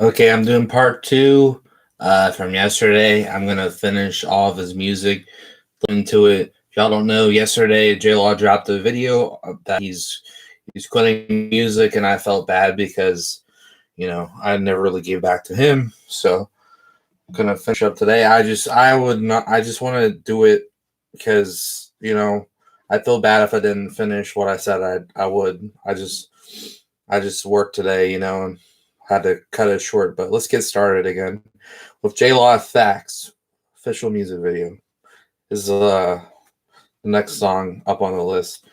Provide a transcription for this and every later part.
Okay, I'm doing part two from yesterday. I'm gonna finish all of his music, into it. If y'all don't know, yesterday Jlaw dropped a video that he's quitting music, and I felt bad because I never really gave back to him. So I'm gonna finish up today. I would not. I just want to do it because I feel bad if I didn't finish what I said I would. I just worked today, and had to cut it short. But let's get started again with Jlaw Facts official music video. This is the next song up on the list.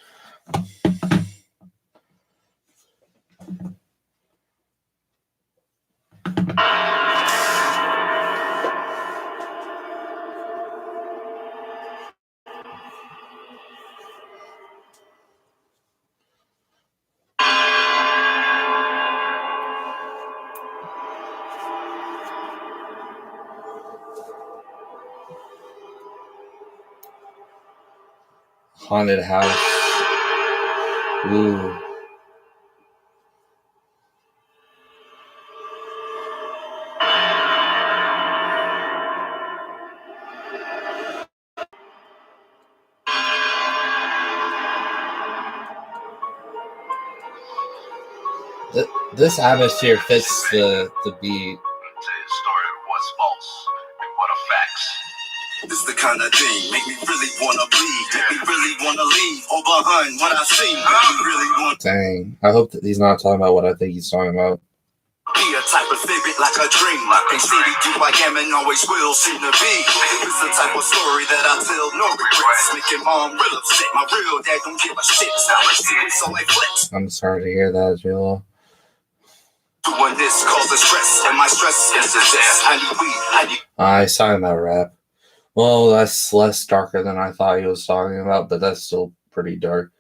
Haunted House. Ooh. This atmosphere fits the beat. This the kind of thing make me really wanna bleed, make me really wanna leave all behind what I see, make me really want. Dang, I hope that he's not talking about what I think he's talking about. Be a type of favorite like a dream, like they say who I am and always will seem to be. It's the type of story that I tell, no regrets. Making mom real upset, my real dad don't give a shit. It's how I see it, so I flex. I'm sorry to hear that, Jlaw. Doing this causes stress, and my stress is this. I need weed, I saw him that rap. Well, that's less darker than I thought he was talking about, but that's still pretty dark.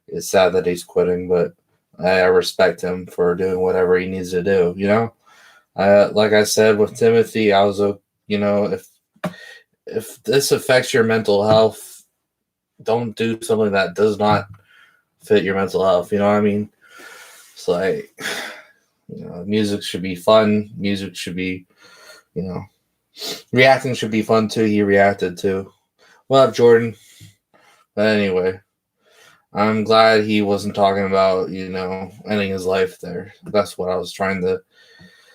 It's sad that he's quitting, but I respect him for doing whatever he needs to do. Like I said with Timothy, I was if this affects your mental health, don't do something that does not fit your mental health. You know what I mean? It's like, music should be fun. Music should be, reacting should be fun too. He reacted too. What up, Jordan? But anyway, I'm glad he wasn't talking about, ending his life there. That's what I was trying to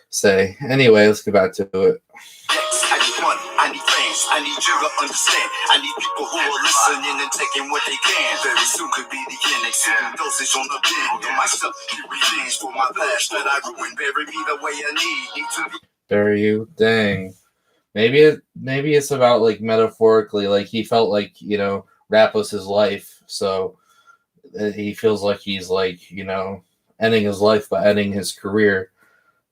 say. Anyway, let's get back to it. I need money, I need fans, I need you to understand. I need people who are listening and taking what they can. Very soon could be the end, exceeding dosage on the pen. On myself, get revenge for my past that I ruined. Bury me the way I need to be. Bury you? Dang. Maybe it's about like metaphorically, like he felt like, rap was his life, so he feels like he's like, ending his life by ending his career.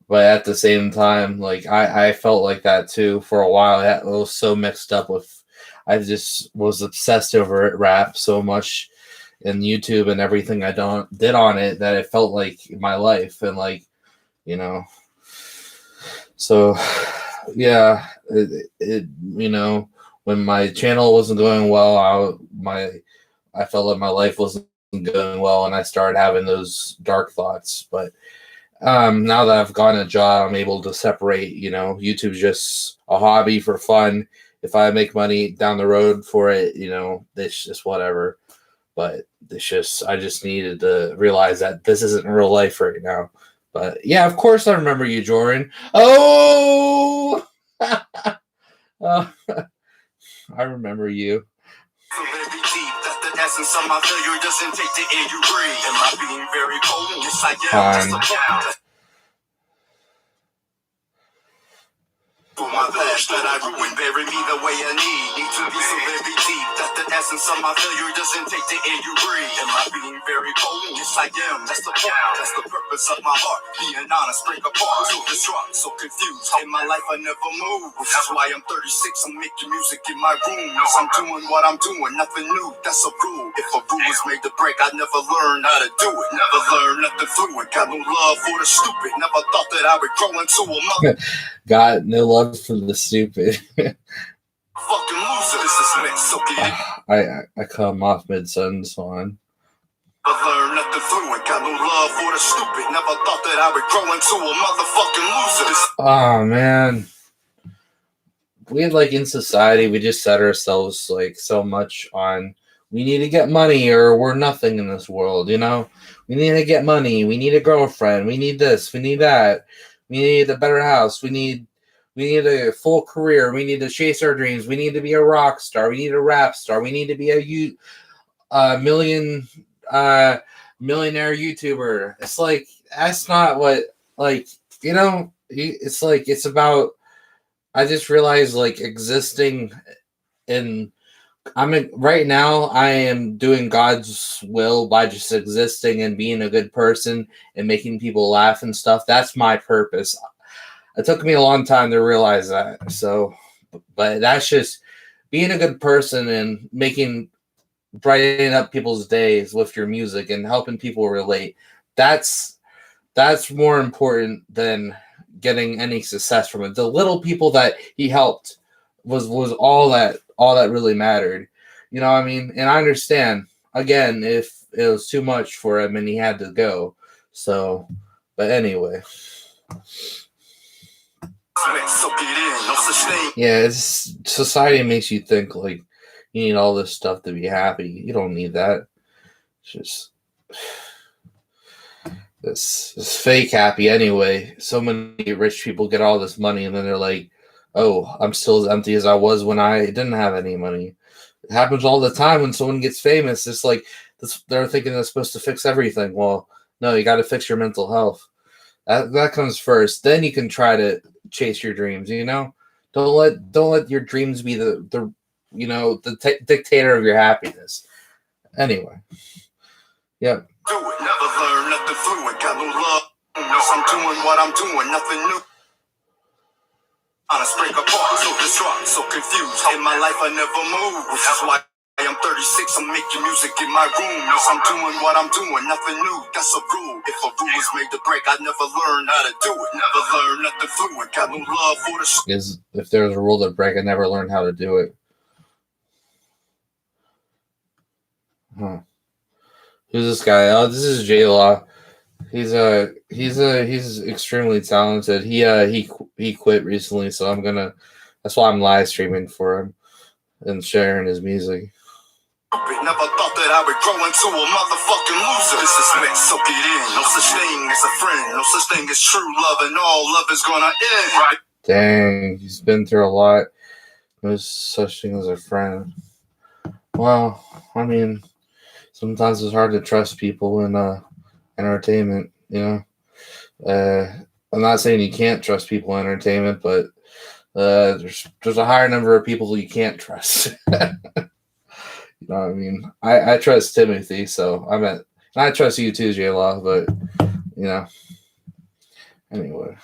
But at the same time, like I felt like that too for a while. It was so mixed up with, I just was obsessed over rap so much in YouTube and everything I did on it that it felt like my life, and like, so yeah, it when my channel wasn't going well, I felt like my life wasn't going well, and I started having those dark thoughts. But now that I've gotten a job, I'm able to separate. YouTube's just a hobby for fun. If I make money down the road for it, it's just whatever. But I just needed to realize that this isn't real life right now. But yeah, of course I remember you, Jordan. Oh, I remember you. So very deep, that's the essence of my failure. Doesn't take the air you breathe. Am I being very cold? Yes, I am. That's the point. For my past that I ruined, bury me the way I need to be so very deep. That's the essence of my failure. Doesn't take the air you breathe. Am I being very cold? Yes, I am. That's the point. That's the purpose of my heart. Being honest, break apart. So distraught, so confused. In my life, I never move. That's why I'm 36. I'm making music in my room. I'm doing what I'm doing. Nothing new. That's a rule. If a rule was made to break, I never learned how to do it. Never learned nothing fluent. Got no love for the stupid. Never thought that I would grow into a mother. Got no love for the stupid. Fucking loser. This is meant so good. I cut him off mid-sentence on. I learned nothing fluent, got no love for the stupid. Never thought that I would grow into a motherfucking loser. Oh man, we like in society we just set ourselves like so much on we need to get money or we're nothing in this world, you know. We need to get money, we need a girlfriend, we need this, we need that, we need a better house, we need a full career, we need to chase our dreams, we need to be a rock star, we need a rap star, we need to be million millionaire YouTuber. It's like that's not what, like, you know, it's like it's about, I just realized like existing in right now I am doing God's will by just existing and being a good person and making people laugh and stuff. That's my purpose. It took me a long time to realize that. So, but that's just being a good person and brightening up people's days with your music and helping people relate. That's more important than getting any success from it. The little people that he helped was all that really mattered. You know what I mean? And I understand again if it was too much for him and he had to go. So, but anyway. Yeah, society makes you think like you need all this stuff to be happy. You don't need that. It's just this fake happy anyway. So many rich people get all this money and then they're like, oh, I'm still as empty as I was when I didn't have any money. It happens all the time when someone gets famous. It's like they're thinking they're supposed to fix everything. Well, no, you got to fix your mental health. That comes first. Then you can try to chase your dreams. You know, don't let your dreams be the dictator of your happiness. Anyway, yep. Do it, never learn nothing fluent, got no love. I'm doing what I'm doing, nothing new. Honest break apart, so distraught, so confused. In my life I never move, which is why I'm 36, I'm making music in my room. I'm doing what I'm doing, nothing new, that's a rule. If a rule was made to break, I never learned how to do it. Never learned nothing fluent, got no love for the if there's a rule to break, I never learned how to do it. Huh. Who's this guy? Oh, this is Jlaw. He's extremely talented. He quit recently, so that's why I'm live streaming for him and sharing his music. Never thought that I would grow into a motherfucking loser. This is meant, so get in. No such thing as a friend. No such thing as true love, and all love is gonna end. Right? Dang, he's been through a lot. No such thing as a friend. Well, I mean, sometimes it's hard to trust people in entertainment. You know, I'm not saying you can't trust people in entertainment, but there's a higher number of people you can't trust. You know what I mean? I trust Timothy, so I trust you too, Jlaw, but you know. Anyway.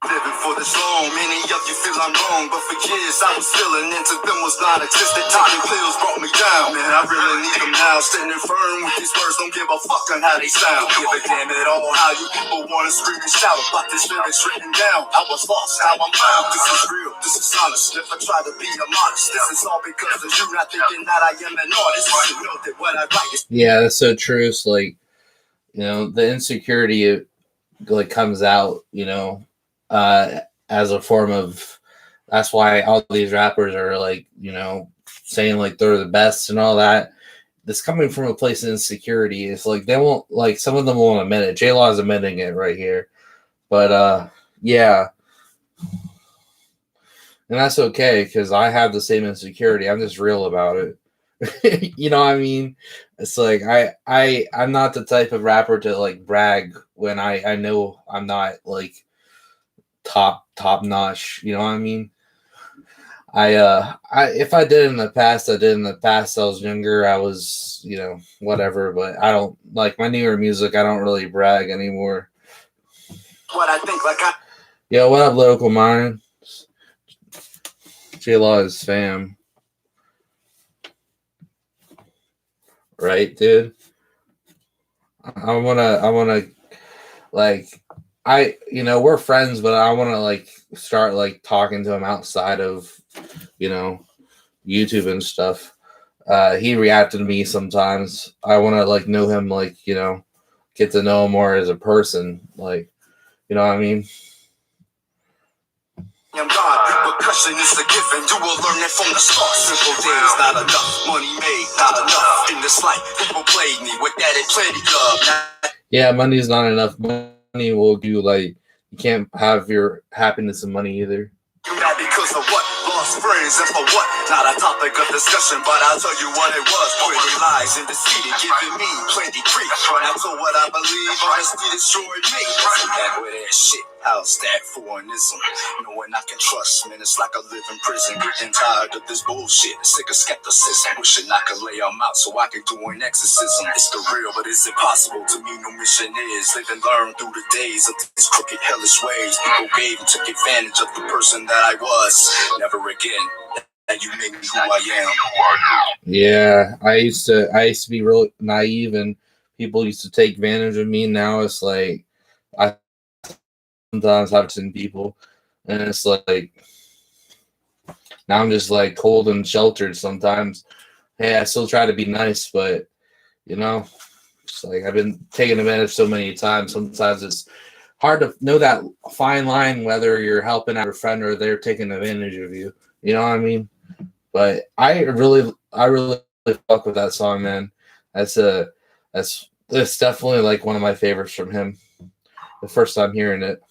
Living for this long, many of you feel I'm wrong, but for years I was feeling into them was non-existent. Taking pills brought me down, man, I really need them now. Standing firm with these words, don't give a fuck on how they sound. Give a damn at all how you people wanna scream and shout about this lyrics written down. I was lost, how I'm found. This is real, this is honest. If I try to be a modest, this is all because of you not thinking that I am an artist. You know that what I write is. Yeah, that's so true. It's like, you know, the insecurity like comes out, you know, as a form of, that's why all these rappers are like, you know, saying like they're the best and all that. This coming from a place of insecurity. It's like they won't, like some of them won't admit it. Jlaw is admitting it right here, but yeah, and that's okay because I have the same insecurity. I'm just real about it. You know what I mean? It's like I'm not the type of rapper to like brag when I know I'm not like top notch. You know what I mean? I if I did in the past, I did in the past. I was younger. I was, you know, whatever. But I don't like my newer music. I don't really brag anymore. What I think, like Yo, what up, local mine? Jlaw is fam. Right, dude. I wanna like you know, we're friends, but I wanna like start like talking to him outside of, you know, YouTube and stuff. He reacted to me sometimes. I want to like know him, like, you know, get to know him more as a person, like, you know what I mean? I'm God, repercussion is a given. You will learn it from the start. Simple days, not enough. Money made, not enough. In this life, people play me with that and plenty of. Yeah, money's not enough. Money will do, like, you can't have your happiness and money either. Not because of what? Lost friends and for what? Not a topic of discussion, but I'll tell you what it was. Pretty lies and deceit, giving me plenty grief. When I told what I believe, honesty destroyed me. I'm back with that shit. How's that foreignism? Knowing I can trust, man, it's like I live in prison. Getting tired of this bullshit, sick of skepticism. Wishing I could lay them out so I could do an exorcism. It's the real, but is it possible to me? No mission is. Live and learn through the days of these crooked, hellish ways. People gave and took advantage of the person that I was. Never again. And you make me who I am. Yeah, I used to be real naive, and people used to take advantage of me. Now it's like I sometimes have seen people, and it's like now I'm just like cold and sheltered sometimes. Hey, I still try to be nice, but you know, it's like I've been taken advantage so many times. Sometimes it's hard to know that fine line whether you're helping out a friend or they're taking advantage of you. You know what I mean? But I really fuck with that song, man. That's definitely like one of my favorites from him. The first time hearing it.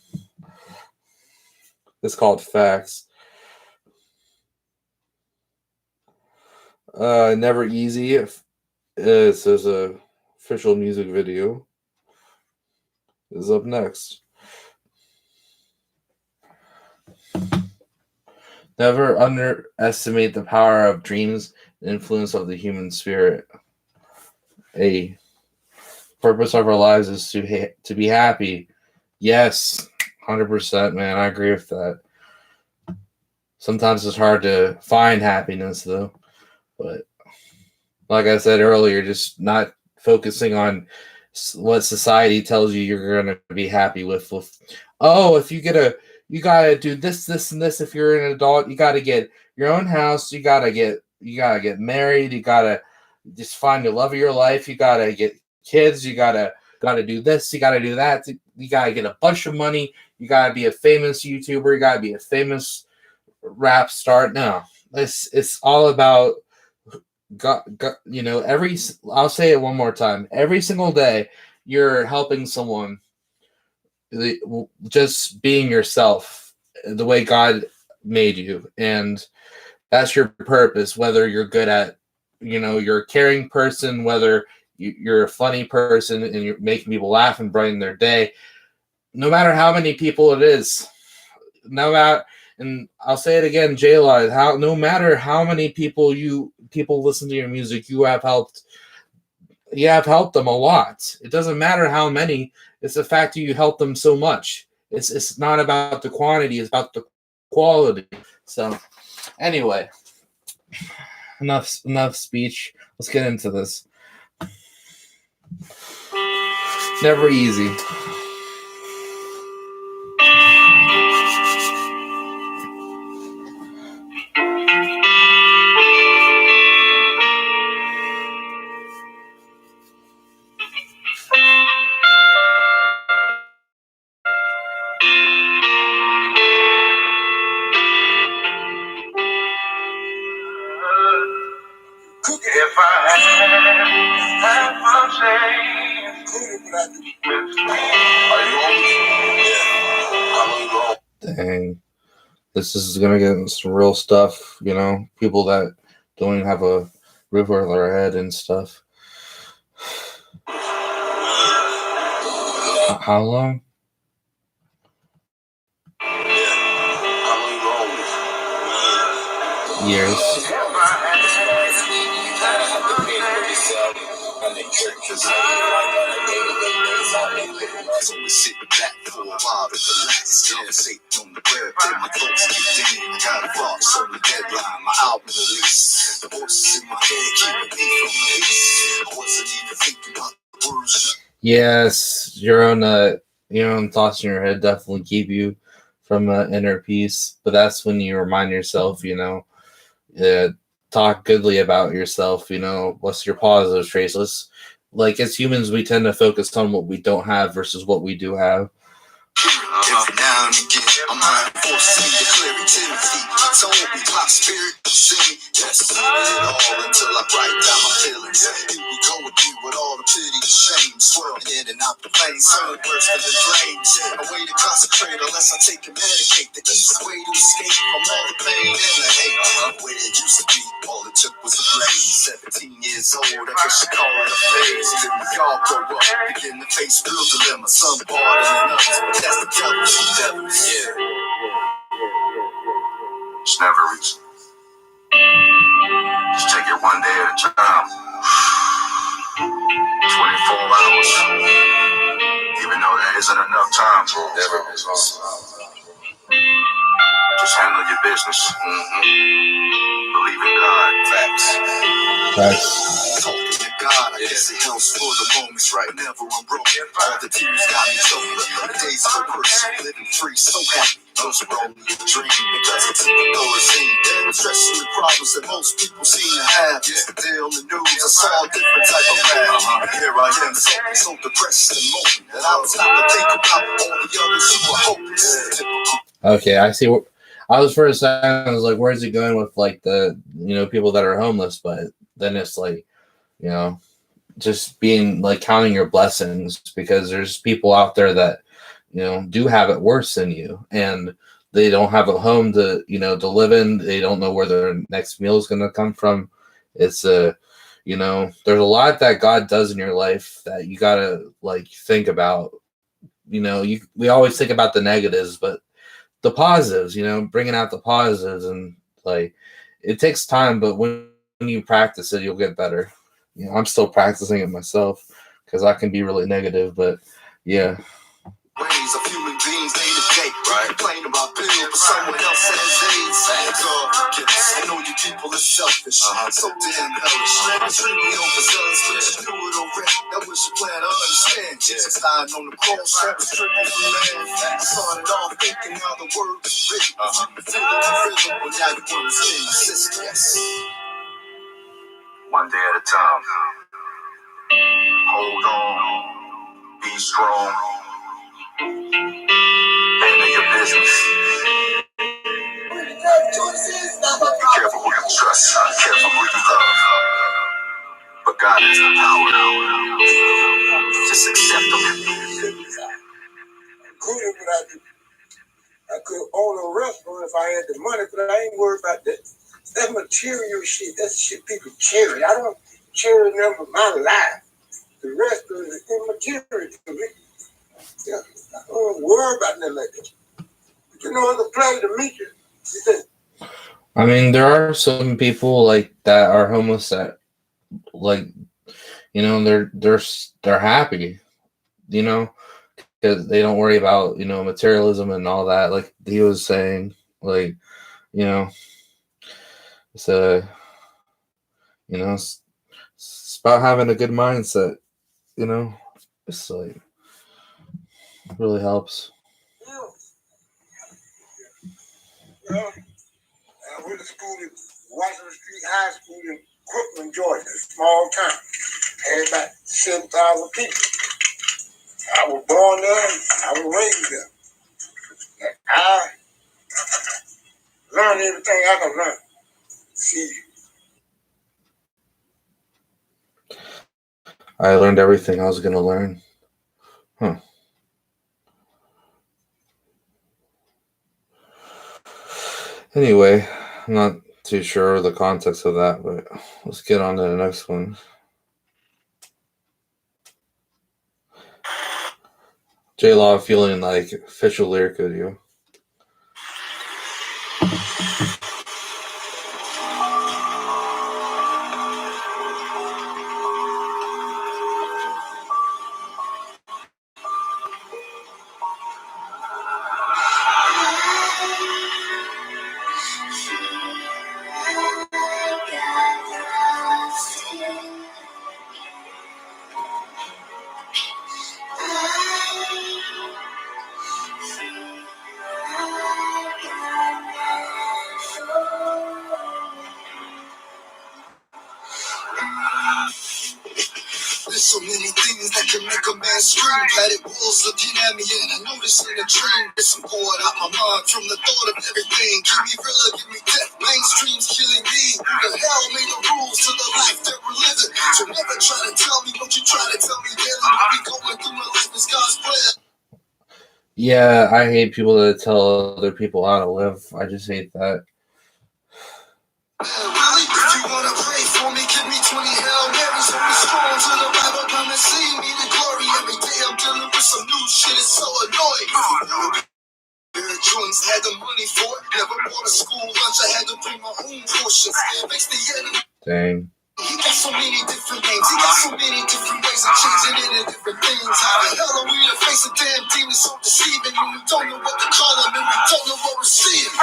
It's called Facts. Never Easy. It says a official music video is up next. Never underestimate the power of dreams and influence of the human spirit. A purpose of our lives is to be happy. Yes, 100%, man. I agree with that. Sometimes it's hard to find happiness, though. But like I said earlier, just not focusing on what society tells you you're going to be happy with. Oh, if you gotta do this, this, and this. If you're an adult, you gotta get your own house. You gotta get married. You gotta just find the love of your life. You gotta get kids. You gotta do this. You gotta do that. You gotta get a bunch of money. You gotta be a famous YouTuber. You gotta be a famous rap star. No, it's all about you know, I'll say it one more time. Every single day, you're helping someone. Just being yourself the way God made you, and that's your purpose. Whether you're good at, you know, you're a caring person, whether you're a funny person and you're making people laugh and brighten their day, no matter how many people it is, and I'll say it again, Jlaw, no matter how many people listen to your music, you have helped them a lot. It doesn't matter how many. It's the fact that you help them so much. It's not about the quantity. It's about the quality. So, anyway, enough speech. Let's get into this. Never easy. If I Dang. This is going to get into some real stuff, you know, people that don't even have a roof over their head and stuff. How long? Years. Yes, your own thoughts in your head definitely keep you from inner peace. But that's when you remind yourself, you know, talk goodly about yourself. What's your positive traits? Let's, like, as humans, we tend to focus on what we don't have versus what we do have. Every now and again, my mind forces me to clarity. He told me my spirit can see me. Yes, it all until I write down my feelings. Here we go again with all the pity and shame, swirling in and out the veins, sun bursting in flames. A way to concentrate unless I take and medicate. The easy way to escape from all the pain and the hate. Where it used to be, all it took was a blaze. 17 years old, I guess you call it a phase. Then we all grow up, begin to face real dilemma. Some harder than others, but that's the devil. Devils. Yeah. It's never easy. Just take it one day at a time. 24 hours. Even though there isn't enough time for never business. Just handle your business. Believe in God. Facts. Talking to God, I guess it helps for the moments, right? Never unbroken. All the tears got me choking. The days of a person living free, so happy. Those are only a dream because it's typical as seen. The stress and the problems that most people seem to have. Just the day on the news, I saw a different type of rap. Here I am, so depressed and moping that I was not to think about all the others who were hopeless. Okay, I see. I was for a second, I was like, where's he going with, like, the, people that are homeless? But then it's like, just being, like, counting your blessings, because there's people out there that, do have it worse than you, and they don't have a home to, to live in. They don't know where their next meal is going to come from. It's there's a lot that God does in your life that you got to, like, think about. We always think about the negatives, but the positives, bringing out the positives, and, like, it takes time, but when you practice it, you'll get better. I'm still practicing it myself because I can be really negative, but yeah. Ways of human beings day to day, right? Complain about bills, but someone else has AIDS. God forgive us. I know you people are selfish, so damn hellish. Extremely overzealous, but you knew it already. That was your plan to understand. Jesus dying on the cross, that was strictly for man. Started off thinking how the word was written. Feeling the rhythm, but now you understand the system. Yes. One day at a time. Hold on. Be strong. Handle your business. Be careful who you trust. Be careful who you love. But God has the power. Just accept Him. I could own a restaurant if I had the money, but I ain't worried about that. That material shit, that's shit people cherish. I don't cherish them for my life. The rest of it is immaterial to me. Yeah, I don't worry about nothing like that. But it's a pleasure to meet you. I mean, there are some people, like, that are homeless that, like, they're happy, because they don't worry about, materialism and all that. Like he was saying, like, it's it's about having a good mindset, it's like, really helps. Well, I went to school at Washington Street High School in Crooklyn, Georgia, a small town. Had about 7,000 people. I was born there, I was raised there. And I learned everything I could learn. See, I learned everything I was going to learn. Huh. Anyway, I'm not too sure of the context of that, but let's get on to the next one. Jlaw feeling like official lyric video. so many things that can make a man scream. Padded walls looking at me and I know this ain't a dream. There's some going out my mind from the thought of everything. Give me real, give me death. Mainstream's killing me. Who the hell made the rules to the life that we're living? So never try to tell me what you try to tell me daily. What we going through my life is God's plan. Yeah, I hate people that tell other people how to live. I just hate that. Really? If you wanna pray for me, give me 20 Hail Marys. Hold me strong till the Bible come and see me the glory. Every day I'm dealing with some new shit, it's so annoying. Joints had the money for it. Never bought a school lunch, I had to bring my own portions. Makes the enemy. Dang. He got so many different names. He got so many different ways of changing it into different things. How the hell are we to face a damn demon so deceiving when we don't know what to call him and we don't know what we're seeing?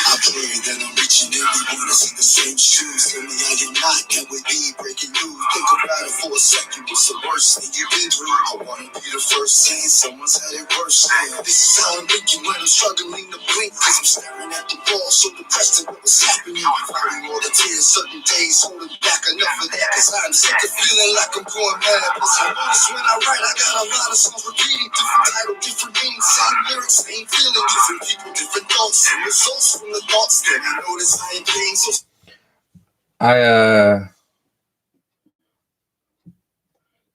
I pray that I'm reaching everyone that's in the same shoes. Tell me I am not, that would be breaking news. Think about it for a second, what's the worst thing you've been through? I wanna be the first saying someone's had it worse. This is how I'm thinking when I'm struggling to blink, cause I'm staring at the wall, so depressed at what was happening. Fighting all the tears, certain days holding back enough of that, cause I'm sick of feeling like I'm going mad. Plus I notice when I write, I got a lot of songs repeating, different title, different meaning, same lyrics, same feeling, different people, different thoughts, and results from the thoughts that I notice I ain't being so.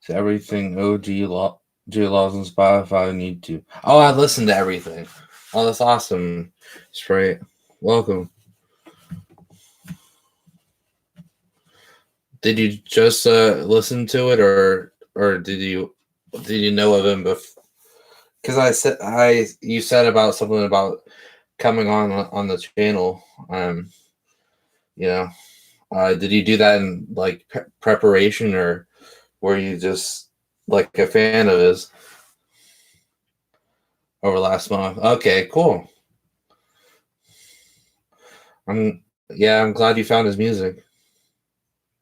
To everything Jlaws on Spotify need to. Oh, I listened to everything. Oh, that's awesome. Sprite. Welcome. Did you just listen to it, or did you know of him before? Because you said about something about coming on the channel. Did you do that in like preparation, or were you just like a fan of his over last month? Okay, cool. I'm glad you found his music.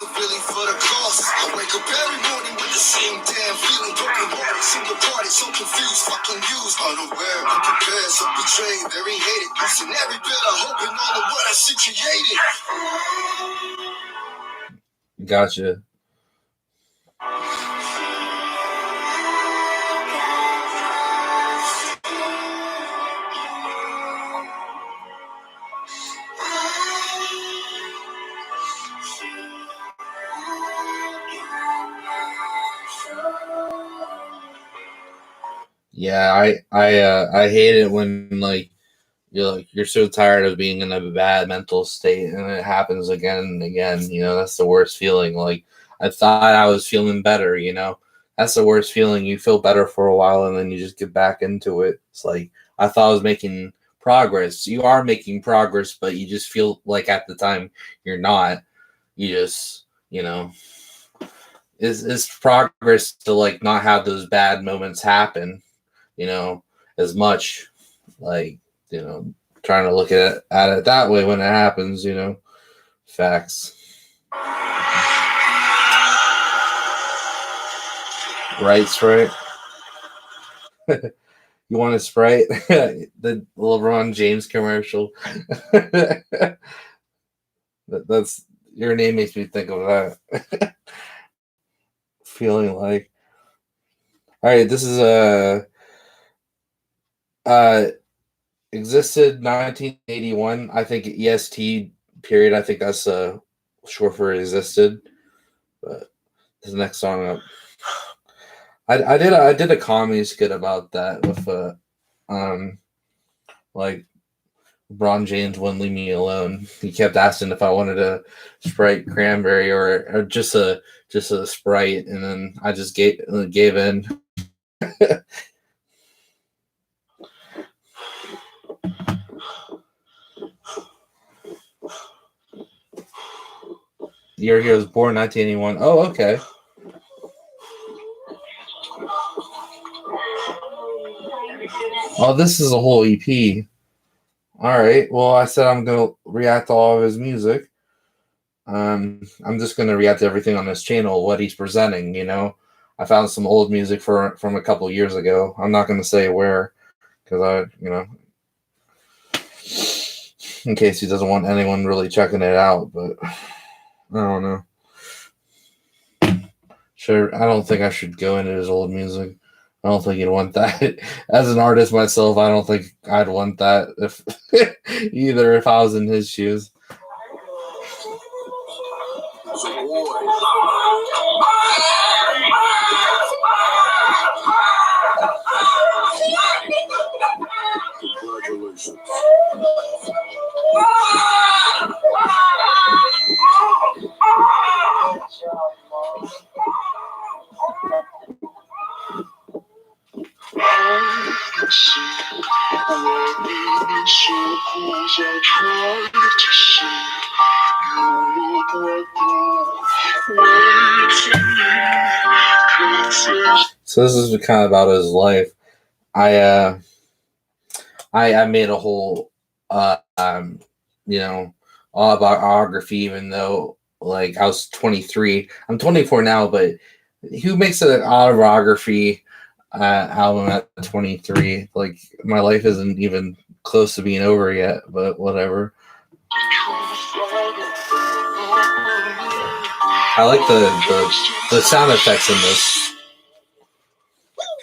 Really for the cause. I wake up every morning with the same damn feeling. Broken hearted, single party, so confused, fucking used, unaware, unprepared, so betrayed, very hated. Losing every bit of hope in all of what I see created. Gotcha. Yeah, I hate it when like you're so tired of being in a bad mental state and it happens again and again. That's the worst feeling. Like I thought I was feeling better. That's the worst feeling. You feel better for a while and then you just get back into it. It's like I thought I was making progress. You are making progress, but you just feel like at the time you're not. You just it's progress to like not have those bad moments happen. As much, like, trying to look at it that way when it happens, facts. Right, Sprite? You want a Sprite? The LeBron James commercial. That's your name makes me think of that. Feeling like. All right, this is existed 1981. I think EST period. I think that's short for existed. But this next song up. I did a comedy skit about that with like LeBron James wouldn't leave me alone. He kept asking if I wanted a Sprite cranberry or just a Sprite, and then I just gave in. Year he was born 1981. Oh, okay. Oh, this is a whole EP. All right. Well, I said I'm gonna react to all of his music. I'm just gonna react to everything on this channel, what he's presenting. I found some old music from a couple years ago. I'm not gonna say where, because in case he doesn't want anyone really checking it out. But I don't know. Sure, I don't think I should go into his old music. I don't think you'd want that. As an artist myself, I don't think I'd want that if either if I was in his shoes. Congratulations. So this is kind of about his life. I made a whole autobiography, even though like I was 23. I'm 24 now, but who makes an autobiography album at 23? Like my life isn't even close to being over yet, but whatever. I like the sound effects in this.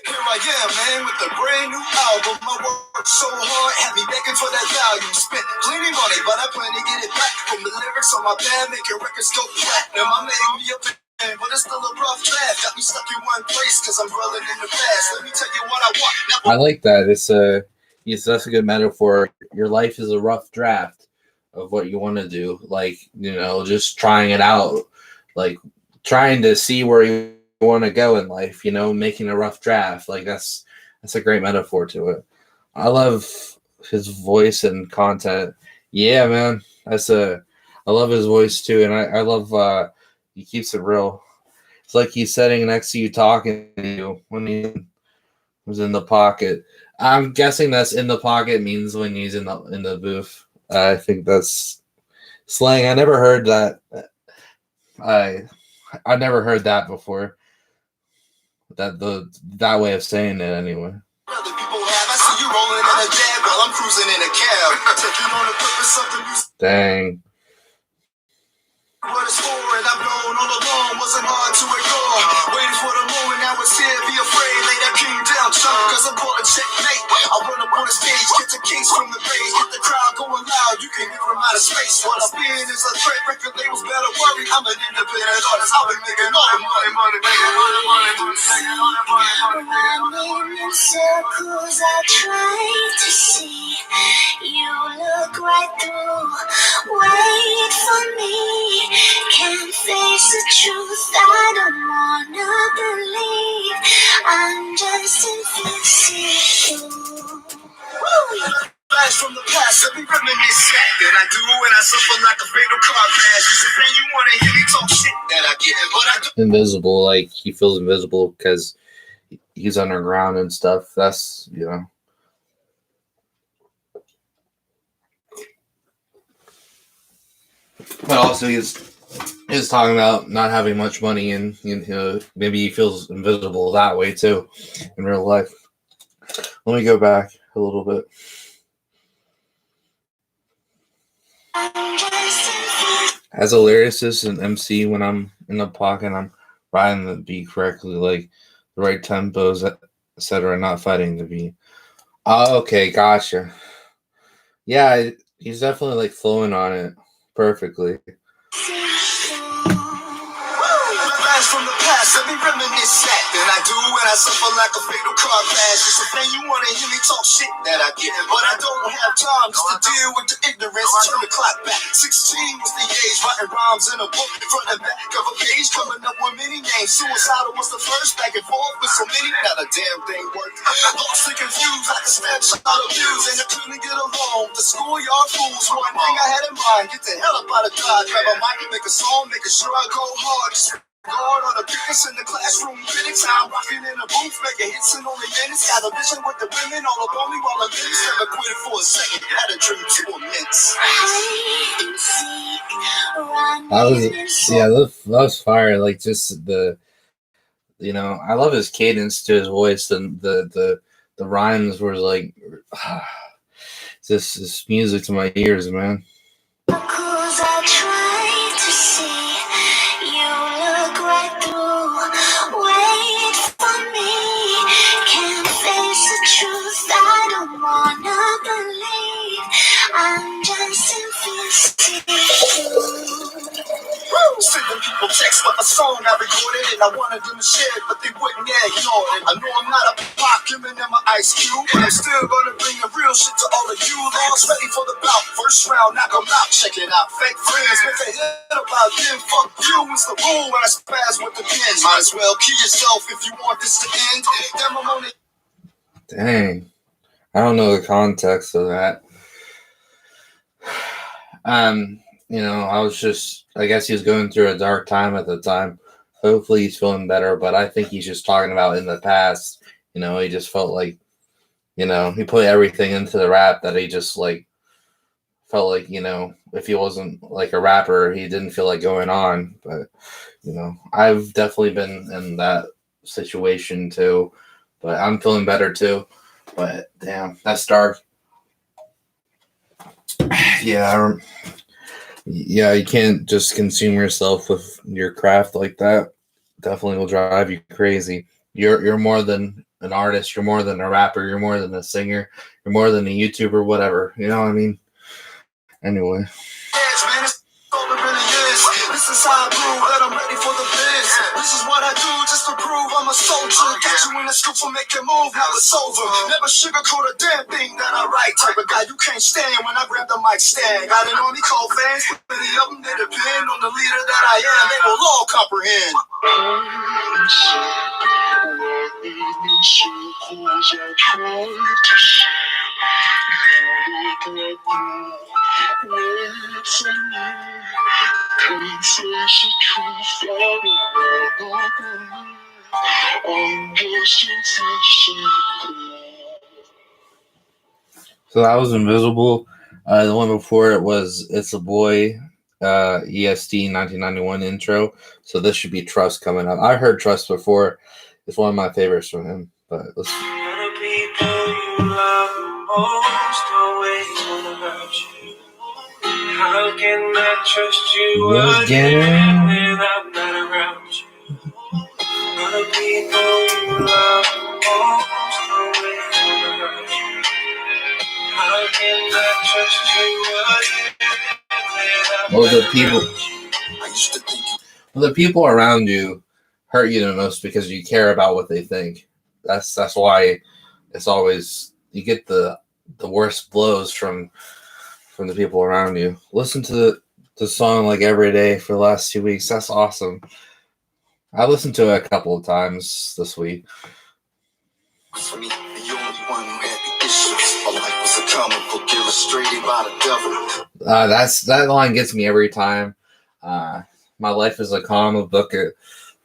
Here I am, man, with a brand new album. I worked so hard, had me begging for that value. Spent plenty money, but I plan to get it back from the lyrics on my band, making records go platinum. I made me a band, but it's still a rough draft. Got me stuck in one place, cause I'm dwelling in the past. Let me tell you what I want. I like that. That's a good metaphor. Your life is a rough draft of what you want to do. Like, just trying it out. Like trying to see where you want to go in life, making a rough draft. Like that's a great metaphor to it. I love his voice and content. Yeah, man. I love his voice too, and I love he keeps it real. It's like he's sitting next to you talking to you when he was in the pocket. I'm guessing that's in the pocket means when he's in the booth. I think that's slang. I never heard that. I never heard that before. That way of saying it anyway. Other people have. I see you rolling in a dab while I'm cruising in a cab. Taking on the purpose of the music. Dang. What it's for, and I've known all along, wasn't hard to ignore. Waiting for the moment, now it's here, be afraid, lay that king down, son, cause I'm calling checkmate. I run up on the stage, get the kings from the base, get the crowd going loud, you can hear from outer space. What I'm being is a threat, record labels better worry, I'm an independent artist, I've been making all the money, making all the money, making all the money. Running in circles, I try to see you look right through. Wait for me. Can't face the truth, I don't wanna believe. I'm just invisible. Flash from the past, let me reminisce that. And I do when I suffer like a fatal car crash. You say you wanna hear me talk shit that I get, but I do. Invisible, like he feels invisible because he's underground and stuff. That's But also he's talking about not having much money, and maybe he feels invisible that way too in real life. Let me go back a little bit. As a lyricist and MC, when I'm in the pocket, I'm riding the beat correctly, like the right tempos, etc., not fighting the beat. Oh, okay, gotcha. Yeah, he's definitely like flowing on it perfectly. From the past, let me reminisce that. And I do when I suffer like a fatal car crash. It's a thing you wanna hear me talk shit that I get, but I don't have time just to deal with the ignorance. Turn the clock back. 16 was the age, writing rhymes in a book, front and back of a page, coming up with many names. Suicidal was the first, back and forth with so many, not a damn thing worked. Lost and confused, like a snapshot of views, and I couldn't get along. The schoolyard fools, one thing I had in mind, get the hell up out of Dodge, grab a mic, make a song, making sure I go hard. Just guard on are the biggest in the classroom. Critics, I'm rocking in a booth, making hits in only minutes. Got a vision with the women all up on me while I'm minutes. Never quit for a second. Had a dream to immense. Hide and seek, That was running that was fire. Like just the I love his cadence to his voice and the rhymes were like this music to my ears, man. circles I try to see. You look right through. Wait for me. Can't face the truth. I don't wanna believe. I'm just invisible. Sending people texts for a song I recorded and I wanted them to share it, but they wouldn't ignore it. I know I'm not a pop, giving them an Ice Cube, but I'm still gonna bring the real shit to all of you. Logs ready for the bout, first round, knock 'em out, check it out. Fake friends, make a hit about them. Fuck you is the rule when I spaz with the pen. Might as well kill yourself if you want this to end. Damn, I'm only. Dang, I don't know the context of that. I guess he was going through a dark time at the time. Hopefully he's feeling better, but I think he's just talking about in the past. He just felt like, he put everything into the rap that he just like felt like, if he wasn't like a rapper, he didn't feel like going on. But, I've definitely been in that situation too, but I'm feeling better too. But damn, that's dark. Yeah, you can't just consume yourself with your craft like that. Definitely will drive you crazy. You're more than an artist. You're more than a rapper. You're more than a singer. You're more than a YouTuber. Whatever. You know what I mean? Anyway. This is how I prove that I'm ready for the biz. This is what I do just to prove I'm a soldier. Got you in the scoop for making move, now it's over. Never sugarcoat a damn thing that I write. Type of guy you can't stand when I grab the mic stand. Got an army called fans, many of them they depend on the leader that I am. They will all comprehend. So that was Invisible. The one before it was It's a Boy, EST 1991 intro. So this should be Trust coming up. I heard Trust before. It's one of my favorites from him. But let's. The people you love most always want about you. How can I trust you again when I'm not around you? The people you love most always want about you. How can I trust you again when I'm not around you? I used to think The people around you hurt you the most because you care about what they think. That's why it's always you get the worst blows from the people around you. Listen to the song like every day for the last 2 weeks. That's awesome. I listened to it a couple of times this week. for me, the only one who had the issues. My life was a comic book illustrated by the devil. That line gets me every time. My life is a comic book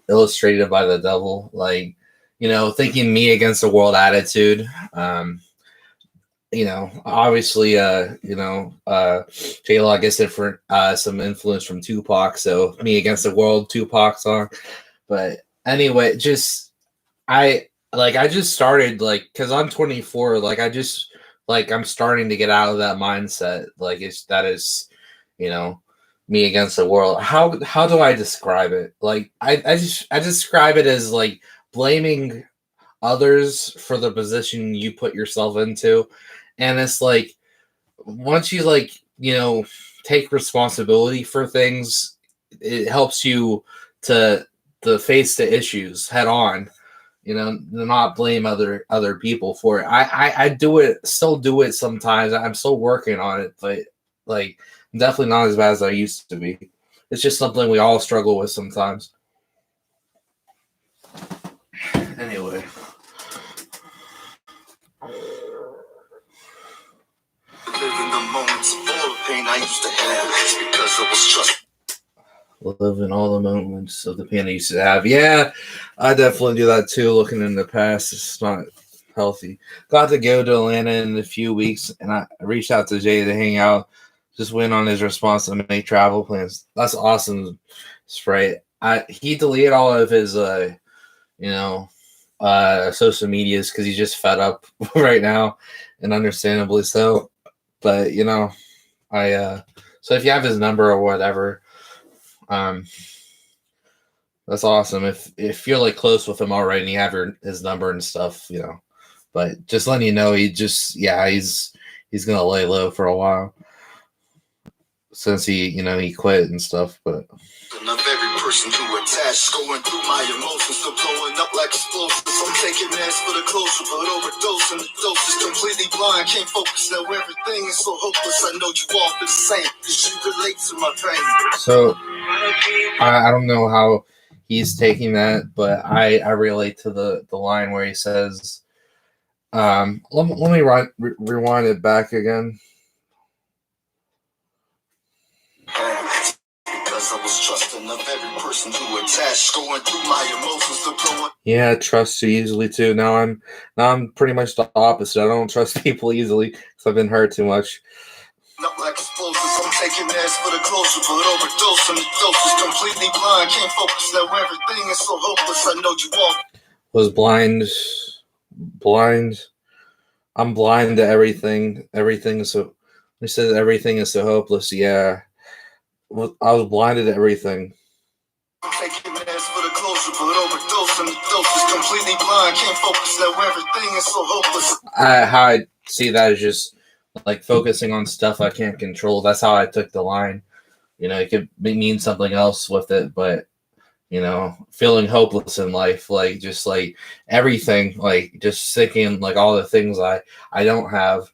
illustrated by the devil. Like, thinking me against the world attitude. Obviously, Jlaw gets it for some influence from Tupac. So Me Against the World, Tupac song. But anyway, I just started because I'm 24. I'm starting to get out of that mindset. That is, me against the world. How do I describe it? I describe it as blaming others for the position you put yourself into, and it's once you take responsibility for things, it helps you to face the issues head on. Not blame other people for it. I still do it sometimes. I'm still working on it, but I'm definitely not as bad as I used to be. It's just something we all struggle with sometimes. Anyway. Living the moments of all the pain I used to have. It's because I was trust. Live in all the moments of the pain I used to have. Yeah, I definitely do that too. Looking in the past, it's not healthy. Got to go to Atlanta in a few weeks, and I reached out to Jay to hang out. Just waiting on his response to make travel plans. That's awesome, Sprite. He deleted all of his you know social medias because he's just fed up right now, and understandably so. But I so if you have his number or whatever, um that's awesome. If you're like close with him already and you have his number and stuff, But just letting you know, he's gonna lay low for a while since he quit and stuff. But And of every person who attached, going through my emotions, still blowing up like explosives. I'm taking meds for the closure, but overdosing. The dose is completely blind, can't focus now. Everything is so hopeless. I know you all feel the same, cause you relate to my pain. so I don't know how he's taking that, but I relate to the line where he says, let me rewind it back again. Because I was trusting of every person who attached, going through my emotions, still blowing. Yeah, I trust too easily too. Now I'm pretty much the opposite. I don't trust people easily because I've been hurt too much. Not like explosives, I'm taking meds for the closure, but overdosing. The dose is completely blind, can't focus now. Everything is so hopeless. I know you all Was blind. I'm blind to everything. Everything is so. He says everything is so hopeless. Yeah, I was blinded to everything. I'm taking meds for the closure, but overdosing. The dose is completely blind, can't focus now. Everything is so hopeless. How I see that is just like focusing on stuff I can't control. That's how I took the line. It could mean something else with it, but feeling hopeless in life, like just like everything, like just thinking like all the things I don't have.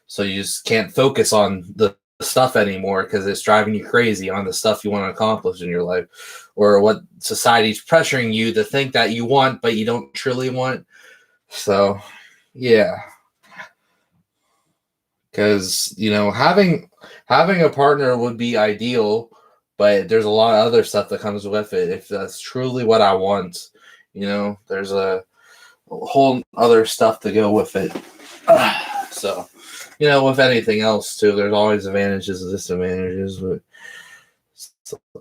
So you just can't focus on the stuff anymore because it's driving you crazy on the stuff you want to accomplish in your life or what society's pressuring you to think that you want, but you don't truly want. So, yeah. Because, having a partner would be ideal, but there's a lot of other stuff that comes with it. If that's truly what I want, there's a whole other stuff to go with it. So, with anything else too, there's always advantages and disadvantages. But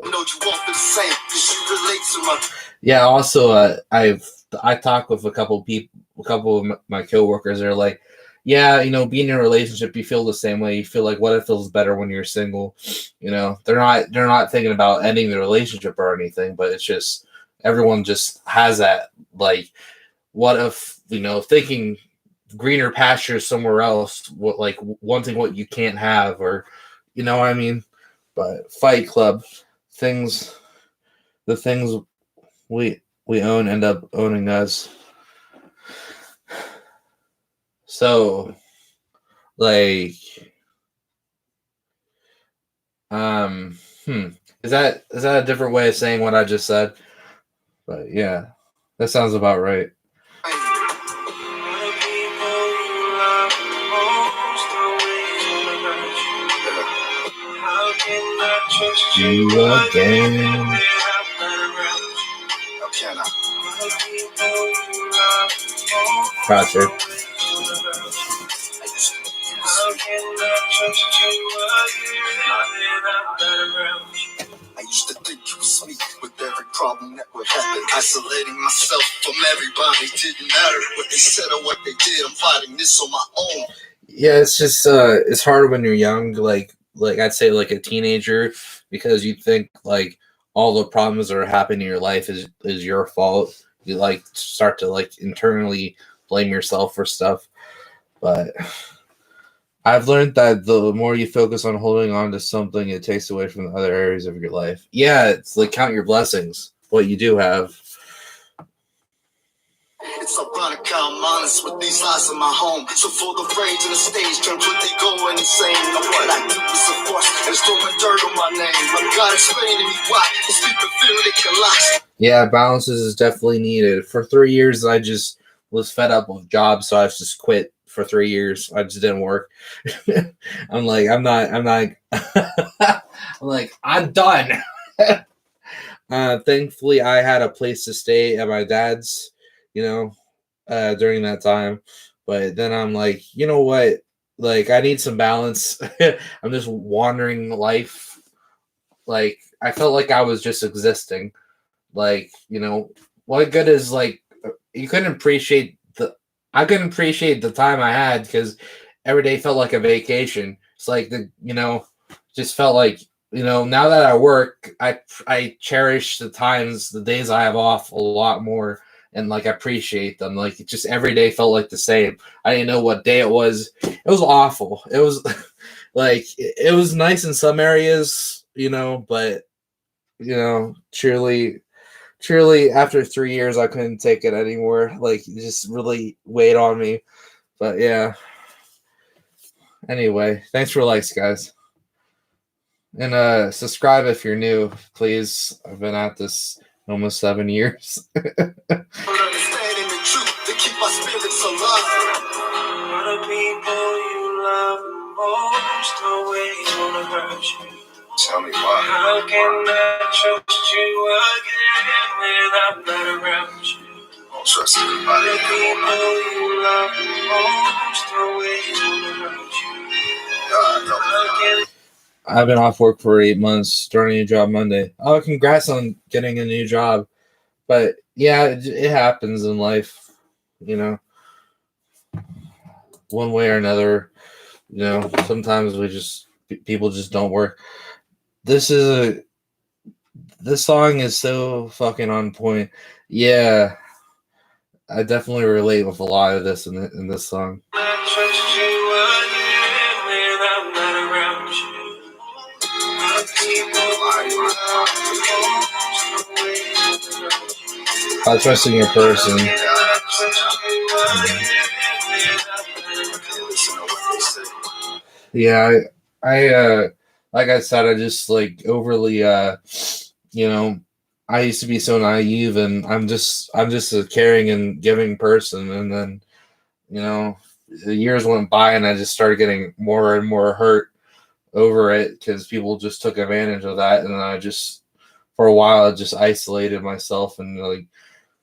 I know you won't be the same because you relate to my. yeah, also, I talked with a couple of my coworkers. They're like, yeah, being in a relationship, you feel the same way. You feel like, what if it feels better when you're single? They're not thinking about ending the relationship or anything, but it's just everyone just has that like, what if thinking greener pastures somewhere else, what like wanting what you can't have, or what I mean. But Fight Club, the things we own end up owning us. So, like, is that a different way of saying what I just said? But yeah, that sounds about right. You again. How can I? Gotcha. I used to think you was me with every problem that would happen. Isolating myself from everybody didn't matter what they said or what they did. I'm fighting this on my own. Yeah, it's just it's hard when you're young, like I'd say like a teenager, because you think like all the problems that are happening in your life is your fault. You like start to like internally blame yourself for stuff. But I've learned that the more you focus on holding on to something, it takes away from the other areas of your life. Yeah, it's like count your blessings, what you do have. It's ironic how I'm honest with these lies in my home. So full of rage and the stage completely going insane. Now what I do is a force and it's throwing dirt on my name. But God explaining me why these people feel they collapse. Yeah, balances is definitely needed. For 3 years, I just was fed up with jobs, so I just quit for 3 years. I just didn't work. I'm like, I'm not, I'm like, I'm done. Thankfully, I had a place to stay at my dad's, during that time. But then I'm like, you know what? Like, I need some balance. I'm just wandering life. Like, I felt like I was just existing. Like, what good is like you couldn't appreciate the I couldn't appreciate the time I had because every day felt like a vacation. It's like just felt like now that I work, I cherish the days I have off a lot more and like appreciate them. Like just every day felt like the same. I didn't know what day it was. It was awful. It was like it was nice in some areas, but truly after 3 years I couldn't take it anymore. Like it just really weighed on me. But yeah. Anyway, thanks for likes, guys. And subscribe if you're new, please. I've been at this almost 7 years. Understanding the truth to keep my spirits alive. The people you love most always wanna hurt you. Tell me why. How can I trust you again without that around you? Don't trust anybody. The people you love most always wanna hurt you. God, I've been off work for 8 months, starting a new job Monday. Oh, congrats on getting a new job. But yeah, it happens in life, one way or another. Sometimes people just don't work. This song is so fucking on point. Yeah, I definitely relate with a lot of this in this song. About trusting your person. Yeah, I like I said, I just like overly I used to be so naive, and I'm just a caring and giving person, and then the years went by and I just started getting more and more hurt over it because people just took advantage of that, and I just for a while I just isolated myself, and like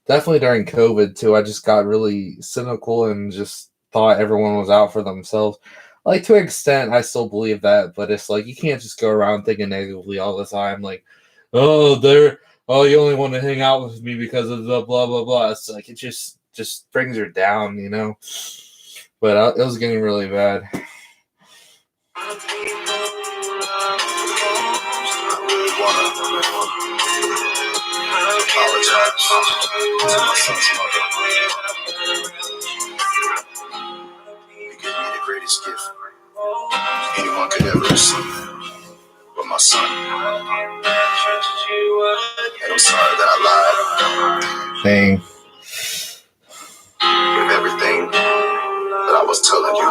definitely during COVID too, I just got really cynical and just thought everyone was out for themselves. Like to an extent, I still believe that, but it's like you can't just go around thinking negatively all the time. Like, oh, you only want to hang out with me because of the blah blah blah. It's like it just brings her down, But it was getting really bad. Apologize to my son's mother. You gave me the greatest gift anyone could ever receive. But my son. And I'm sorry that I lied. Dang. With everything that I was telling you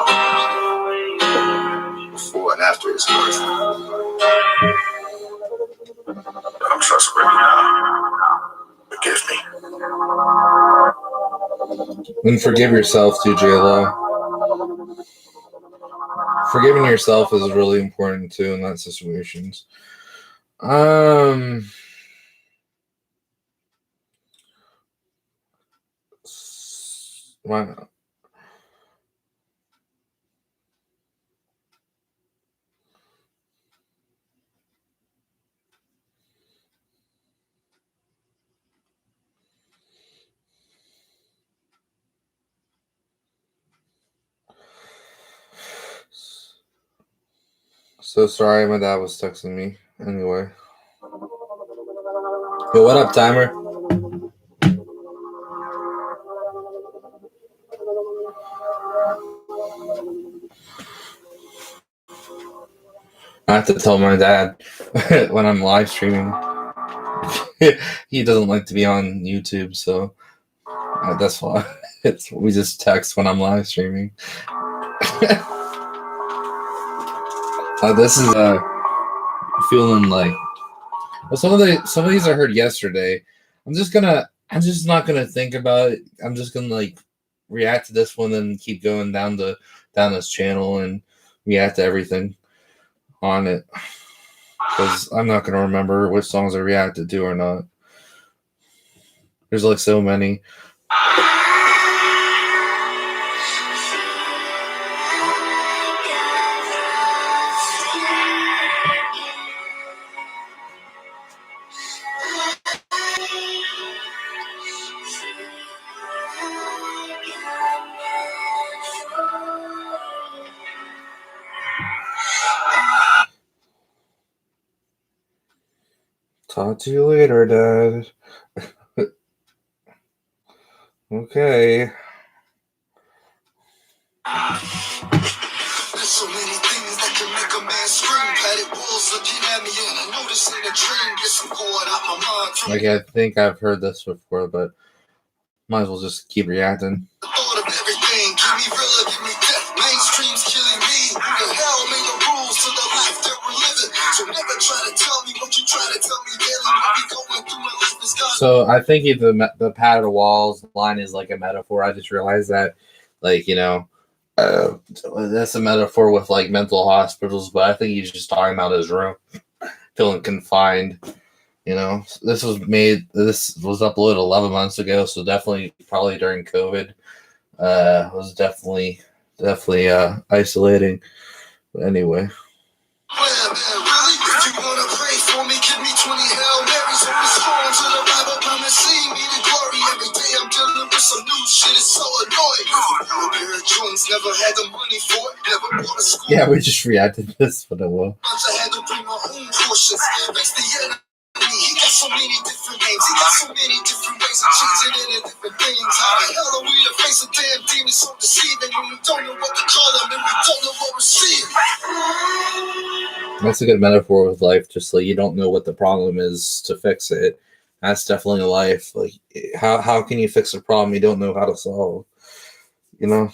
before and after his birth. I'm trustworthy now. Forgive me. And forgive yourself too, Jlaw. Forgiving yourself is really important too in that situations. Why? So sorry, my dad was texting me. Anyway. Yo, what up, timer? I have to tell my dad when I'm live streaming. He doesn't like to be on YouTube, so that's why we just text when I'm live streaming. This is feeling like some of these I heard yesterday. I'm just not gonna think about it. I'm just gonna like react to this one and keep going down this channel and react to everything on it. because I'm not gonna remember which songs I reacted to or not. There's like so many. Talk to you later, Dad. Okay. There's so many things that can make a man scream. Padded walls looking at me, and I know this ain't a dream. Guess I'm going out my mind. Like, I think I've heard this before, but might as well just keep reacting. The thought of everything, give me realer, give me death. Mainstream's killing me. Who the hell made the rules to the life that we're living? So never try to tell me what you try to tell me daily. What we going through in life is God. So I think the padded walls line is like a metaphor. I just realized that, like, you know, that's a metaphor with like mental hospitals, but I think he's just talking about his room, feeling confined. You know, this was uploaded 11 months ago, so definitely probably during COVID. Was definitely isolating. But anyway. Well, really, if you wanna pray for me, give me 20 Hail Marys. Hold strong to the Bible, come and see me the glory. Every day I'm dealing with some new shit, it's so annoying. A pair of joints, never had the money for it, never bought a school. Yeah, we just reacted to this, but it will. I had to bring my own portions. Makes the enemy. He got so many different names. He got so many different ways of changing into different things. How the hell are we to face a damn demon so deceiving when we don't know what to call him and we don't know what we're seeing? That's a good metaphor with life. Just like you don't know what the problem is to fix it. That's definitely life. Like how can you fix a problem you don't know how to solve? You know.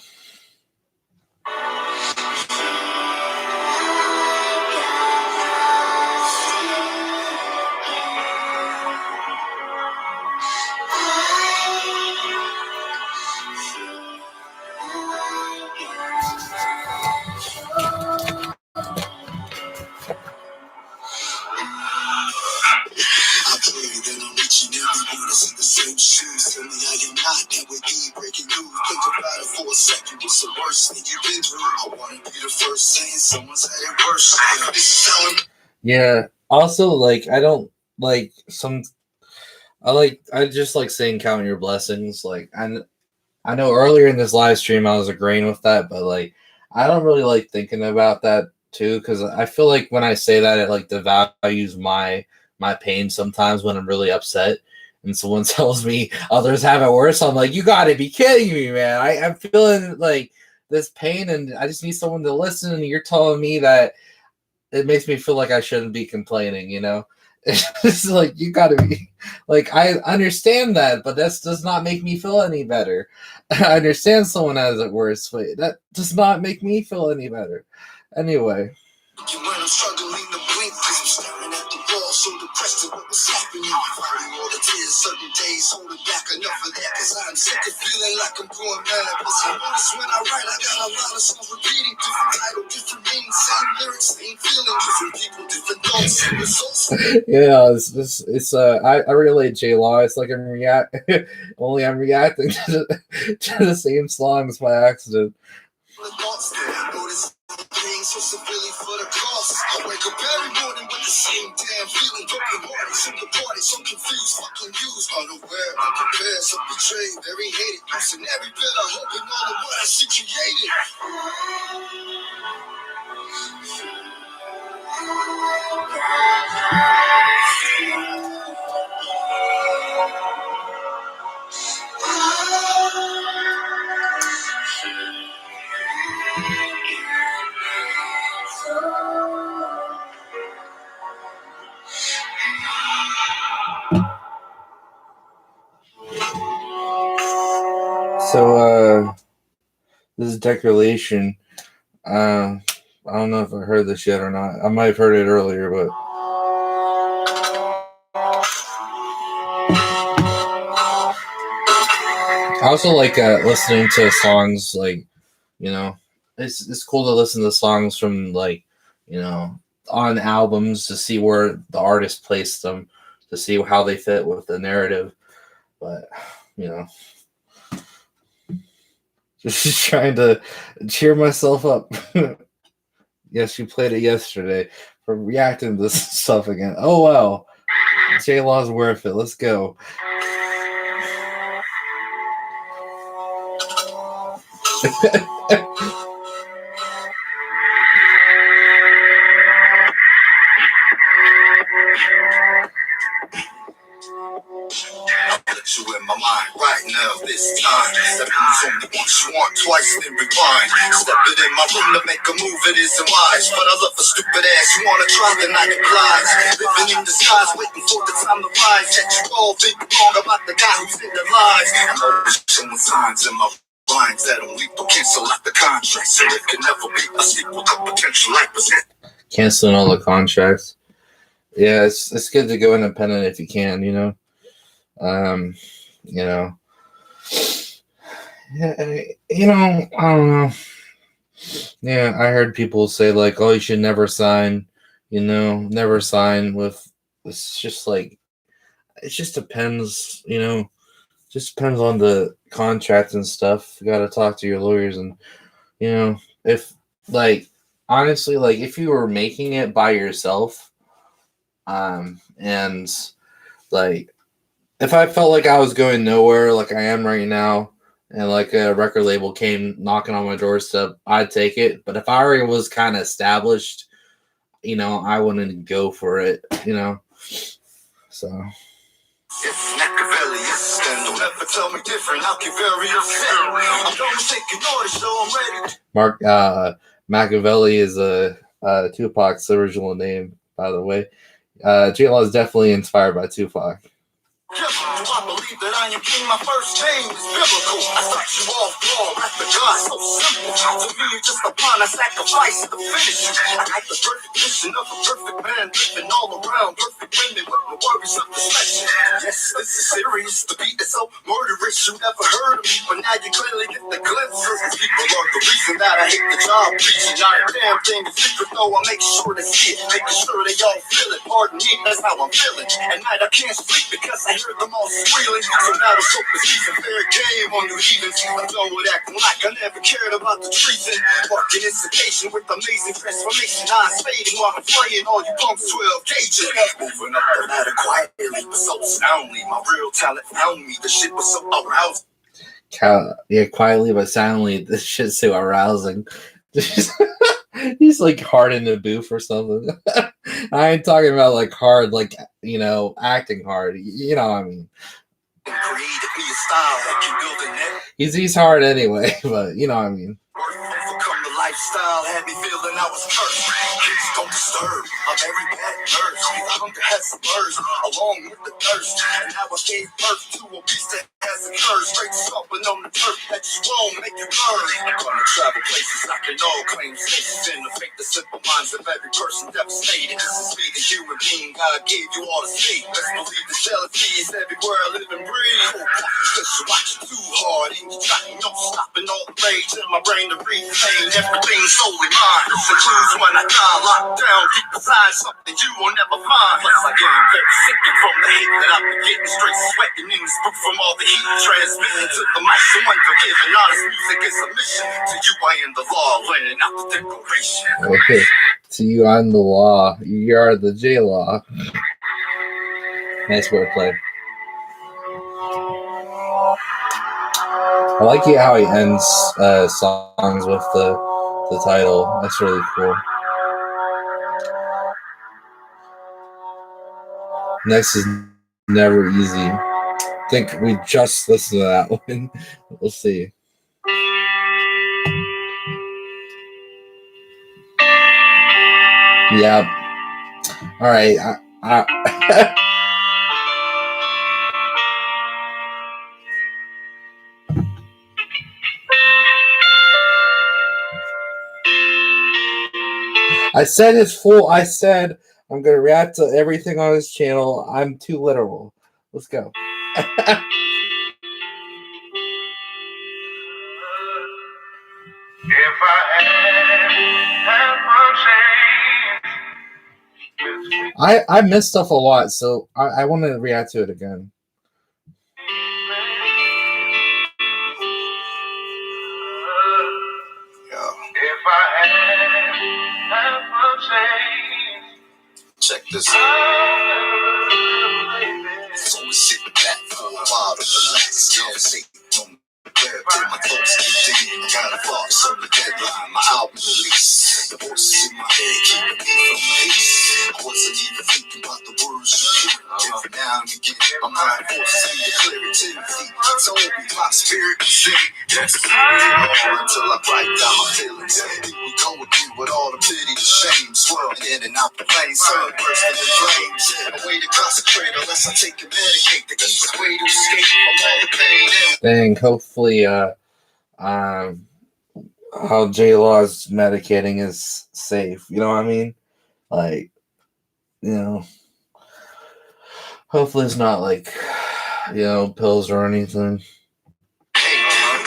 The same shoes, tell me I am not that would be breaking news. Think about it for a second, what's the worst thing you've been through? I want to be the first saying someone's had it worse. Yeah. Also, like I don't like some. I just like saying count your blessings. Like I know earlier in this live stream I was agreeing with that, but like I don't really like thinking about that too because I feel like when I say that it like devalues my pain sometimes when I'm really upset and someone tells me others have it worse. I'm like, you gotta be kidding me, man. I'm feeling like this pain and I just need someone to listen and you're telling me that it makes me feel like I shouldn't be complaining, you know? It's like you gotta be like I understand that, but that does not make me feel any better. I understand someone has it worse, but that does not make me feel any better. Anyway. When I'm struggling to blink, cause I'm staring at the wall, so depressed at what was happening. Fighting all the tears, certain days holding back enough of that, cause I'm sick of feeling like I'm going mad. But I notice when I write, I got a lot of songs repeating, different title, different meaning, same lyrics, same feeling, different people, different thoughts, same results. Yeah, I relate Jlaw. It's like only I'm reacting to the same songs by accident. So severely for the cost. I wake up every morning with the same damn feeling. Broken hearted, so the party, so confused, fucking used, unaware, unprepared, so betrayed, very hated. Losing every bit of hope in all of what I see created. So this is Declaration. I don't know if I heard this yet or not. I might have heard it earlier, but I also like listening to songs like, you know, it's cool to listen to songs from like, you know, on albums to see where the artist placed them, to see how they fit with the narrative. But just trying to cheer myself up. Yes, you played it yesterday for reacting to this stuff again. Oh well, J-Law's worth it. Let's go. You in my mind right now this time. That means only once you want, twice, then rewind. Stepping in my room to make a move, it isn't wise. But I love a stupid ass, you wanna try, then I oblige. Living in disguise, waiting for the time to rise. That you all think wrong about the guy who's in their lives. I'm always showing signs in my lines that don't leap or cancel out the contract. So it can never be a sequel to potential I present. Canceling all the contracts. Yeah, it's good to go independent if you can, Yeah, I don't know. Yeah, I heard people say like, "Oh, you should never sign," never sign with. It's just like, it just depends, just depends on the contract and stuff. You got to talk to your lawyers, and if like honestly, like if you were making it by yourself, and like if I felt like I was going nowhere, like I am right now, and like a record label came knocking on my doorstep, I'd take it. But if I already was kind of established, I wouldn't go for it, So. It's Machiavellius, and don't ever tell me different. I'll get very upset. I'm done with taking orders, so I'm ready. Mark Machiavelli is Tupac's original name, by the way. Jlaw is definitely inspired by Tupac. I believe that I am king, my first name is biblical. I start you off wrong, like the God, so simple. To me, you're just a pawn, I sacrifice to finish. I got the perfect vision of a perfect man, living all around perfect women with no worries of destruction. Yes, this is serious, the beat is so murderous. You never heard of me, but now you clearly get the glimpses. People are the reason that I hate the job preaching. Not a damn thing is secret, though I make sure they see it, making sure they all feel it. Pardon me, that's how I'm feeling. At night I can't sleep because I hear them all squealing. So now the soap is even fair game on you heathens. I'm done with acting like I never cared about the treason. Marking instigation with amazing transformation. Eyes fading while I'm playing all you pumps 12 gauges. Moving up the ladder quietly, but so soundly. My real talent found me. The shit was so arousing. Yeah, quietly but silently, this shit's so arousing. He's like hard in the booth or something. I ain't talking about like hard, like acting hard. You know what I mean? Created me a style that can build a net. He's hard anyway, but you know what I mean. Overcome the lifestyle, had me feeling I was cursed. Please don't disturb, I'm very bad nurse. The hunger has some birds, along with the thirst. And now I gave birth to a beast that has a curse. Straight stomping on the turf that you won't make you burn. I'm gonna travel places I can all claim stations in the fake the simple minds of every person devastated. This is me, the human being God gave you all to see. Let's believe the jealousy is everywhere I live and breathe. Cause you watch it too hard and you got no stopping all the rage in my brain to retain everything solely mine. This includes when I die locked down deep inside something you will never find. Plus I am very sickened from the hate that I've been getting, straight sweating in this booth from all the heat transmitting to the mic. So unforgiving, honest music is a mission. To you I am the law, laying out the declaration. Okay. To you I'm the law. You are the J-Law. Nice wordplay. I like how he ends songs with the title. That's really cool. Next is Never Easy. I think we just listened to that one. We'll see. Yeah. All right. I said it's full. I said I'm going to react to everything on his channel. I'm too literal. Let's go. If I had one chance, I miss stuff a lot, so I want to react to it again. If I had check this out. So we sitting back for a while to relax, conversate on the web till my thoughts kicked in. Got a focus on the deadline, my album release. The voices in my head keeping me from the peace. I wasn't even thinking about the words you hear. Every now and again, my mind forces me to clear it to the feet. He told me my spirit can sing. Yes, until I write down my feelings. Here we go again with all the pity and shame. Swirling in and out the veins, sun bursting in flames. No way to concentrate unless I take a medicate. The easiest way to escape from all the pain. Dang, hopefully, how Jlaw's medicating is safe. You know what I mean? Like, you know, hopefully it's not like, you know, pills or anything.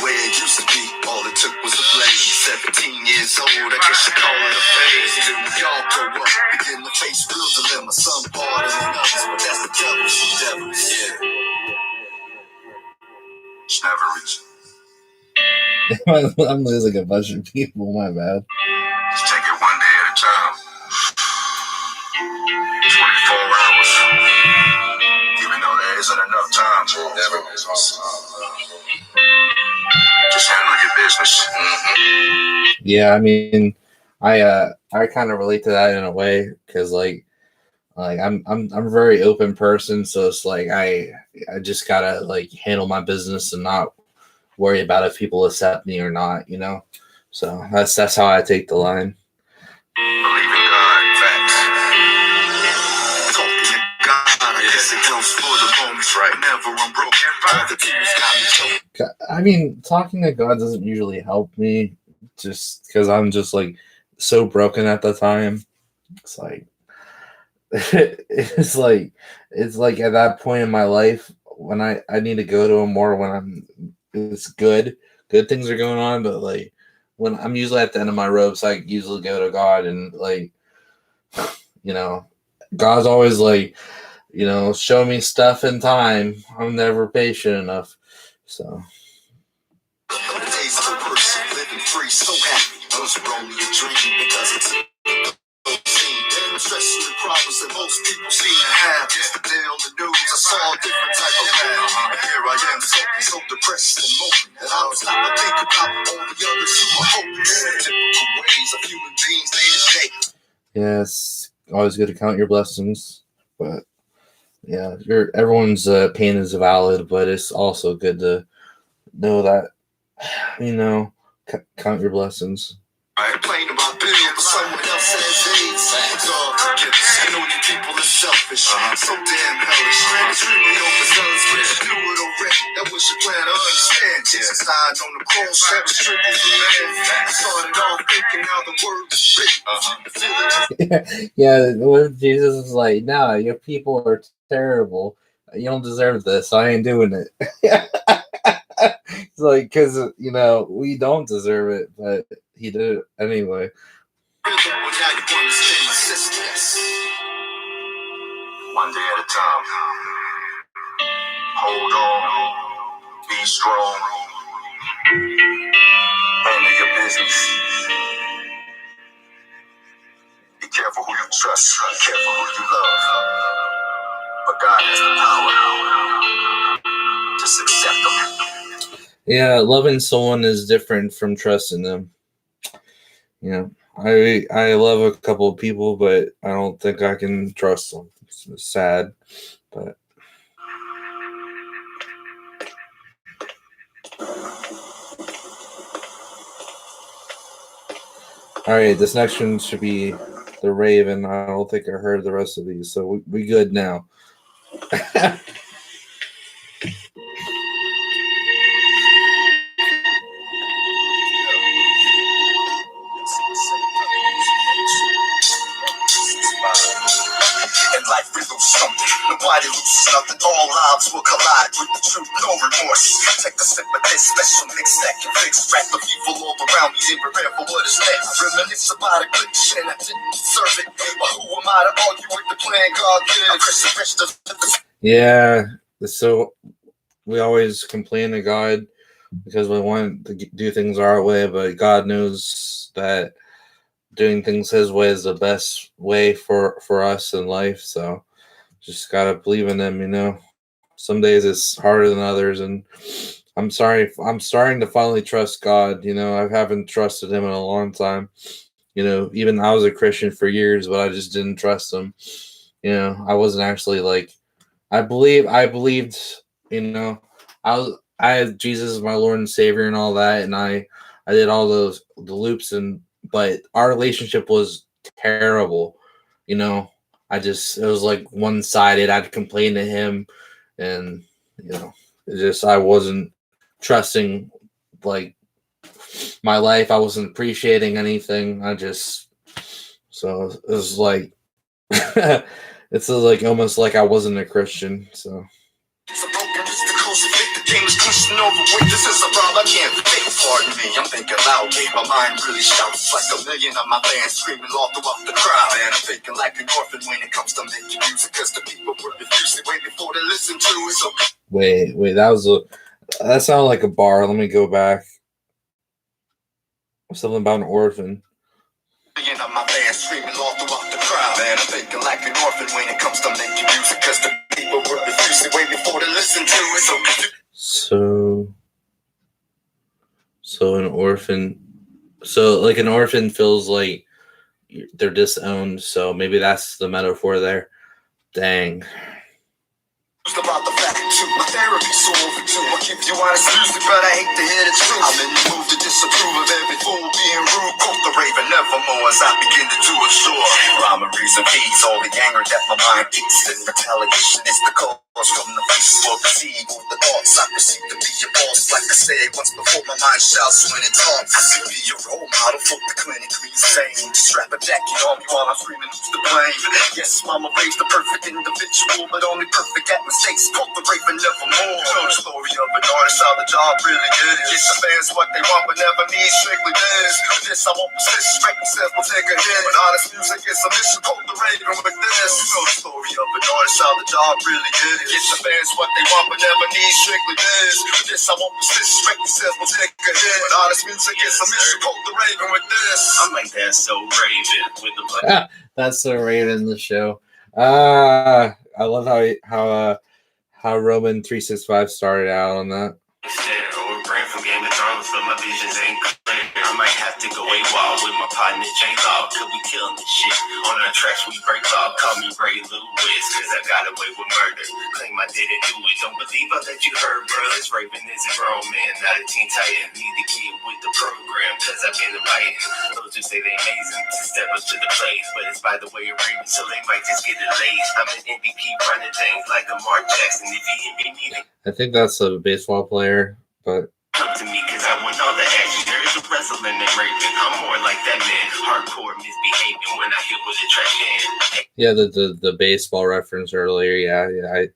Where it used to be, all it took was a blaze. 17 years old, I guess you call it a phase. Till we all grow up, begin to face real dilemma. Some harder than others, but that's the devil's devils. Yeah. It's never reaching. I'm losing a bunch of people. My bad. Just take it one day at a time. 24 hours. Even though there isn't enough time, never misses. Just handle your business. Yeah, I mean, I kind of relate to that in a way because like I'm a very open person, so it's like I just gotta like handle my business and not worry about if people accept me or not, you know. So that's how I take the line. Believe in God, facts. Talking to God, I guess it helps for the moments, right? Never unbroken. All the tears got me choking. I mean, talking to God doesn't usually help me, just because I'm just like so broken at the time. It's like it's like at that point in my life when I need to go to him more when it's good things are going on, but like when I'm usually at the end of my ropes, I usually go to God and like, you know, God's always like, you know, show me stuff in time. I'm never patient enough. So Days to worse, living free, so happy. Those were only a dream because it's stress and problems that most people seem to have. Yesterday on the news, I saw a different type of man. Here I am, so depressed and moping that I don't stop to think about all the others who are hopeless. The typical ways of human beings day to day. yeah, it's always good to count your blessings, but yeah, everyone's pain is valid, but it's also good to know that, you know, count your blessings. I complain about bills, but someone else says AIDS. God forgiveness. I know you people are selfish, so damn hellish. It's really overzealous, but you knew it already. That was your plan to understand. Jesus died on the cross, that was triple for man. I started off thinking how the word was written. Yeah, when Jesus is like, "No, your people are terrible. You don't deserve this. I ain't doing it." It's like, because you know we don't deserve it, but he did it anyway. One day at a time. Hold on. Be strong. Handle your business. Be careful who you trust. Be careful who you love. But God has the power. Just accept them. Yeah, loving someone is different from trusting them. You know, I love a couple of people, but I don't think I can trust them. It's sad, but. All right, this next one should be the Raven. I don't think I heard the rest of these, so we good now. nobody loses nothing. All lives will collide with the truth, no remorse. Take a sip of this special mix that can fix rap of evil all around me and prepare for what is next. Reminisce about a glitch and I didn't deserve it. But who am I to argue with the plan God gives? I'm Christian Rich. Yeah, so we always complain to God because we want to do things our way, but God knows that doing things His way is the best way for us in life. So just gotta believe in Him, you know. Some days it's harder than others, and I'm starting to finally trust God. You know, I haven't trusted Him in a long time. You know, even I was a Christian for years, but I just didn't trust Him. You know, I wasn't actually like I believed, you know, I had Jesus as my Lord and Savior and all that, and I did all the loops, but our relationship was terrible, you know. It was like one sided. I'd complain to him, and you know, I wasn't trusting like my life. I wasn't appreciating anything. So it was like it's like almost like I wasn't a Christian. So The game is pushing over with. This is a problem I can't fix. Pardon me, I'm thinking loudly. My mind really shouts like a million of my fans screaming all throughout the crowd. And I'm thinking like an orphan when it comes to making music, cause the people would refuse it way before they listen to it. So wait, that sounded like a bar. Let me go back. Something about an orphan. million of my fans screaming all throughout the crowd. And I'm thinking like an orphan when it comes to making music, cause the people would refuse it way before they listen to it. So an orphan. So like an orphan feels like they're disowned. So maybe that's the metaphor there. Dang. About the fact too, my therapy's so overdue. I give you honest music, but I hate to hear the truth. I'm in the mood to disapprove of every fool being rude. Quote the raven nevermore as I begin to do assure. Rhymeries and beats, all the anger that my mind keeps. And retaliation is the cause from the beast for the seed. All the thoughts I perceive to be your boss. Like I said once before, my mind shouts when it talks. I could be your role model for the clinically insane. Strap a jacket on me while I'm screaming, who's to blame? Yes, mama raised a perfect individual, but only perfect at mistakes. Quote the raven nevermore. Tell the story of an artist, how the job really is. Get the fans what they want, but never need strictly this. This I won't persist, straight says we'll take a hit. But honest music is a mission. Quote the raven with this. Tell the story of an artist, how the job really is. Get the fans what they want, but never need strictly this. This I won't persist, straight says we'll take a hit. But honest music is a mission. Quote the raven with this. I'm like that so raven with the That's so Raven in the show. I love how Roman 365 started out on that. Or brand from Game of Thrones, but my visions ain't clear. I might have to go AWOL with my partner Jlaw. Could we kill this shit? On our tracks we break off. Call me Ray Lewis, cause I got away with murder. Claim I didn't do it. Don't believe all that you heard, bro. This Raven is a grown man, not a teen titan. Need to get with the program, cause I've been invited. Those who say they amazing to step up to the plate, but it's by the way of Raven, so they might just get it late. I'm an MVP running things like Lamar Jackson. If he envy me, I think that's a baseball player, but come to me cause I want all the action. There is a wrestler named Raven. I'm more like that man. Hardcore misbehaving when I hit with a trash can. yeah, the baseball reference earlier. Yeah, I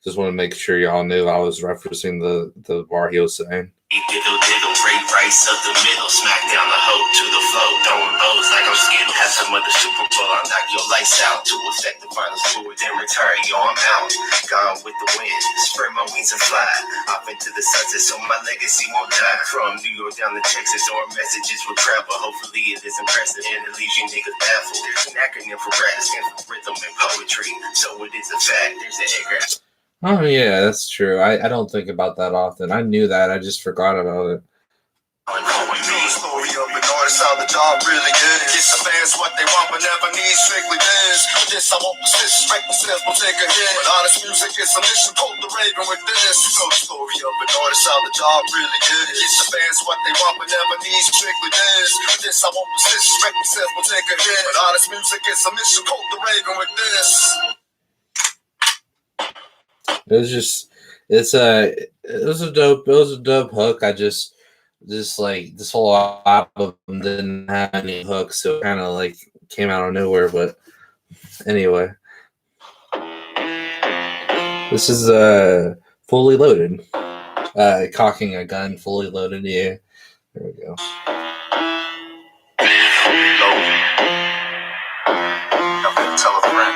just want to make sure y'all knew I was referencing the bar he was saying. Diddle diddle, Ray Rice up the middle, smack down the hoe to the flow, throwing bows like I'm Skittle. Have some other Super Bowl, I'll knock your lights out to affect the final score, then retire you on out. Gone with the wind, spread my wings and fly off into the sunset, so my legacy won't die. From New York down to Texas, our messages will travel. Hopefully it is impressive and it leaves you niggas baffled. There's an acronym for rap, it stands for rhythm and poetry, so it is a fact. There's an Edgar. Oh yeah, that's true. I don't think about that often. I knew that. I just forgot about it. Story of an artist, how the job really is. Get the fans what they want, but never need strictly this. This I won't persist, straight says we'll take a hit. But honest music is a mission. Quote the raven with this. Story of an artist, how the job really is. Get the fans what they want, but never need strictly this. This I won't persist, straight says we'll take a hit. But honest music is a mission. Quote the raven with this. It was a dope hook. I just like this whole album didn't have any hooks, so it kind of like came out of nowhere. But anyway, This is fully loaded. Cocking a gun, fully loaded. Yeah, there we go. Tell a friend.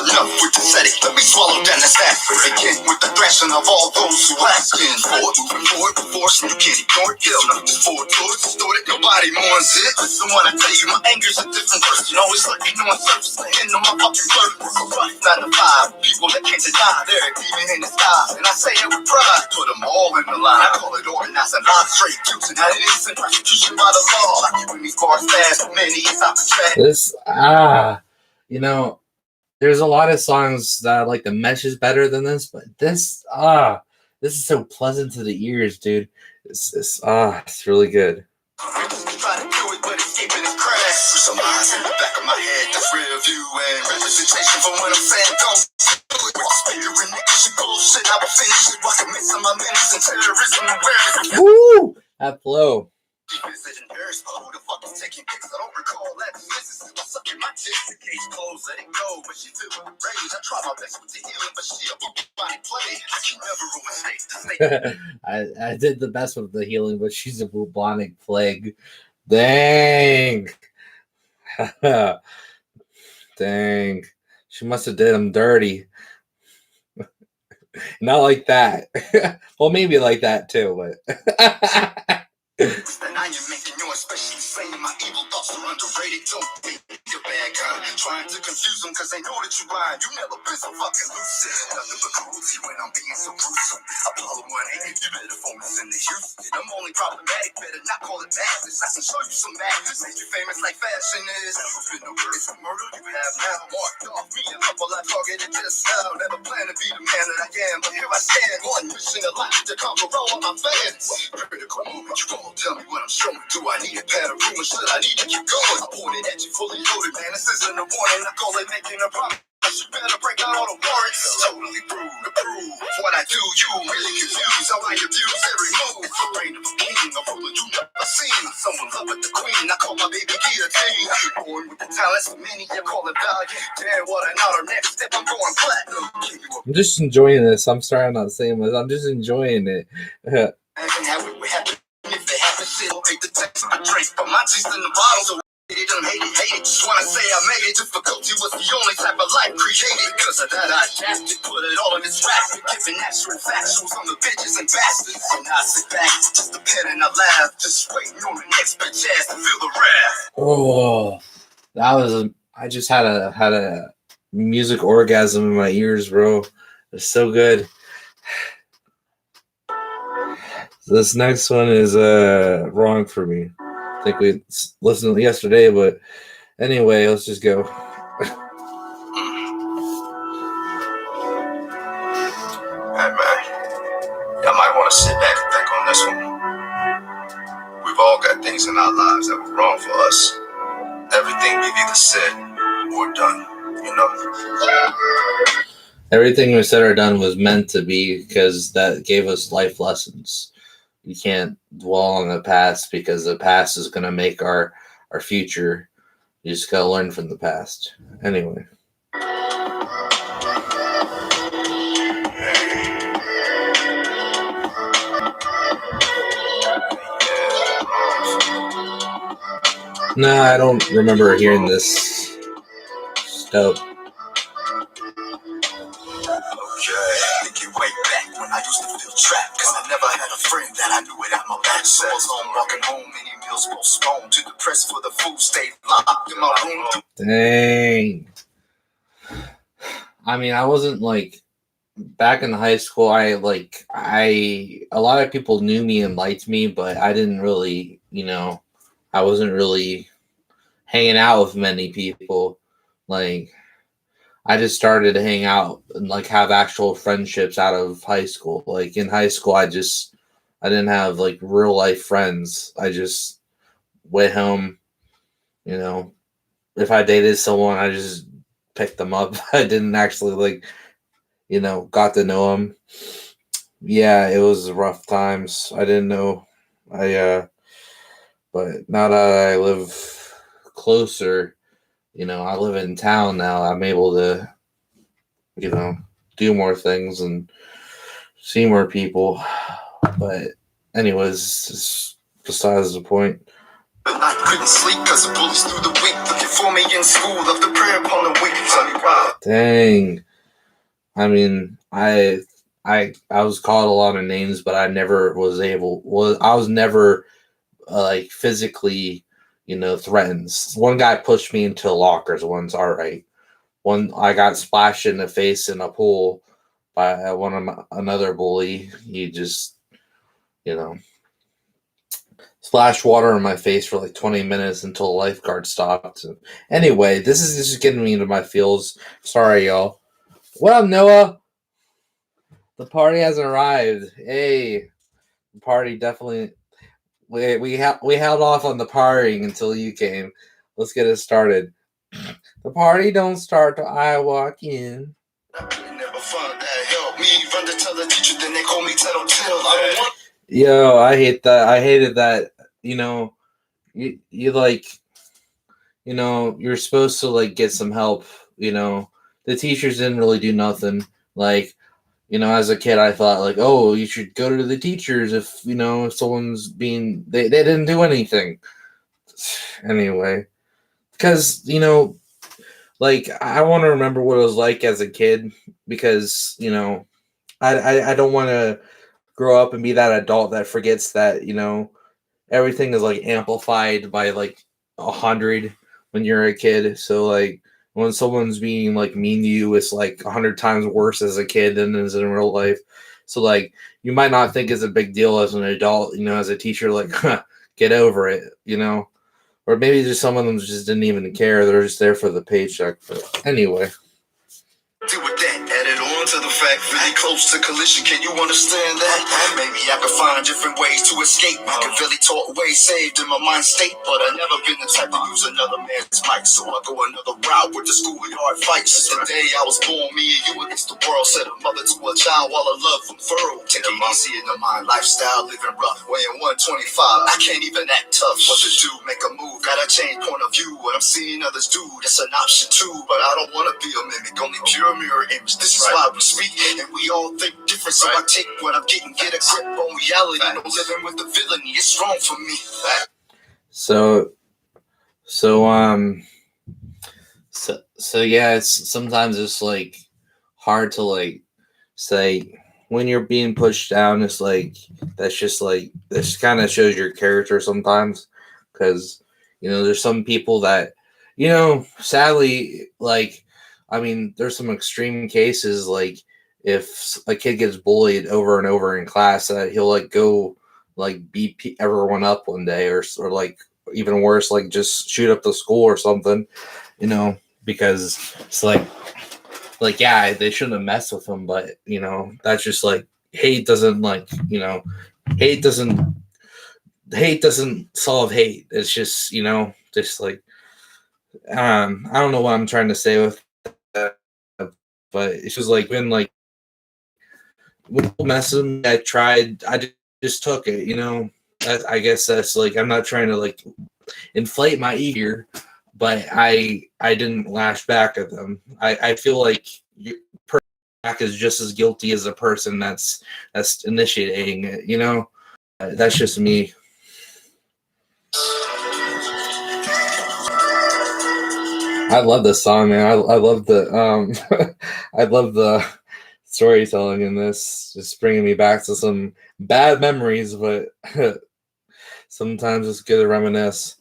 Enough with the setting, let me swallow down the stack. Begin with the thrashing of all those who asking for it. Moving forward, force, and you can't ignore it. Hell, not just forward towards distorted, nobody mourns it. Listen, when I tell you, my anger's a different person. Always lurking on my surface, the end of my fucking bird. Work a rough 9 to 5, people that can't deny they're a demon in disguise. And I say it with pride, put them all in the line. I call it organized and not straight using that innocent prosecution by the law. Like you in these bars fast, many is out the track. This, you know, there's a lot of songs that I like the mesh is better than this, but this is so pleasant to the ears, dude. It's really good. Try to do it, but escaping is crash. Some eyes in the back of my head, that's real view and representation for what I'm saying. Don't do it. Speaker and niggas, you bullshit. I will finish it while committing my menace and terrorism awareness. Woo! That flow. Visit Paris, who the fuck is taking pics? I don't recall that. This is sucking my dick. The case closed, let it go, but she filled with rage. I try my best with the healing, but she a body play. I can never ruin states to snake. I did the best with the healing, but she's a bubonic plague. Dang. Dang. She must have did him dirty. Not like that. Well, maybe like that too, but And I am making you especially saying my evil thoughts are underrated. Don't think you're a bad guy. Trying to confuse them cause they know that you're lying. You never been so fucking lucid. Nothing but cruelty when I'm being so gruesome. Apollo 1-8, you better focus in the Houston. I'm only problematic, better not call it madness. I can show you some madness. Make you famous like fashion is. Never been no bird for murder, you have now. Marked off me a couple I targeted just now. Never planned to be the man that I am, but here I stand. One mission of life to conquer all of my fans. Critical moment, you won't tell me what I'm showing. Do I need a pad of room or should I need to keep going? I pointed at you fully loaded, man. This isn't a warning. I call it making a promise. You better break out all the warrants. Totally through to prove what I do. You really confused how I abuse every move. The reign of a king, a ruler you never seen. Someone love with the queen. I call my baby guillotine. Born with the talents of many, you call it valiant. Damn, what another next step. I'm going platinum. I'm just enjoying this. I'm sorry I'm not saying this. I'm just enjoying it. I can have it. We happen if they happen. Shit, I'll take the text. I drink, but my tea's in the bottle. So it don't hate it. Just wanna say I made it. Difficulty was the only type of life created. Because of that, I adapted, put it all in this rap. Giving natural factuals on the bitches and bastards. And I sit back, just a pen and a laugh. Just waiting on the next bitch ass to feel the wrath. Oh, that was I just had a music orgasm in my ears, bro. It's so good. This next one is wrong for me. I think we listened to it yesterday, but anyway, let's just go. Hey man, y'all might want to sit back and think on this one. We've all got things in our lives that were wrong for us. Everything we've either said or done, you know. Everything we said or done was meant to be because that gave us life lessons. You can't dwell on the past because the past is going to make our future. You just got to learn from the past. Anyway. No, I don't remember hearing this. Dope. Thinking way back when I used to feel trapped, cause I never had a friend that I knew it at my back. So I was home walking home, many meals postponed. Too depressed for the food, stayed locked in my room. Dang. I mean, I wasn't like back in high school. A lot of people knew me and liked me, but I didn't really, I wasn't really hanging out with many people. Like, I just started to hang out and like have actual friendships out of high school. Like in high school, I didn't have like real life friends. I just went home, if I dated someone, I just picked them up. I didn't actually got to know them. Yeah, it was rough times. I didn't know. But now that I live closer, I live in town now. I'm able to, do do more things and see more people. But anyways, it's besides the point. I couldn't sleep because the bullies through the week looking for me in school. Love the prayer upon the week. Tell me why. Dang. I mean, I was called a lot of names, but I never I was never like physically, threatened. One guy pushed me into lockers once. All right. One, I got splashed in the face in a pool by another bully. He just, splashed water in my face for like 20 minutes until a lifeguard stopped. Anyway, this is just getting me into my feels. Sorry, y'all. What up, Noah? The party has arrived. Hey, the party definitely. We held off on the partying until you came. Let's get it started. The party don't start till I walk in. Never found that help me. Run to tell the teacher, then they call me Tattletale. I don't want. Yo, I hate that. I hated that. You like, you're supposed to like get some help. The teachers didn't really do nothing. Like, as a kid, I thought like, oh, you should go to the teachers if if someone's being they didn't do anything. Anyway, because like I want to remember what it was like as a kid because I don't want to grow up and be that adult that forgets that everything is like amplified by like 100 when you're a kid. So like when someone's being like mean to you, it's like 100 times worse as a kid than it is in real life. So like you might not think it's a big deal as an adult, as a teacher, like get over it, or maybe just some of them just didn't even care. They're just there for the paycheck. But anyway. Deal with that. Added on to the fact, really close to collision. Can you understand that? Maybe I could find different ways to escape. Machiavelli taught ways saved in my mind state, but I never been the type to use another man's mic, so I go another route with the schoolyard fights. Since the day I was born, me and you against the world, said a mother to a child while a love unfurled. Take it easy in the mind, lifestyle, living rough. Weighing 125, I can't even act tough. What to do? Make a move, gotta change point of view. What I'm seeing others do, that's an option too. But I don't wanna be a mimic, only pure mirror image. This is why we speak, and we all think different. So I take what I'm getting, get a grip on reality. No living with the villainy, it's wrong for me. So yeah, sometimes it's like hard to like say when you're being pushed down. It's like that's just like this kind of shows your character sometimes, because there's some people that sadly, like, I mean, there's some extreme cases, like if a kid gets bullied over and over in class, that he'll like go like beat everyone up one day, or like even worse, like just shoot up the school or something, because it's like yeah, they shouldn't have messed with him, but that's just like hate doesn't hate doesn't solve hate. It's just just like I don't know what I'm trying to say with that, but it's just like when like mess with me, I just took it, I guess that's like I'm not trying to like inflate my ego, but I didn't lash back at them. I feel like your person back is just as guilty as the person that's initiating it, that's just me. I love this song, man. I love the I love the storytelling in this. Just bringing me back to some bad memories, but sometimes it's good to reminisce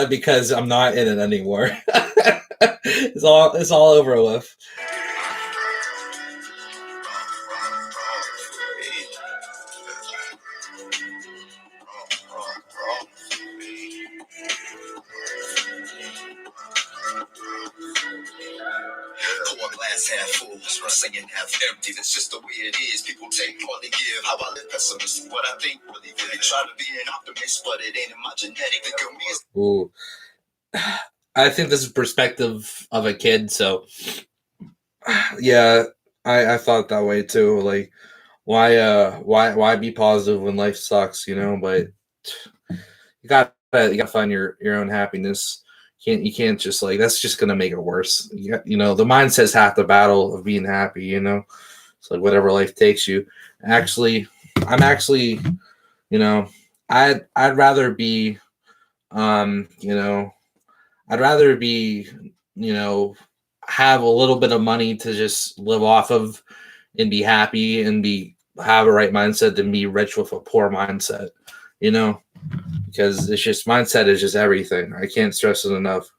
because I'm not in it anymore. It's all over with. Pour a glass half full, or saying half empty. That's just the way it is. People take more than give. How I live pessimistic, what I think really try to be an optimist, but it ain't in my genetic. Think of me as Ooh. I think this is perspective of a kid, so yeah, I thought that way too. Like, why be positive when life sucks, But you gotta find your own happiness. You can't just like that's just gonna make it worse. You know, the mindset's half the battle of being happy. You know, it's like whatever life takes you. Actually, I'm actually, you know, I'd rather be, you know, I'd rather be, you know, have a little bit of money to just live off of and be happy and be have a right mindset than be rich with a poor mindset. You know, because it's just mindset is just everything. I can't stress it enough.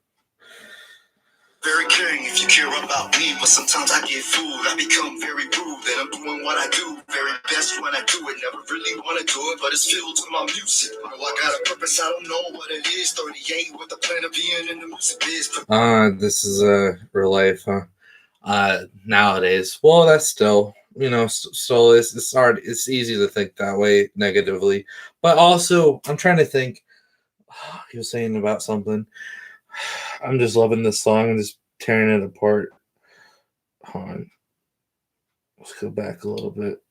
Very caring if you care about me, but sometimes I get fooled. I become very rude that I'm doing what I do very best when I do it. Never really want to do it, but it's fueled to my music. Oh, I got a purpose, I don't know what it is. 38 with the plan of being in the music biz. This is real life, huh? Nowadays. Well, that's still, you know, still it's hard. It's easy to think that way negatively, but also I'm trying to think. He was saying about something. I'm just loving this song and just tearing it apart. Hold on. Let's go back a little bit.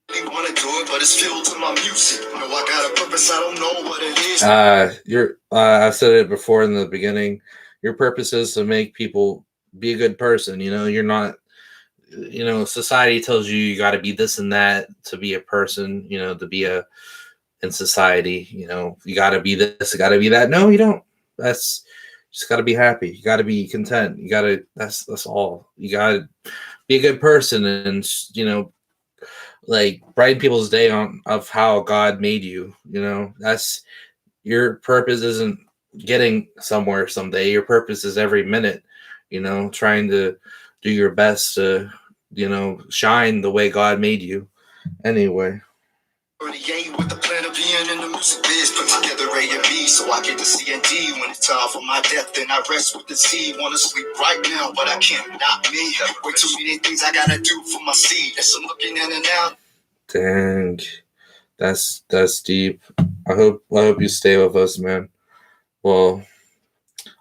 Want to do it, but it's fueled to my music. You know, I got a purpose, I don't know what it is. I said it before in the beginning. Your purpose is to make people be a good person. You know, you're not. You know, society tells you got to be this and that to be a person. You know, to be in society. You know, you got to be this, you got to be that. No, you don't. That's just got to be happy. You got to be content. You got to. That's all. You got to be a good person, and you know, like brighten people's day on of how God made you. You know, that's your purpose. Isn't getting somewhere someday. Your purpose is every minute. You know, trying to do your best to, you know, shine the way God made you. Anyway. 38 with the plan of being in the music biz. Put together A and B so I get the C and D. When it's time for my death, then I rest with the C. Wanna sleep right now, but I can't. Not me. Way too many things I gotta do for my seed. Yes, I'm looking in and out. Dang, that's deep. I hope you stay with us, man. Well,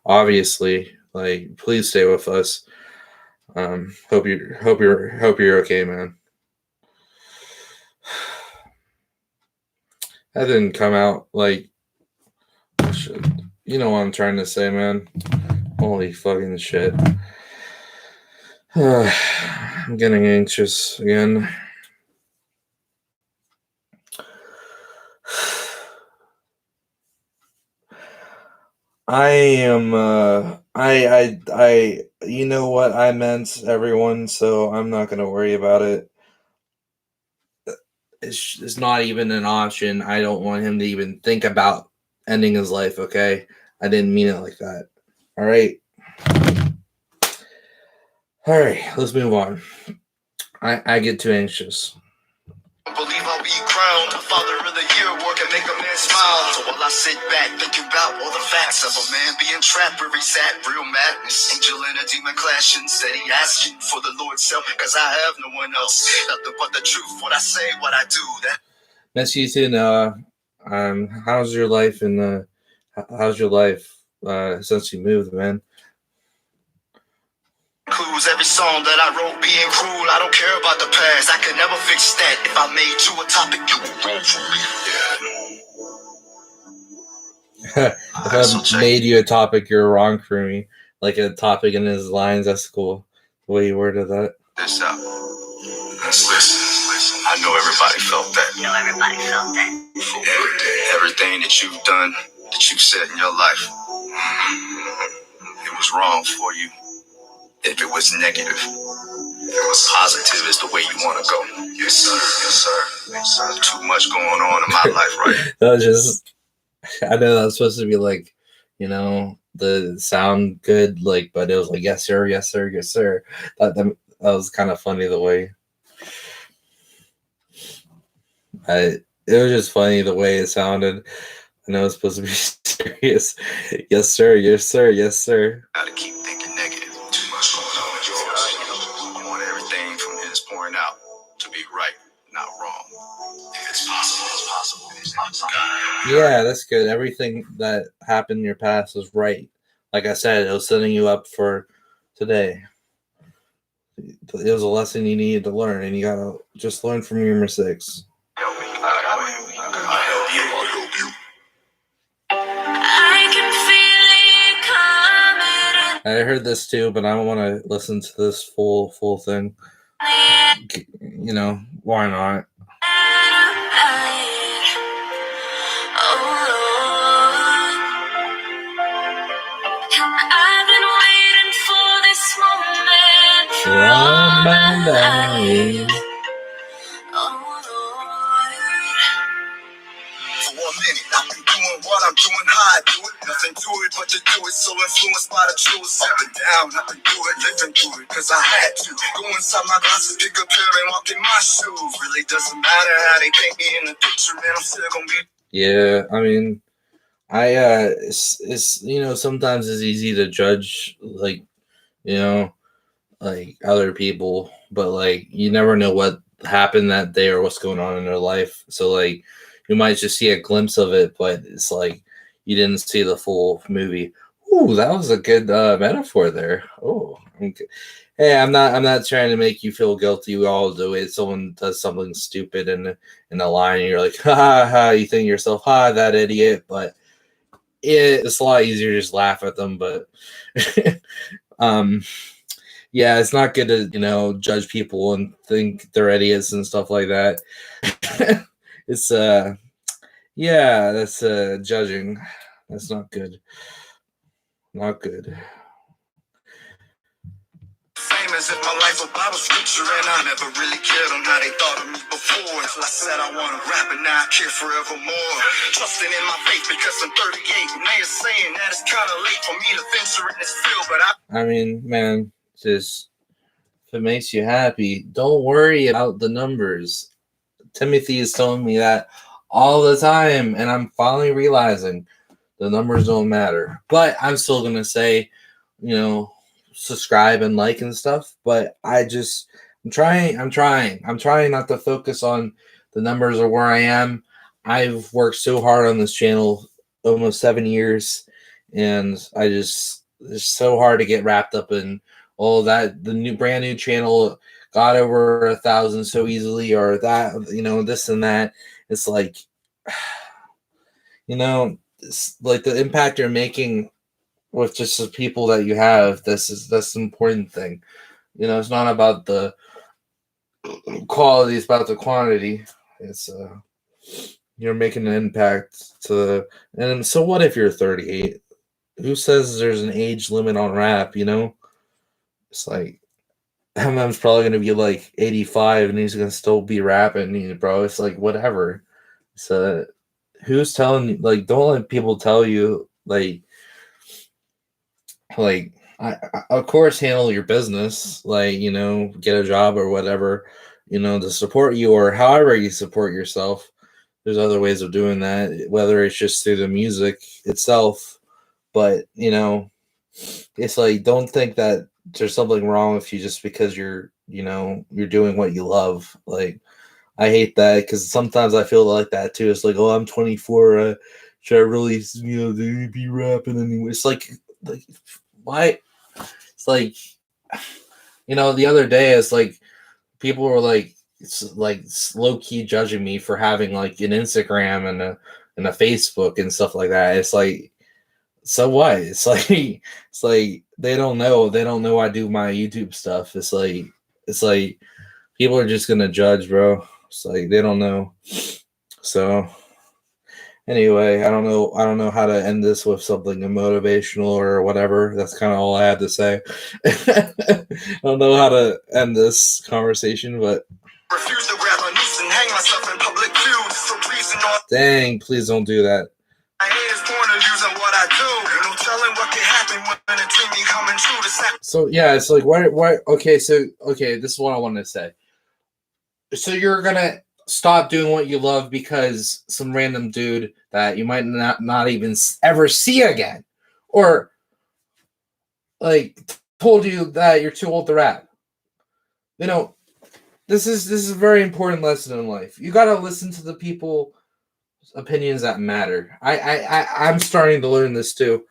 obviously, like please stay with us. Hope you're okay, man. That didn't come out like you know what I'm trying to say, man. Holy fucking shit. I'm getting anxious again. I am I you know what I meant, everyone, so I'm not gonna worry about it. It's not even an option. I don't want him to even think about ending his life, okay? I didn't mean it like that. All right. All right, let's move on. I get too anxious. I believe I'll be crowned Father of the Year, work and make a man smile. So while I sit back thinking about all the facts of a man being trapped where he's at, real madness. Angel and a demon clashing, said he asked you for the Lord's help, cause I have no one else. Nothing but the truth, what I say, what I do. That Miss you too, Noah. How's your life since you moved, man? includes every song that I wrote being cruel. I don't care about the past, I can never fix that. If I made you a topic, you would run from me. If I made you a topic, you're wrong for me. Like a topic in his lines, that's cool. The way you worded that. This out. Listen. I know everybody felt that. Everything that you've done, that you said in your life, it was wrong for you. If it was negative, it was positive is the way you want to go. Yes, sir. Too much going on in my life, right? That was just, I know that's supposed to be like, you know, the sound good, like, but it was like, yes, sir, yes, sir, yes, sir. That was kind of funny the way. It was just funny the way it sounded. I know it's supposed to be serious. Yes, sir, yes, sir, yes, sir. Gotta keep thinking negative. Too much going on with yours. I want everything from his point out to be right, not wrong. If it's possible, it's possible. It's not possible. Yeah, that's good. Everything that happened in your past was right. Like I said, it was setting you up for today. It was a lesson you needed to learn, and you gotta just learn from your mistakes. I can feel it coming. I heard this too, but I don't want to listen to this full thing. You know, why not? I've been waiting for this moment for all my life. life. For 1 minute, I've been doing what I'm doing, how I do it. Nothing to it but to do it, so influenced by the truth. Up and down, I can do it, living through it, cause I had to. Go inside my closet, pick a pair and walk in my shoes. Really doesn't matter how they paint me in the picture, man, I'm still gonna be. Yeah, I mean, it's you know, sometimes it's easy to judge, like, you know, like other people, but like you never know what happened that day or what's going on in their life. So like you might just see a glimpse of it, but it's like you didn't see the full movie. Ooh, that was a good metaphor there. Oh, okay. Hey, I'm not trying to make you feel guilty. We all do it. Someone does something stupid in a line, and you're like, ha ha ha. You think to yourself, ha, that idiot. But it's a lot easier to just laugh at them. But um, yeah, it's not good to, you know, judge people and think they're idiots and stuff like that. It's yeah, that's judging. That's not good. Not good. Same as if my life a Bible scripture, and I never really cared on how they thought of me before. Until I said I wanna rap, and now I care forevermore. Trusting in my faith because I'm 38, and they are saying that it's kind of late for me to venture in this field, but I mean, man, just if it makes you happy, don't worry about the numbers. Timothy is telling me that all the time, and I'm finally realizing the numbers don't matter. But I'm still gonna say, you know, subscribe and like and stuff. But I'm trying not to focus on the numbers or where I am. I've worked so hard on this channel almost 7 years, and it's so hard to get wrapped up in all that. The brand new channel got over 1,000 so easily, or that, you know, this and that. It's like, you know, it's like the impact you're making with just the people that you have. That's the important thing. You know, it's not about the quality; it's about the quantity. It's you're making an impact to. And so, what if you're 38? Who says there's an age limit on rap? You know, it's like Eminem's probably gonna be like 85 and he's gonna still be rapping, bro. It's like whatever. So who's telling you? Like, don't let people tell you like of course handle your business, like, you know, get a job or whatever, you know, to support you or however you support yourself. There's other ways of doing that, whether it's just through the music itself. But you know, it's like, don't think that there's something wrong with you just because you know, you're doing what you love. Like, I hate that because sometimes I feel like that too. It's like, oh, I'm 24. Should I really, you know, be rapping anyway? It's like why? It's like, you know, the other day, it's like people were like, it's like low key judging me for having like an Instagram and a Facebook and stuff like that. It's like, so what? It's like it's like they don't know I do my YouTube stuff. It's like people are just gonna judge, bro. It's like they don't know. So anyway, I don't know how to end this with something motivational or whatever. That's kind of all I had to say. I don't know how to end this conversation, but refuse to grab a noose and hang myself in public view. So please ignore dang, please don't do that. my haters' point of views on what I do. Ain't no telling what can happen when a dream be coming true. So yeah, it's like why okay, this is what I wanted to say. So you're gonna stop doing what you love because some random dude that you might not even ever see again, or like told you that you're too old to rap. You know, this is a very important lesson in life. You gotta listen to the people opinions that matter. I'm starting to learn this too.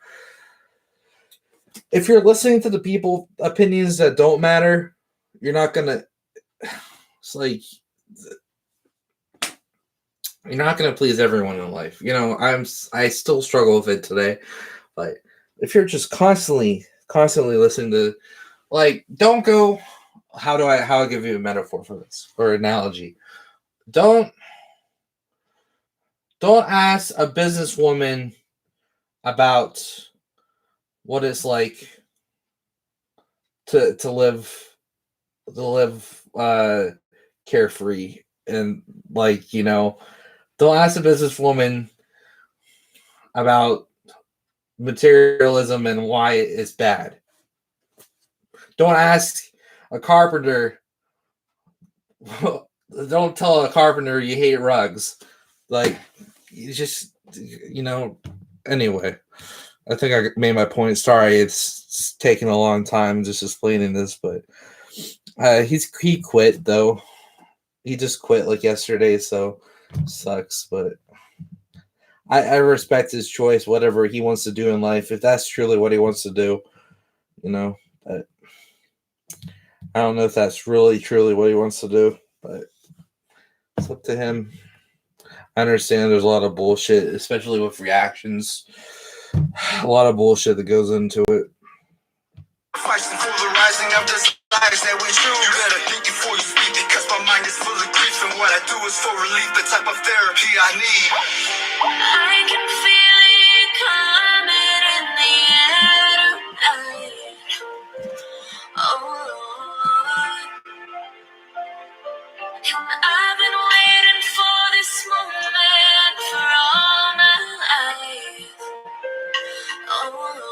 If you're listening to the people opinions that don't matter, you're not gonna. It's like you're not gonna please everyone in life. You know, I still struggle with it today, but if you're just constantly constantly listening to, like, don't go. How I give you a metaphor for this or analogy? Don't ask a businesswoman about what it's like to live carefree and, like, don't ask a businesswoman about materialism and why it's bad. Don't ask a carpenter. Don't tell a carpenter you hate rugs. Like, you just, anyway, I think I made my point. Sorry, it's taking a long time just explaining this, but he quit though. He just quit like yesterday, so sucks. But I respect his choice, whatever he wants to do in life. If that's truly what he wants to do, but I don't know if that's really truly what he wants to do, but it's up to him. I understand there's a lot of bullshit, especially with reactions. A lot of bullshit that goes into it. Fighting for the rising of the desires that we choose. You better think before you speak, because my mind is full of grief, and what I do is for relief, the type of therapy I need. I can feel it coming in the air tonight. Oh Lord, and I've been waiting for this moment for all my life. Oh Lord.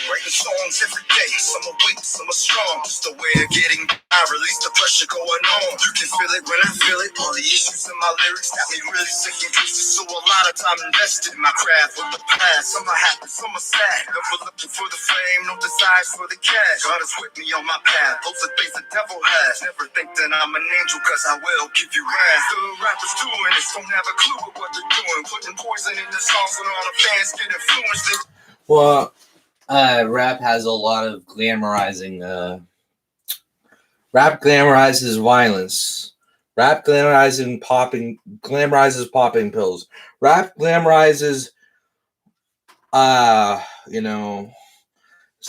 Writing songs every day, some are weak, some are strong. Just a way of getting by, release the pressure going on. You can feel it when I feel it. All the issues in my lyrics got me really sick and twisted. So a lot of time invested in my craft with the past. Some are happy, some are sad. Never looking for the fame, no desires for the cash. God is with me on my path. Those are things the devil has. Never think that I'm an angel, cause I will give you wrath. The rappers doing this don't have a clue of what they're doing. Putting poison in the songs and all the fans get influenced. Well, rap has a lot of glamorizing. Rap glamorizes violence. Rap glamorizes popping pills. Rap glamorizes, there's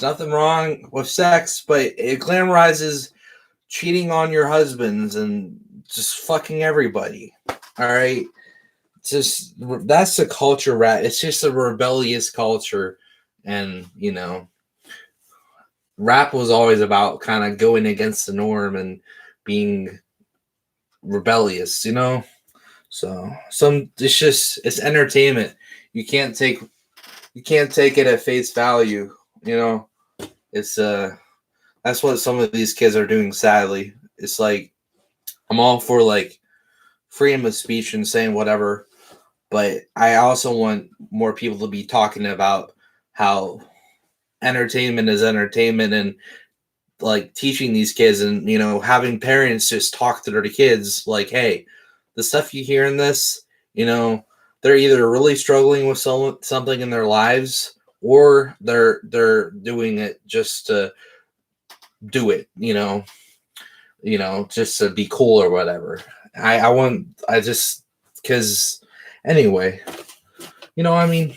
nothing wrong with sex, but it glamorizes cheating on your husbands and just fucking everybody. All right, that's the culture. Rap. It's just a rebellious culture. And, rap was always about kind of going against the norm and being rebellious, So it's entertainment. You can't take it at face value, It's that's what some of these kids are doing, sadly. It's like, I'm all for like freedom of speech and saying whatever, but I also want more people to be talking about how entertainment is entertainment, and like teaching these kids, and having parents just talk to their kids like, hey, the stuff you hear in this, they're either really struggling with something in their lives, or they're doing it just to do it, just to be cool or whatever. Because anyway, what I mean?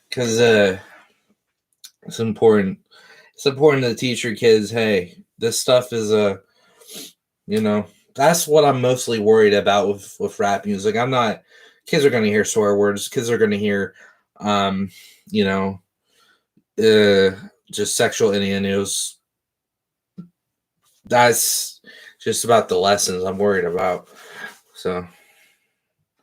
Because it's important. It's important to teach your kids, hey, this stuff is that's what I'm mostly worried about with rap music. Kids are going to hear swear words. Kids are going to hear, just sexual innuendos. That's just about the lessons I'm worried about. So.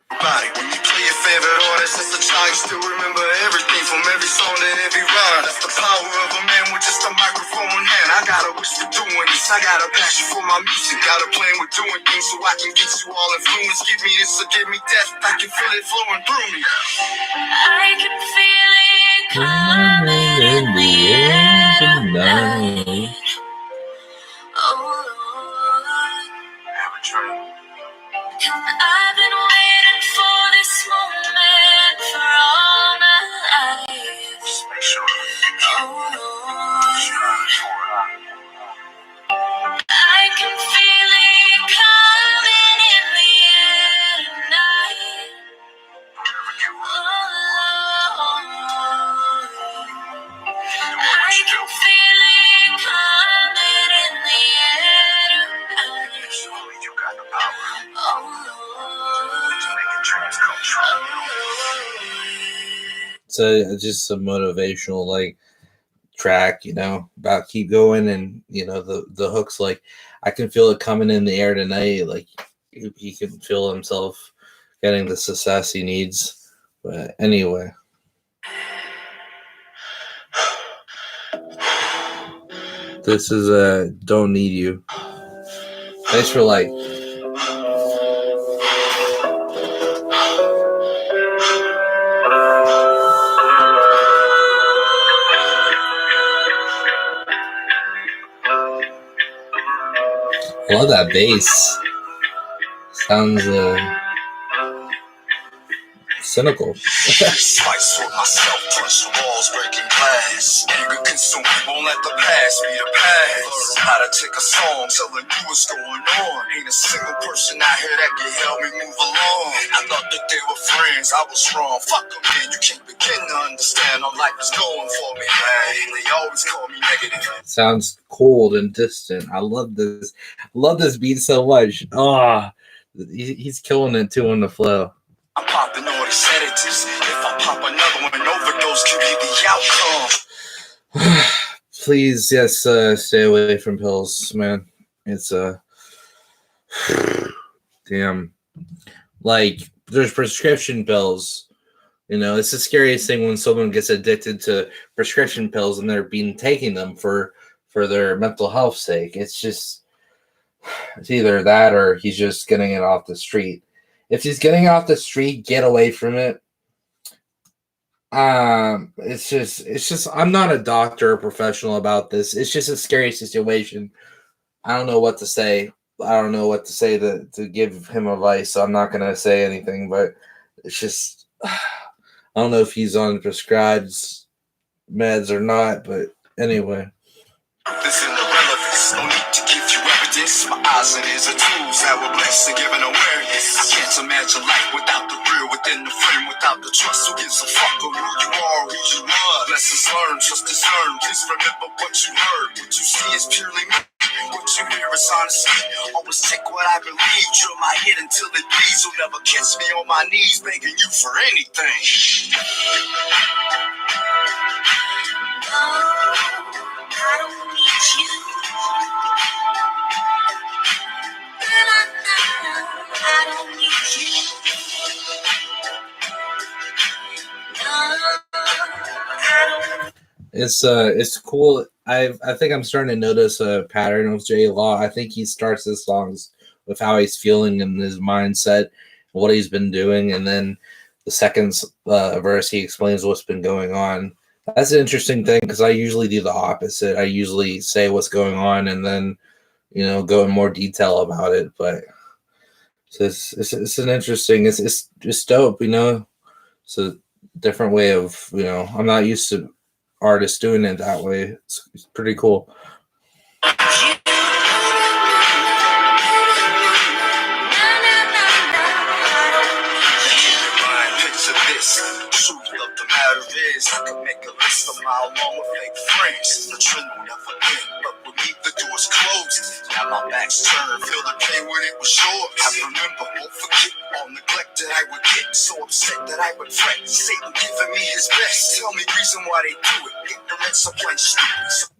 When you play your favorite artist as a child, you still remember everything from every song to every rhyme. That's the power of a man with just a microphone in hand. I got a wish for doing this. I got a passion for my music. Got a plan with doing things so I can get you all influenced. Give me this or give me that. I can feel it flowing through me. I can feel it coming in the air tonight. Oh Lord, Have a dream. and I've been waiting for this moment for all my life. Just make sure Oh Lord, I can feel it coming in the air tonight. Oh Lord. So just a motivational like track, about keep going, and the hook's like, I can feel it coming in the air tonight. Like he can feel himself getting the success he needs. But anyway. This is Don't Need You. Thanks for like. I love that bass. Sounds cynical. Slice with myself, punch the walls, breaking glass. Anger consuming, won't let the past be the past. How to take a song, telling you what's going on. Ain't a single person out here that can help me move along. I thought that they were friends, I was wrong. Fuck them, man, you can't begin to understand how life is going for me. Man, they always call me negative. Sounds cold and distant. I love this. Love this beat so much. He's killing it too on the flow. I'm popping all these sedatives. If I pop another one, overdose could be the outcome. Please, yes, stay away from pills, man. It's damn. Like, there's prescription pills. It's the scariest thing when someone gets addicted to prescription pills and they're being taking them for their mental health sake. It's either that or he's just getting it off the street. If he's getting off the street, get away from it. It's just I'm not a doctor or professional about this. It's just a scary situation. I don't know what to say. I don't know what to say to give him advice, so I'm not gonna say anything, but it's just I don't know if he's on prescribed meds or not, but anyway. This is irrelevance. No need to give you evidence. My eyes and ears are tools that were blessed and given awareness. I can't imagine life without the real, within the frame, without the trust. Who gives a fuck on who you are, who you are? Lessons learned, just discern. Please remember what you heard. What you see is purely me. What you hear is honesty. Always take what I believe. Drill my head until it bleeds. You'll never catch me on my knees begging you for anything. I don't need you. I don't need you. It's cool. I think I'm starting to notice a pattern with Jlaw. I think he starts his songs with how he's feeling and his mindset, what he's been doing, and then the second verse he explains what's been going on. That's an interesting thing because I usually do the opposite. I usually say what's going on and then go in more detail about it. But it's an interesting. It's dope. It's a different way of I'm not used to artists doing it that way. It's pretty cool. I could make a list of my long fake friends. The trend will never end, but with me the door's closed. Now my back's turned, feel the pain when it was yours. I remember, won't forget all neglect that I would get. So upset that I would fret. Satan giving me his best. Tell me reason why they do it. Ignorance of plain stupid.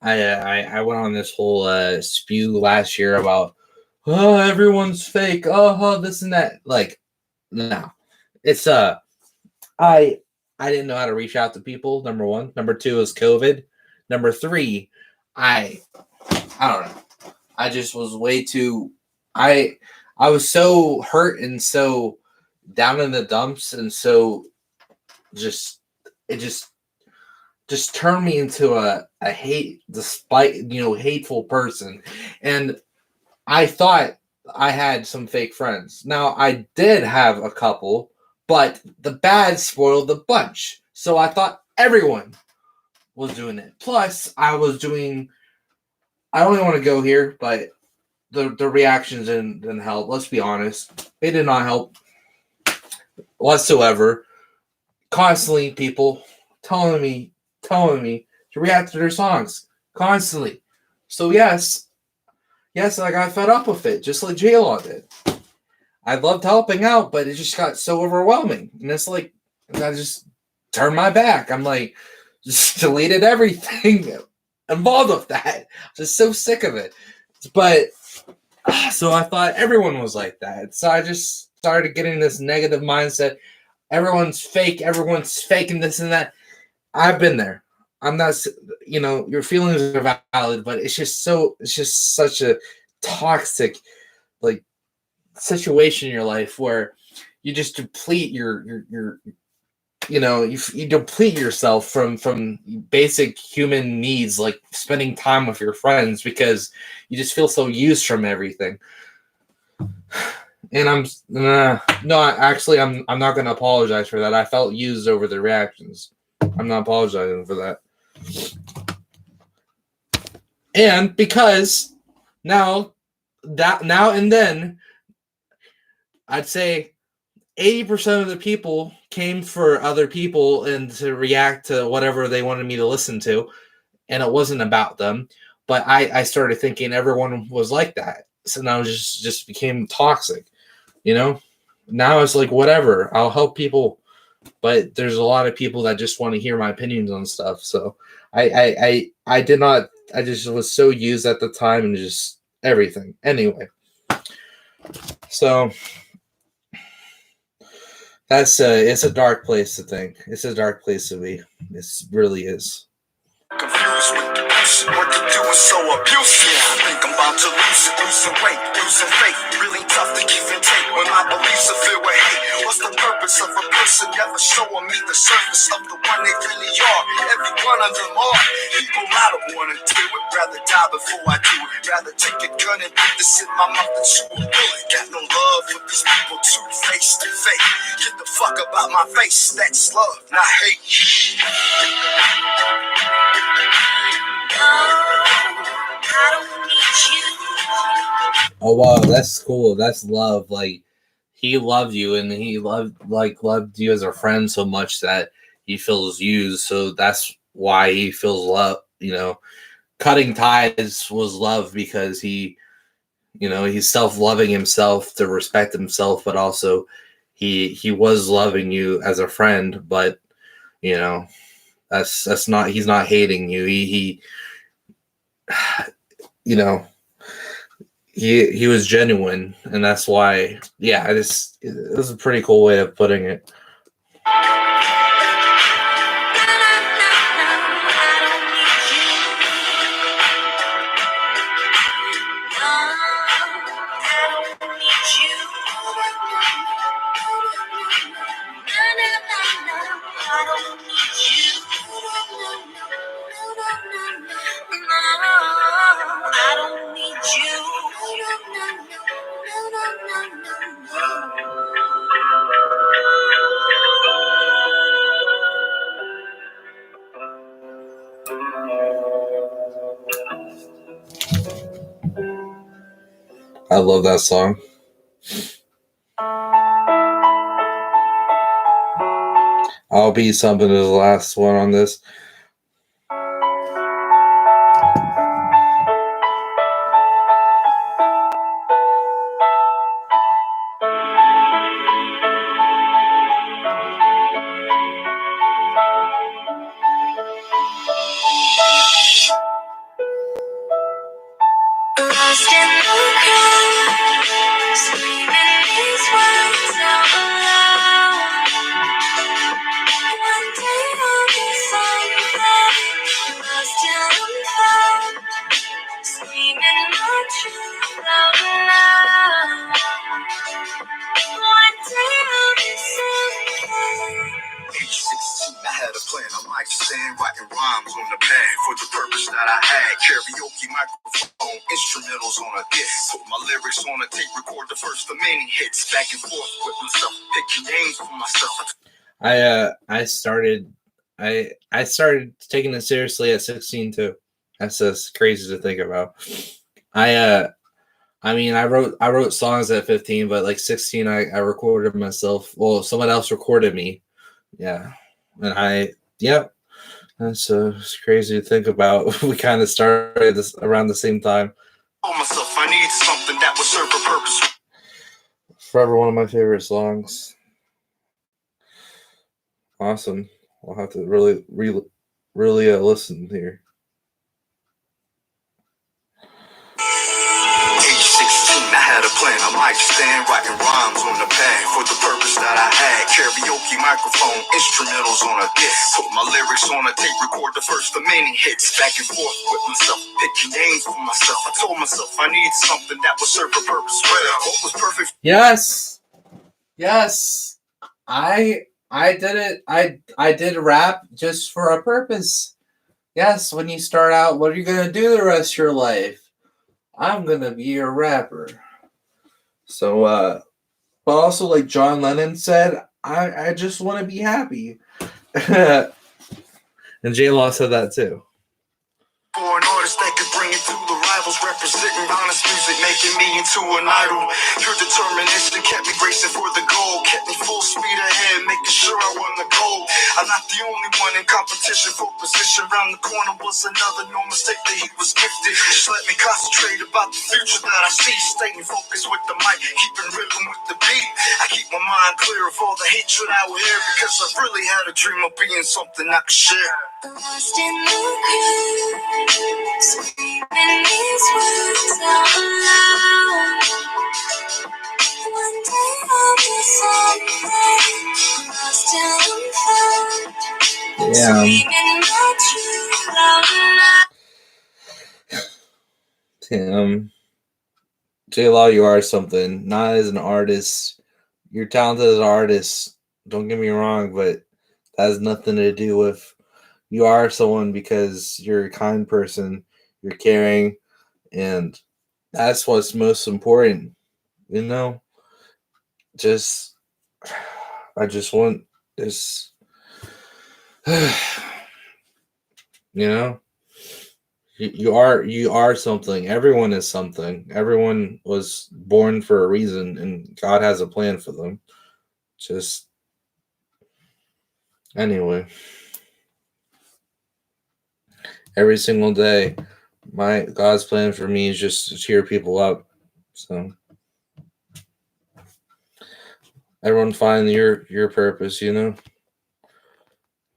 I went on this whole spew last year about everyone's fake. This and that. Like, no. It's I didn't know how to reach out to people. Number one. Number two is COVID. Number three, I don't know. I just was way too. I was so hurt and so down in the dumps, and so it just turned me into a hateful person. And I thought I had some fake friends. Now I did have a couple. But the bad spoiled the bunch. So I thought everyone was doing it. Plus, I don't even want to go here, but the reactions didn't help. Let's be honest. They did not help whatsoever. Constantly, people telling me to react to their songs. Constantly. So, yes, Yes, I got fed up with it, just like Jlaw did. I loved helping out, but it just got so overwhelming. And it's like, I just turned my back. I'm like, just deleted everything involved with that. Just so sick of it. But so I thought everyone was like that. So I just started getting this negative mindset. Everyone's faking this and that. I've been there. I'm not, your feelings are valid, but it's just such a toxic, like, situation in your life where you just deplete your you deplete yourself from basic human needs, like spending time with your friends, because you just feel so used from everything. And I'm not going to apologize for that. I felt used over the reactions. I'm not apologizing for that. And because now and then, I'd say 80% of the people came for other people and to react to whatever they wanted me to listen to, and it wasn't about them. But I started thinking everyone was like that, so now it just became toxic. Now it's like, whatever, I'll help people, but there's a lot of people that just want to hear my opinions on stuff. So I did not. I just was so used at the time and just everything. Anyway, so. It's a dark place to think. It's a dark place to be. It really is. Confused with the use, what to do is so abusive. I think I'm about to lose it, losing weight, losing faith. Really tough to give and take when my beliefs are filled with hate. What's the purpose of a person never showing me the surface of the one they really are? Every one of them are people I don't want to deal with. Rather die before I do it. Rather take a gun and put this in my mouth than shoot a bullet. Got no love for these people too face to face. Get the fuck up out my face. That's love, not hate. Oh wow, that's cool. That's love. Like, he loved you, and he loved you as a friend so much that he feels used. So that's why he feels love. Cutting ties was love, because he's self-loving himself to respect himself, but also he was loving you as a friend. But that's not, he's not hating you. He he was genuine, and that's why. Yeah, it was a pretty cool way of putting it. I love that song. I'll Be Something is the last one on this. Lost in the crowd, screaming these words out loud. One day I'll be something, lost till I'm found, screaming my truth out loud. One day I'll be something. Age 16, I had a plan. I might stand writing rhymes on the pad for the purpose that I had. Karaoke microphone, instrumentals on a disc. Put my lyrics on a tape, record the first of many hits. Back and forth with myself, picking names for myself. I started taking it seriously at 16 too. That's just crazy to think about. I wrote songs at 15, but like 16 I recorded myself. Well, someone else recorded me. Yeah. And that's it's crazy to think about. We kind of started this around the same time. Told myself I needed something that would serve a purpose. Forever one of my favorite songs. Awesome. I'll have to really listen here. Age 16, I had a plan. I might stand writing rhymes on the pad for the purpose that I had. Karaoke microphone, instrumentals on a disc. Put my lyrics on a tape, record the first of many hits. Back and forth with myself, picking names for myself. I told myself I needed something that would serve a purpose. Well, what was perfect? Yes. I did it. I did rap just for a purpose. Yes, when you start out, what are you gonna do the rest of your life? I'm gonna be a rapper. So but also like John Lennon said, I just wanna be happy. And Jlaw said that too. For an artist that could bring it to the rivals, representing honest music, making me into an idol. Your determination kept me racing for the goal, kept me full speed ahead, making sure I won the gold. I'm not the only one in competition for position. Round the corner was another, no mistake that he was gifted. Just let me concentrate about the future that I see. Staying focused with the mic, keeping rhythm with the beat. I keep my mind clear of all the hatred out here, because I really had a dream of being something I could share. Lost in the crowd, screaming these words out loud. One day I'll be something, lost till I'm found. Yeah. Screaming my truth out loud. Jlaw, you are something. Not as an artist. You're talented as an artist. Don't get me wrong, but that has nothing to do with you are someone because you're a kind person, you're caring, and that's what's most important. You know, I just want this. You know, you are something. Everyone is something. Everyone was born for a reason, and God has a plan for them. Just anyway, every single day, my God's plan for me is just to cheer people up. So everyone find your purpose. You know,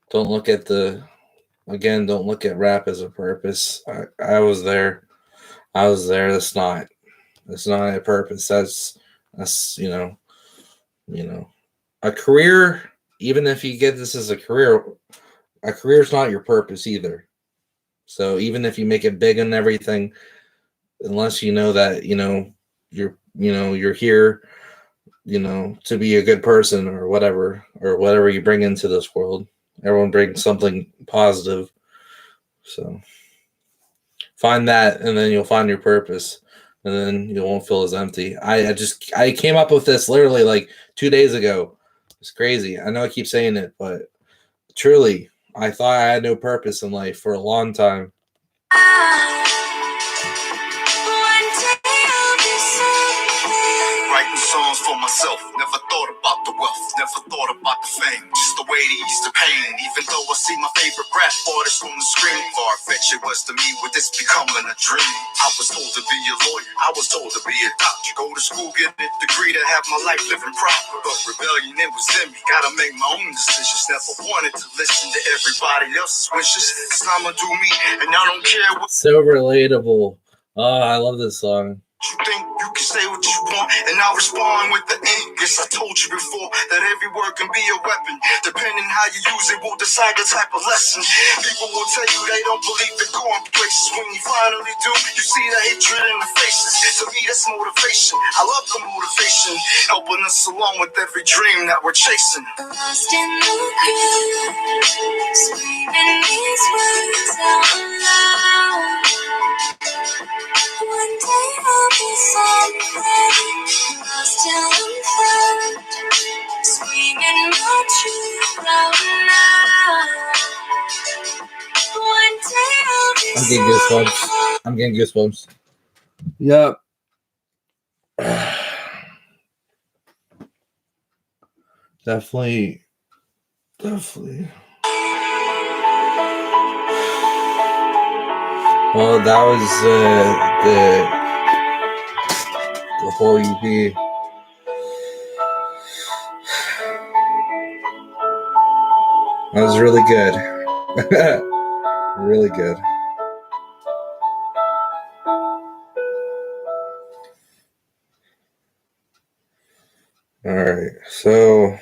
don't look at don't look at rap as a purpose. I was there. I was there. That's not a purpose. That's a career. Even if you get this as a career is not your purpose either. So even if you make it big and everything, unless you know that you're here, to be a good person or whatever you bring into this world. Everyone brings something positive. So find that, and then you'll find your purpose, and then you won't feel as empty. I came up with this literally like 2 days ago. It's crazy. I know I keep saying it, but truly, I thought I had no purpose in life for a long time. Writing songs for myself, never thought about the wealth, never thought about the fame, just the way to ease the pain. Even though I see my favorite rap artist on the screen, far-fetched it was to me, with this becoming a dream. I was told to be a lawyer, I was told to be a doctor, go to school, get a degree to have my life living proper. But rebellion, it was in me, gotta make my own decisions. Never wanted to listen to everybody else's wishes, cause I'ma do me, and I don't care what. So relatable. Oh, I love this song. You think you can say what you want, and I'll respond with the ink. Guess I told you before that every word can be a weapon. Depending how you use it will decide the type of lesson. People will tell you they don't believe in going places. When you finally do, you see the hatred in the faces. To me, that's motivation. I love the motivation, helping us along with every dream that we're chasing. Lost in the crowd, screaming these words out loud. One day I'll be something, lost till I'm found. Screaming my truth out loud. One day I'll be I'm getting goosebumps. I'm getting goosebumps. Yep. Definitely. Well, that was the the whole EP. That was really good. Really good. Alright, so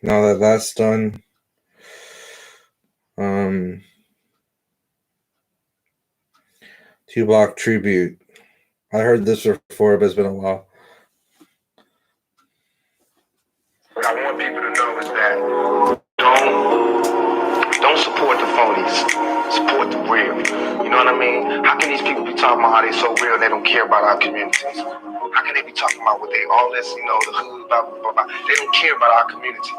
now that that's done, Tupac tribute. I heard this before, but it's been a while. What I want people to know is that don't support the phonies. Support the real. You know what I mean? How can these people be talking about how they so real they don't care about our communities? How can they be talking about what they all this, the hood, blah, blah, blah, blah. They don't care about our communities.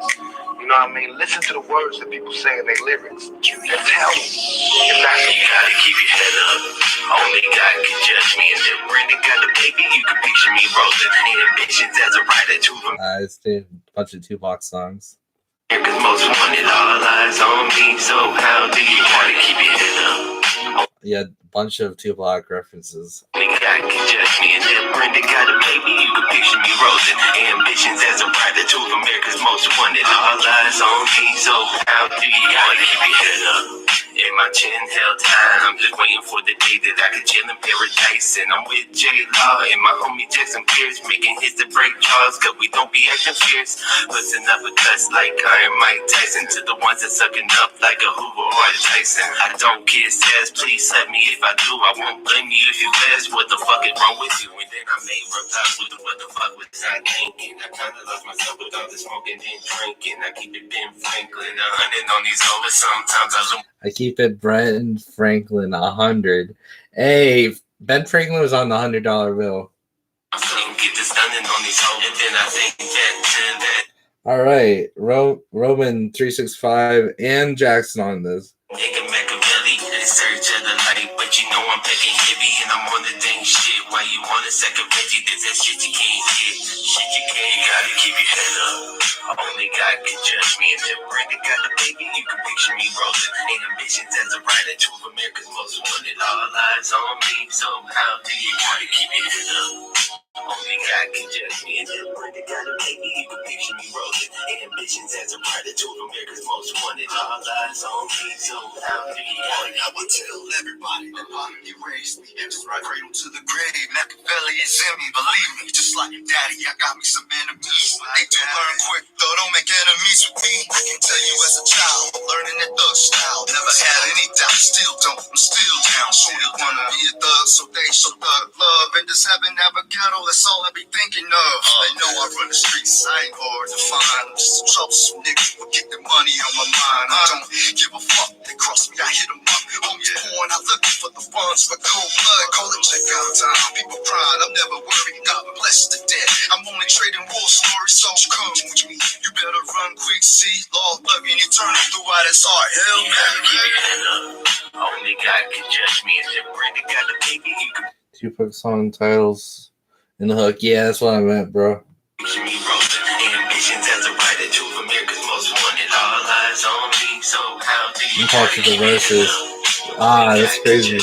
You know what I mean? Listen to the words that people say in their lyrics and tell me if that's You gotta keep your head up. Only God can judge me. And if Brandon got a baby, you can picture me rolling. Ambitions as a writer to It's a bunch of Tupac songs. America's most wanted, all eyes on me. So how do you gotta keep your head up? Yeah, a bunch of Tupac references. Only God can judge me. And if Brandon got a baby, you can picture me rolling. Ambitions as a writer to America's most wanted, all eyes on me. So how do you gotta keep your head up? And my chin held high, I'm just waiting for the day that I can chill in paradise. And I'm with Jlaw and my homie Jackson Pierce, making hits to break jaws, cause we don't be acting fierce. Busting up a cuss like Iron Mike Tyson, to the ones that sucking up like a Hoover or a Tyson. I don't kiss ass, please let me if I do. I won't blame you if you ask what the fuck is wrong with you. And then I may reply with what the fuck was I thinking. I kinda lost myself with all the smoking and drinking. I keep it Ben Franklin, 100 on these overs. Sometimes I lose. I keep it Ben Franklin 100. Hey, Ben Franklin was on the $100 bill. Get this done and on these hoes, and then I think that. All right, Roman 365 and Jackson on this. Take a Machiavelli in search of the light, but you know I'm packing heavy and I'm on the dang shit. Why you want a second Reggie? There's that shit you can't get. Shit you can't. You gotta keep your head up. Only God can judge me. And if Brandon got a baby, you can picture me rolling. And ambitions as a writer to America's most wanted, all eyes on me. So how do you gotta keep your head up? Only God can judge me. And if Brandon got a baby, you can picture me rolling. And ambitions as a writer to America's most wanted, all eyes on me. So how do you gotta keep your head up? I would tell everybody that Bobby raised me. Just right cradle to the grave. Machiavelli is in me, believe me. Just like daddy, I got me some enemies. They do learn quick, though, don't make enemies with me. I can tell you as a child, I'm learning that thug style. Never had any doubt, still don't. I'm still down. So they wanna be a thug, so they show thug love. And just having avocado, that's all I be thinking of. They know I run the streets, I ain't hard to find. I'm just a troublesome nigga with get the money on my mind. I don't give a fuck, they cross me, I hit them up. Homies pouring, I looking for the ones for cold blood. Call it check out time, people crying, I'm never worried. God bless the dead, I'm only trading war stories, so come with me. You better run quick, see, Lord love you and eternal throughout his heart. Hell, you gotta keep your head up. Only God can judge me, and if Brandon got a baby, you can Tupac song titles in the hook. Yeah, that's what I meant, bro. picture me rolling. Ambitions as a writer to America's most wanted, all eyes on me. So how do you I'm talking the verses. That's crazy.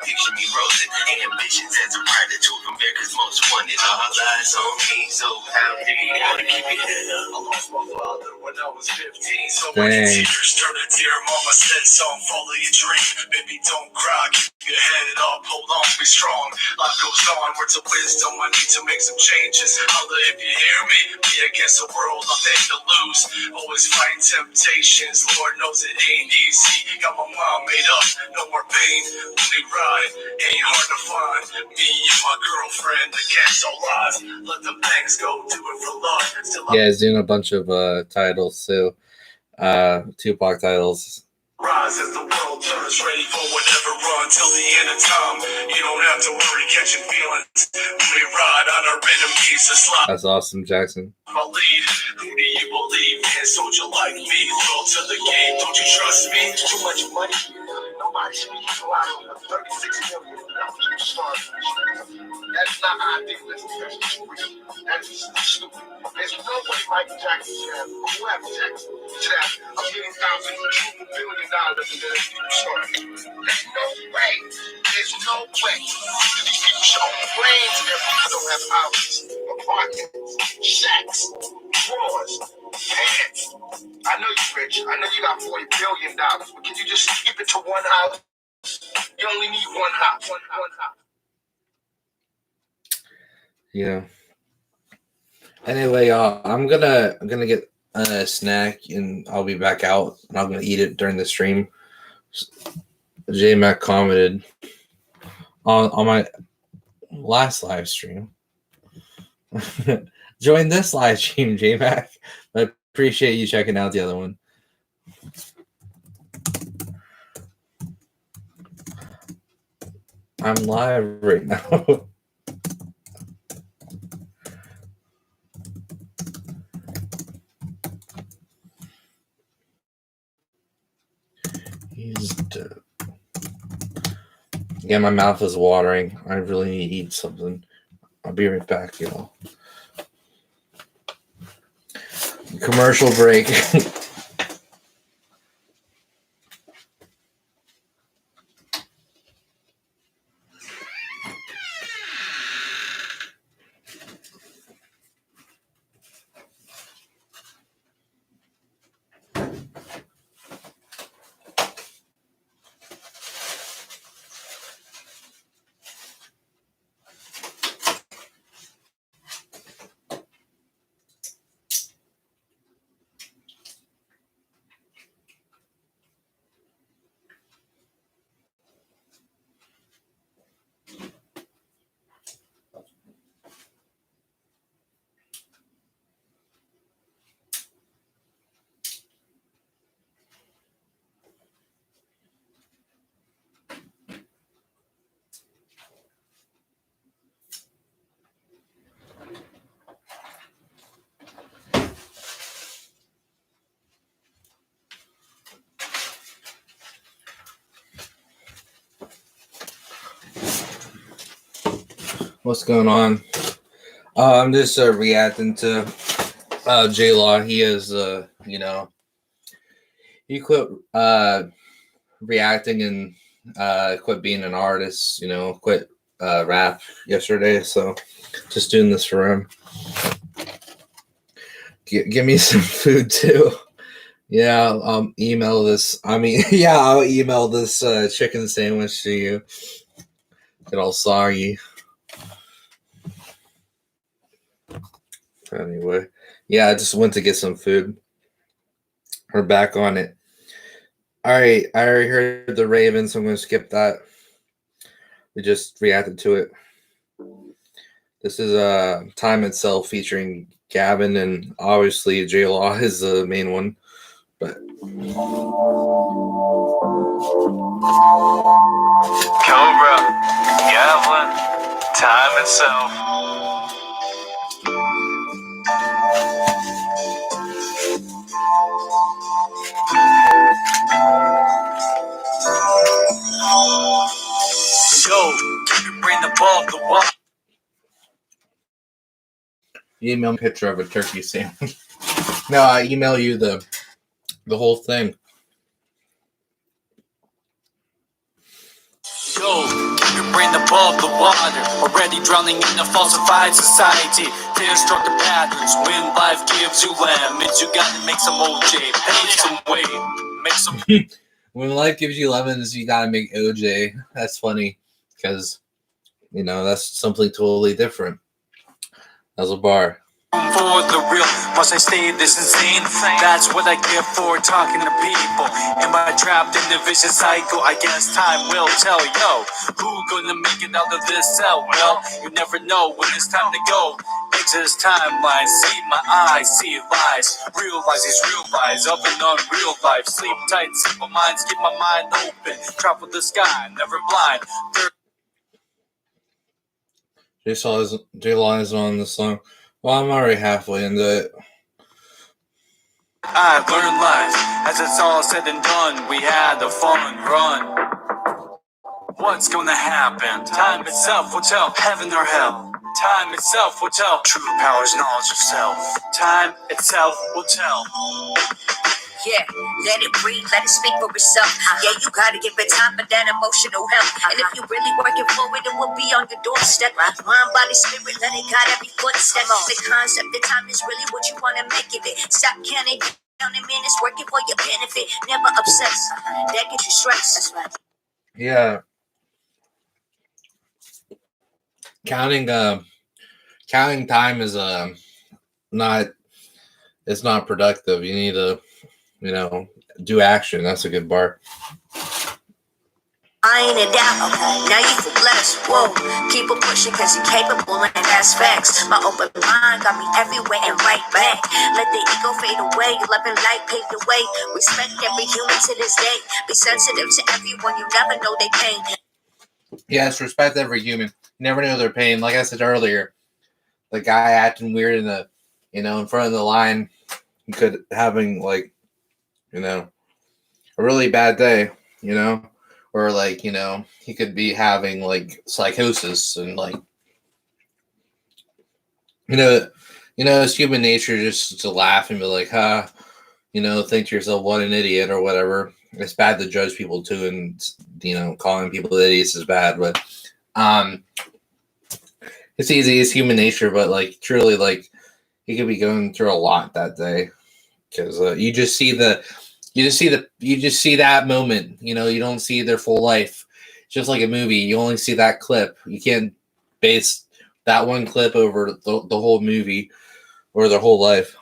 Picture me rolling. Ambitions as a writer to America's most wanted, all eyes on me. So how do you gotta keep your head up? I lost my father when I was 15. So many teachers turned a tear. Mama said, son, follow your dream. Baby, don't cry. Keep your head up. Hold on, be strong. Life goes on. Words of wisdom. I need to make some changes. Holla if you hear me. Be against the world. Nothing to lose. Always fight temptations. Lord knows it ain't easy. Got my mind made up. No more pain. Only ride. Ain't hard to find. Me and my girlfriend against all odds. Let the banks go. Do it for love. Still Yeah, he's doing a bunch of titles too. Tupac titles. rise as the world turns, ready for whatever run till the end of time. You don't have to worry, catching feelings. We ride on our enemies, a slide. That's awesome, Jackson. My lead. Who do you believe in? Soldier like me, loyal to the game. Don't you trust me? Too much money. Nobody speaks so I don't 36 million. That's not ideal. That's stupid. That's stupid. There's no way Michael Jackson should have whoever Jackson should have $1,000,000 in the superstar. There's no way. There's no way. These people show Planes and everything don't have houses, apartments, shacks, drawers, pants. I know you're rich. I know you got $40 billion, but can you just keep it to one house? You only need one house. One house. Yeah. Anyway, I'm gonna get a snack and I'll be back out and I'm gonna eat it during the stream. J Mac commented on my last live stream. Join this live stream, J Mac. I appreciate you checking out the other one. I'm live right now. He's dead. Yeah, my mouth is watering. I really need to eat something. I'll be right back, y'all. Commercial break. What's going on? I'm just reacting to Jlaw. He is, he quit reacting and quit being an artist. Quit rap yesterday. So just doing this for him. Give me some food too. Yeah, I'll email this. I'll email this chicken sandwich to you. Get all soggy. Anyway, yeah, I just went to get some food. We're back on it. All right, I already heard the Ravens, so I'm going to skip that. We just reacted to it. This is Time Itself featuring Gavin, and obviously Jlaw is the main one. But Cobra, Gavin, Time Itself. Yo, bring the ball, the ball. you email me a picture of a turkey sandwich. No, I email you the whole thing. Yo, you bring the ball, the water. Already drowning in a falsified society. Destruct the patterns. When life gives you lemons, you gotta make some OJ. Pay some weight. Make some. When life gives you lemons, you gotta make OJ. That's funny because that's something totally different. As a bar. For the real, must I stay this insane? That's what I get for talking to people. Am I trapped in the vicious cycle? I guess time will tell. Yo, who gonna make it out of this cell? Well, you never know when it's time to go. Into this timeline, see my eyes, see lies. Realize these real lies of an unreal life. Sleep tight, simple minds, keep my mind open. Travel the sky, never blind. Jlaw is on the song. Well, I'm already halfway into it. I learned life as it's all said and done. We had a fun run. What's gonna happen? Time itself will tell. Heaven or hell. Time itself will tell. True power is knowledge of self. Time itself will tell. Yeah, let it breathe, let it speak for itself. Yeah, you gotta give it time for that emotional health. And if you really working for it, it will be on your doorstep. Mind, body, spirit, let it guide every footstep. The concept, the time is really what you wanna make of it. Stop counting down the minutes, working for your benefit. Never obsess, that gets you stressed. Yeah, counting time is not it's not productive. You need to do action. That's a good bar. Iron it out, now you feel blessed. Whoa, keep it pushing cause you're capable and that's facts. My open mind got me everywhere and right back. Let the ego fade away, love and light pave the way. Respect every human to this day. Be sensitive to everyone, you never know they pain. Yes, respect every human. You never know their pain. Like I said earlier, the guy acting weird in the in front of the line could having a really bad day, or he could be having psychosis and it's human nature just to laugh and be like, huh, think to yourself, what an idiot or whatever. It's bad to judge people too, and calling people idiots is bad, but it's easy. It's human nature, but truly, he could be going through a lot that day because you just see that moment. You don't see their full life. Just like a movie, you only see that clip. You can't base that one clip over the whole movie or their whole life.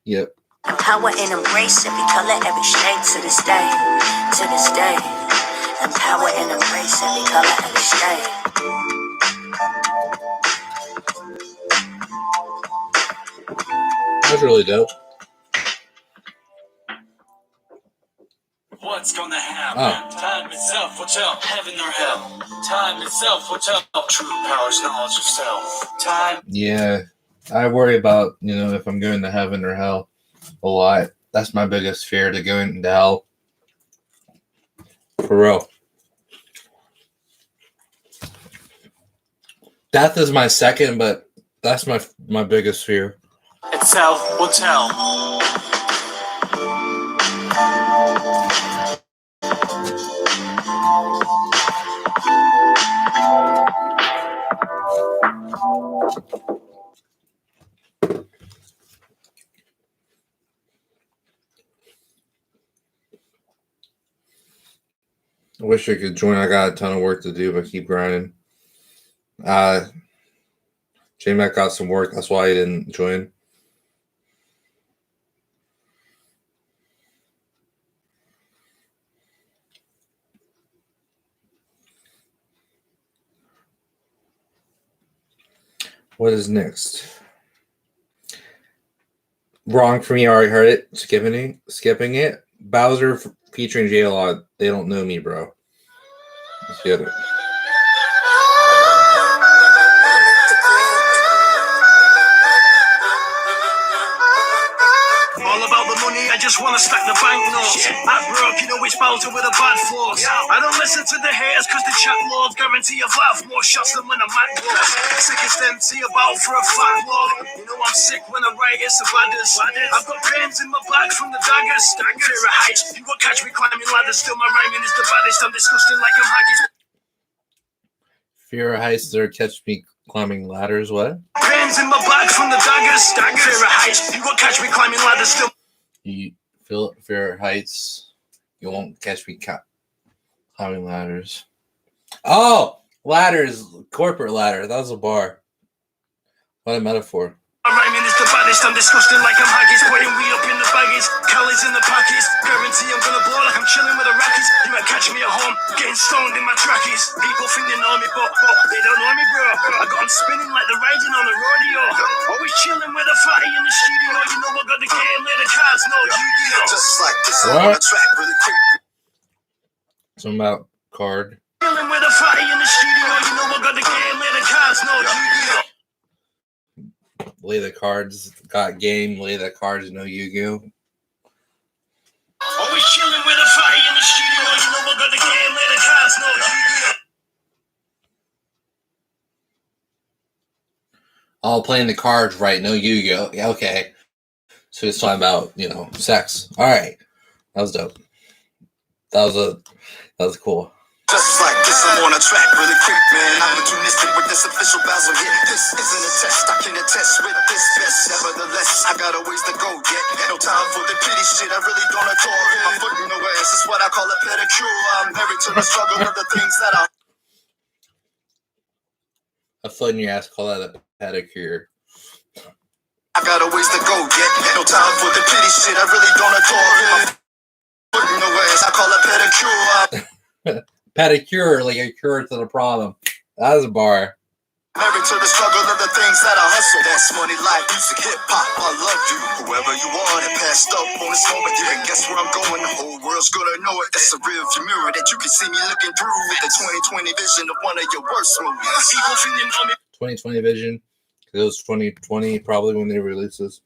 Yep. Power and embrace every color, every shade to this day, to this day. And power and embrace every color, every shade. That's really dope. What's gonna happen? Time itself will tell, heaven or hell. Time itself will tell, true power's knowledge of self. Time. Yeah, I worry about if I'm going to heaven or hell a lot. That's my biggest fear, to go into hell. For real. Death is my second, but that's my biggest fear. Itself will tell. I wish I could join. I got a ton of work to do, but keep grinding. J-Mac got some work. That's why he didn't join. What is next? Wrong for me. I already heard it. Skipping it. Bowser featuring Jlaw. They don't know me, bro. Let's get it. All about the money, I just wanna stack the banknotes. At broke, it's Bowser with a bad force. I don't listen to the haters cause the chat lords guarantee I've laughed more shots than when I'm at blows. Sickest MC about for a fat lord. I'm sick when I write, it's the baddest. I've got pains in my back from the daggers. Fear of heights, you won't catch me climbing ladders. Still my rhyming is the baddest. I'm disgusting like I'm haggis. Fear of heights, or catch me climbing ladders. What? Pains in my back from the daggers. Fear of heights, you won't catch me climbing ladders. Still. You feel fear of heights. You won't catch me climbing ladders. Oh, ladders, corporate ladder. That was a bar. What a metaphor. My rhyming is the baddest, I'm disgusting like I'm haggis. Putting weed up in the baggies, Cali's in the pockets. Guarantee I'm gonna blow like I'm chilling with the Rockies. You might catch me at home, getting stoned in my trackies. People think they know me, but they don't know me, bro. I got them spinning like they're riding on a rodeo. Always chilling with a fatty in the studio. I got the game, let the cards know. Just like this on the track, really quick. Something about card. Chilling with a fatty in the studio. I got the game, let the cards know. Lay the cards, got game. Lay the cards, no Yu-Gi-Oh. Always chilling with a fatty in the studio. I got the game, let the cards know. Oh, playing the cards right, no Yu-Gi-Oh. Yeah, okay. So he's talking about, sex. All right. That was dope. That was cool. Just like this, I'm on a track really quick, man. Opportunistic with this official Basil hit. This isn't a test, I can attest with this best. Nevertheless, I got a ways to go yet. No time for the pity shit, I really don't adore it. My foot in the ass, that's what I call a pedicure. I'm married to the struggle of the things that I... A foot in your ass, call that a pedicure. I got a ways to go yet. No time for the pity shit, I really don't adore it. My foot in the ass, I call it pedicure. Pedicure, like a cure to the problem. That was a bar. Married to the struggle of the things that I hustle. That's money, life, music, hip hop. I love you. Whoever you are that passed up on this moment, you can guess where I'm going. The whole world's gonna know it. That's a real mirror that you can see me looking through with the 2020 vision of one of your worst movies. People feeling on me. 2020 vision. It was 2020 probably when they released this.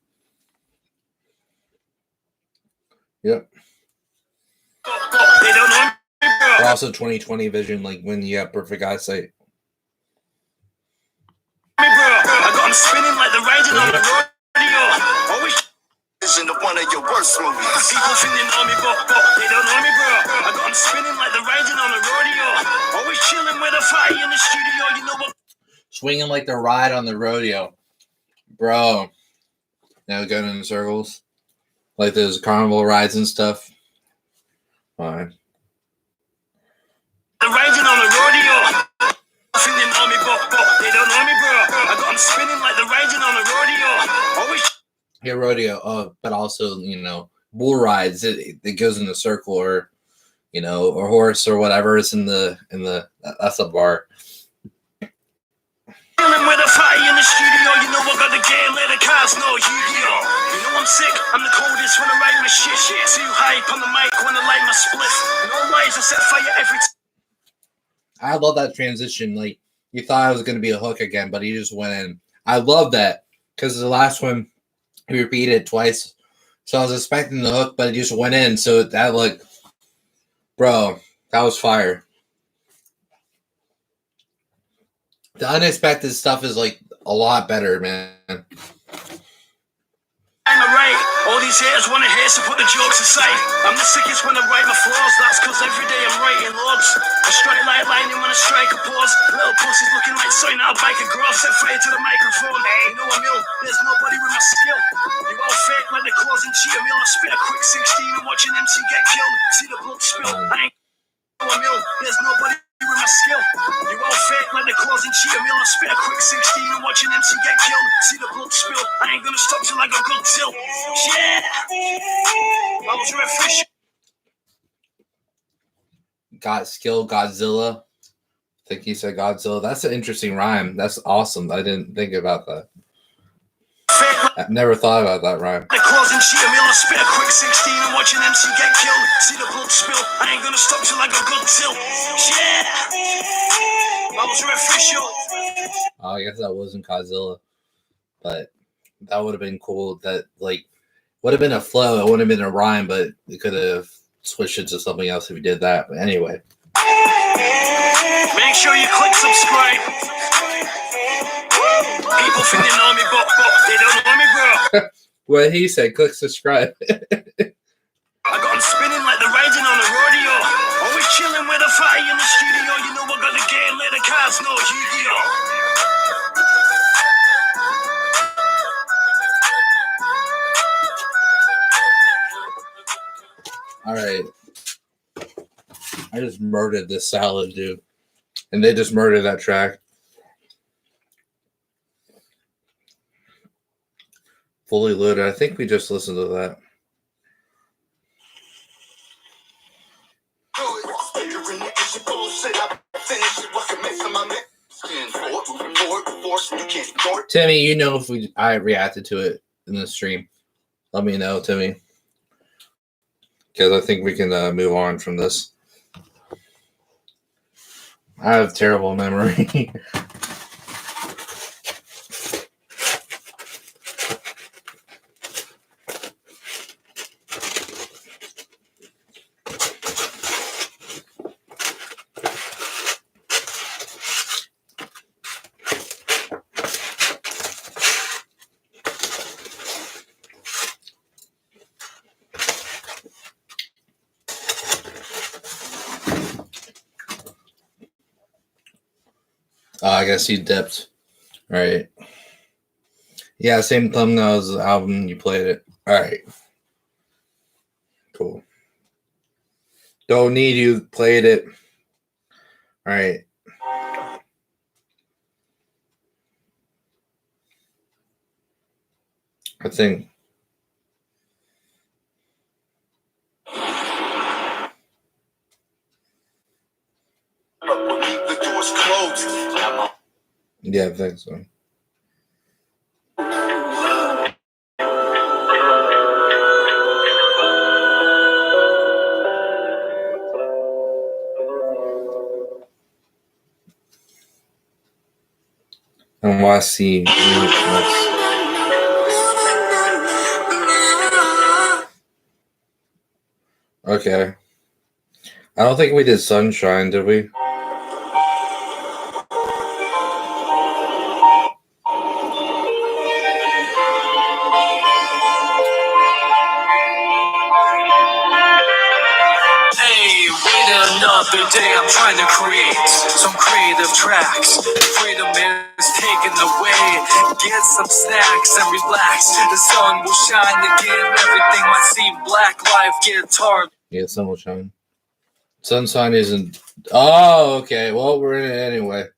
Yep. They don't know. But also 2020 vision, like when you have perfect eyesight. I got them spinning like the riding on the rodeo. Always vision of one of your worst movies. People think they know me, but they don't know me, bro. I got them spinning like the riding on the rodeo. Always chilling with a fire in the studio. You know what? Swinging like the ride on the rodeo. Bro. Now going in circles. Like those carnival rides and stuff. Fine. The riding on the rodeo. I think they know me, but they don't know me, bro. I got them spinning like the riding on the rodeo. Always. Yeah, rodeo. But also, bull rides. It goes in a circle, or or horse or whatever is in the that's a bar. Chilling with a fire in the studio, you know I got the game, let the cars know Yu-Gi-Oh. You know I'm sick, I'm the coldest when I write my shit. Too hype on the mic when I light my spliff. No lies, I set fire every time. I love that transition. Like, you thought it was going to be a hook again, but he just went in. I love that because the last one, he repeated it twice. So I was expecting the hook, but it just went in. So that, like, bro, that was fire. The unexpected stuff is, like, a lot better, man. I'm right. All these haters want to hear, so put the jokes aside. I'm the sickest when I write my flaws. That's cause every day I'm writing loads. I strike like lightning when I strike a pause. Little pussies looking like something out bike a girl. Set fire to the microphone. You know I'm ill. There's nobody with my skill. You all fake like the claws and cheer meal. I spit a quick 16 and watch an MC get killed. See the blood spill. I ain't I'm ill. There's nobody with my skill. You all fake like the claws and cheer meal. I spit a quick 16 and watch an MC get killed. See the blood spill. I ain't gonna stop till I got good till. Yeah. I was refreshing. Got skill, Godzilla. I think he said Godzilla. That's an interesting rhyme. That's awesome. I didn't think about that. I've never thought about that rhyme. The claws and cheer meal. I spit a quick 16 and watch an MC get killed. See the blood spill. I ain't gonna stop till I got good till. Yeah. I was refreshing. Oh, I guess that wasn't Godzilla, but that would have been cool. That would have been a flow. It wouldn't have been a rhyme, but we could have switched it to something else if we did that. But anyway, make sure you click subscribe. People think they know me, but they don't know me, bro. What he said, click subscribe. I got them spinning like the riding on a rodeo. Always chilling with a fire in the studio. You know I got the game, let the cars know Yu-Gi-Oh. All right. I just murdered this salad, dude. And they just murdered that track. Fully loaded. I think we just listened to that. Timmy, if I reacted to it in the stream, let me know, Timmy. Because I think we can move on from this. I have terrible memory. I guess he dipped. Right. Yeah, same thumbnail as the album you played it. Alright. Cool. Don't need you played it. Alright. I think The door's closed. yeah, I think so. NYC. Okay. I don't think we did Sunshine, did we? Hey, wait another day. I'm trying to create some creative tracks. Freedom is taken away. Get some snacks and relax. The sun will shine again. Everything might seem black. Life gets hard. Yeah, Sun will shine. Sunshine isn't. Oh, okay. Well, we're in it anyway.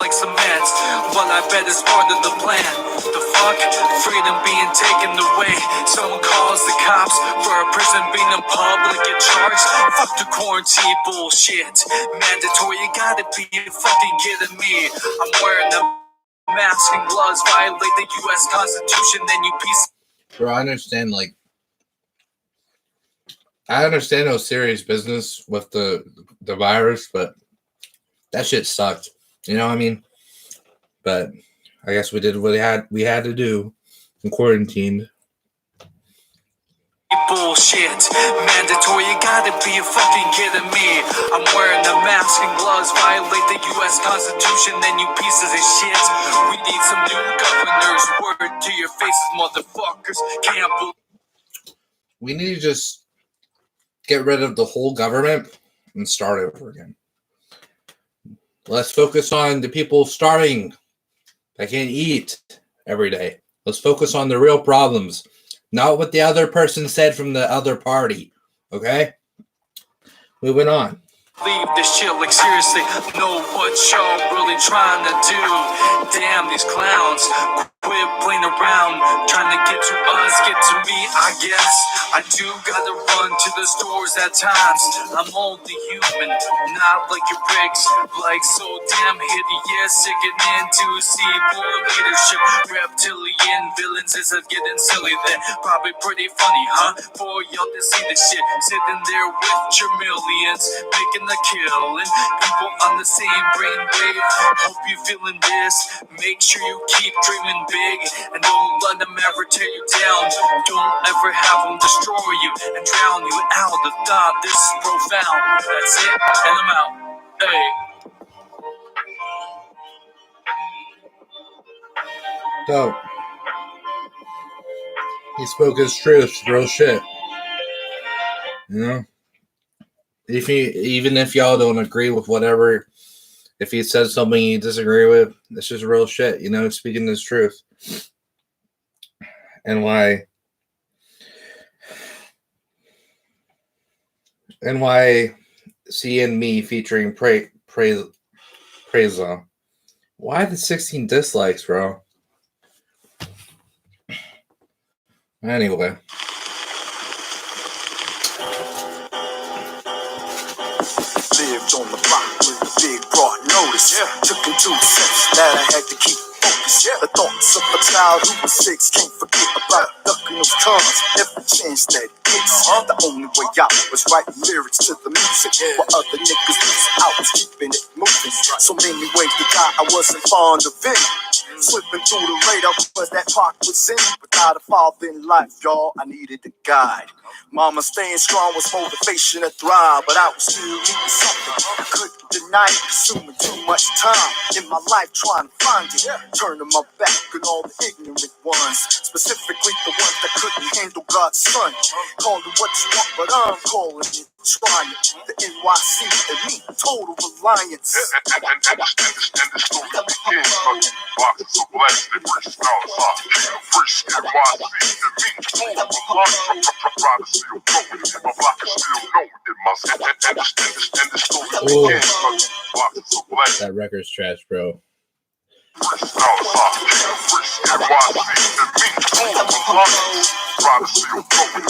Like cement, well I bet it's part of the plan. The fuck? Freedom being taken away. Someone calls the cops for a person being in public get charged. Fuck the quarantine bullshit. Mandatory, you gotta be fucking kidding me. I'm wearing a mask and gloves, violate the US Constitution, then you piece. Bro, I understand, like, I understand no serious business with the virus, but that shit sucked. You know what I mean? But I guess we did what we had to do in quarantine. Bullshit. Mandatory, you gotta be fucking kidding me. I'm wearing a mask and gloves, violate the US Constitution, then you pieces of shit. We need some new governors. Word to your faces, motherfuckers. Can't believe. We need to just get rid of the whole government and start over again. Let's focus on the people starving that can't eat every day. Let's focus on the real problems, not what the other person said from the other party. Okay? Moving on. Leave this shit, like seriously, know what y'all really trying to do. Damn, these clowns, quit playing around, trying to get to us, get to me, I guess. I do gotta run to the stores at times. I'm only human, not like your bricks. Like so damn hideous, sickening to see poor leadership. Reptilian villains is getting silly then. Probably pretty funny, huh? For y'all to see this shit, sitting there with your millions, making the killing. People on the same brain wave. Hope you feeling this. Make sure you keep dreaming big and don't let them ever tear you down. Don't ever have them destroy you and drown you out of thought. This is profound. That's it, and I'm out. Hey. So he spoke his truth, real shit. You know? Even if y'all don't agree with whatever, if he says something you disagree with, it's just real shit, you know, speaking his truth. And why seeing me featuring Praise why the 16 dislikes, bro? Anyway. Lived on the block with a big broad notice. Took into sense that I had to keep focused. The thoughts of a child who was 6 can't forget about ducking those cons every chance that gets. The only way out was writing lyrics to the music. While other niggas was out keeping it moving. So many ways to die, I wasn't fond of it. Slipping through the radar because that park was in. Without a father in life, y'all, I needed a guide. Mama staying strong was motivation to thrive, but I was still needing something. I couldn't deny it, consuming too much time in my life trying to find it. Turning my back on all the ignorant ones, specifically the ones that couldn't handle God's son. Call it what you want, but I'm calling it trying. The NYC and me, total reliance. And the story begins. Boxes of blasted, freestyle is off. Fresh NYC and me, total reliance. Privacy of growing, my block is still knowing it must. And the story begins. Boxes of blasted. That record's trash, bro.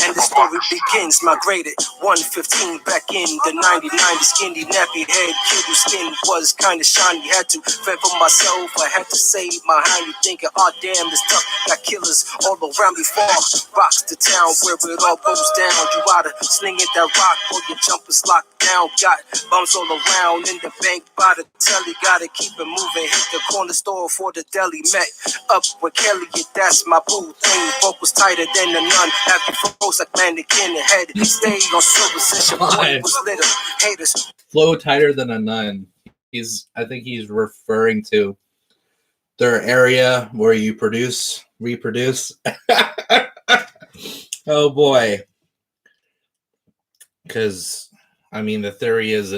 And the story begins, migrated 115 back in the 90, skinny nappy head kid whose skin was kinda shiny. Had to fend for myself, I had to save my honey. Thinking, oh damn, this tough, got killers all around me. Far rocks the town where it all goes down. You oughta sling it that rock or your jumpers locked down. Got bums all around in the bank by the telly. Gotta keep it moving, hit the corner store for the deli. Met up with Kelly, yeah, that's my boo thing. Vocals tighter than a nun, happy froze like mannequin and head. Stayed on silver since your boy was little. Haters Flow tighter than a nun. I think he's referring to their area where you reproduce. Oh boy. Because I mean, the theory is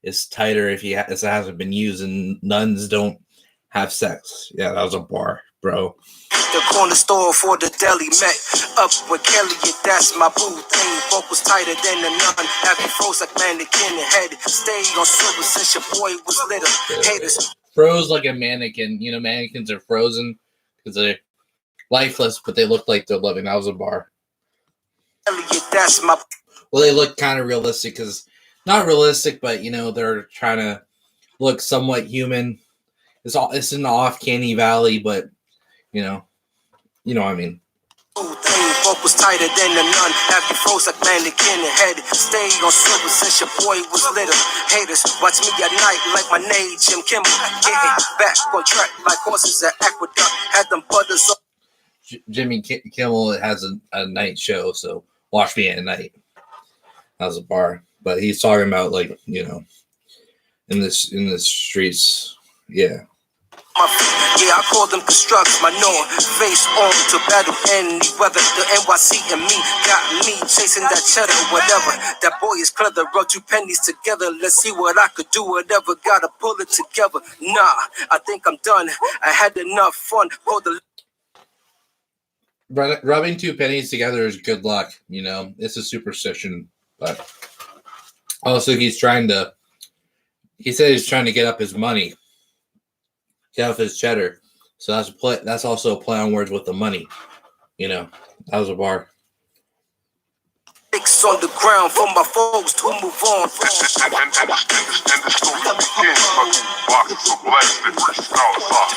it's tighter if it hasn't been used, and nuns don't have sex. Yeah, that was a bar, bro. the corner store for the deli. Met up with Kelly, yeah, that's my boo thing. Vocals tighter than a nun, happy froze like mannequin and head. Stayed on silver since your boy was little. Haters froze like a mannequin. You know, mannequins are frozen because they're lifeless, but they look like they're living. That was a bar. Kelly, yeah, that's my. Well, they look kind of realistic, because not realistic, but you know, they're trying to look somewhat human. It's in the off Canny Valley, but you know what I mean. Vocals tighter than a nun, happy froze like mannequin and head. Stay on silver since your boy was little. Haters watch me at night like my name Jim Kimmel. Getting back on track like horses at Aqueduct. Had them butters up. Jimmy Kimmel has a night show, so watch me at night. That's a bar, but he's talking about, like, you know, in the streets, yeah. Yeah, I call them constructs, my North face on to battle any weather. The NYC and me got me chasing that cheddar, whatever. That boy is clever, rub 2 pennies together. Let's see what I could do, whatever. Gotta pull it together. Nah, I think I'm done. I had enough fun. Pull the rubbing 2 pennies together is good luck, you know. It's a superstition, but also he said he's trying to get up his money. Get off his cheddar, so that's also a play on words with the money, you know. That was a bar. on the ground for my folks to move on. And the story begins. Boxes of blasted, freestyle is off.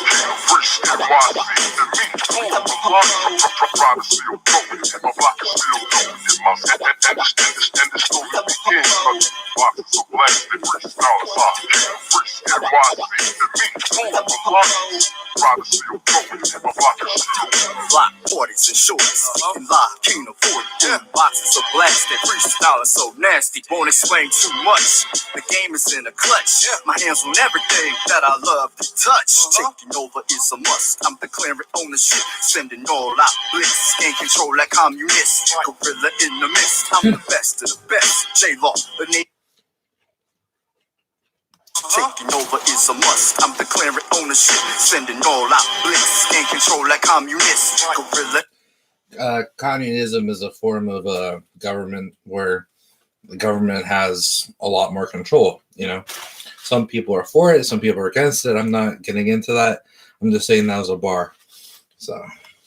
Fresh NYC and me, full of life. Privacy of growing, my block is still going. And the story begins. Boxes of blasted, freestyle is off. Fresh NYC and me, full of life. Privacy of growing, my block is still going. Block parties and shorts, and live can't afford it. Boxes of blasted, freestyle is so nasty. Won't explain too much. The game is in a clutch. My hands on everything that I love to touch. Taking over is a must. I'm declaring ownership, sending all out blitz. Can't control like communist. Gorilla in the mist. I'm the best of the best. Jlaw, the name. Taking over is a must. I'm declaring ownership, sending all out blitz. Can't control like communist. Gorilla. Communism is a form of government where the government has a lot more control. You know, some people are for it, some people are against it. I'm not getting into that. I'm just saying that was a bar. So.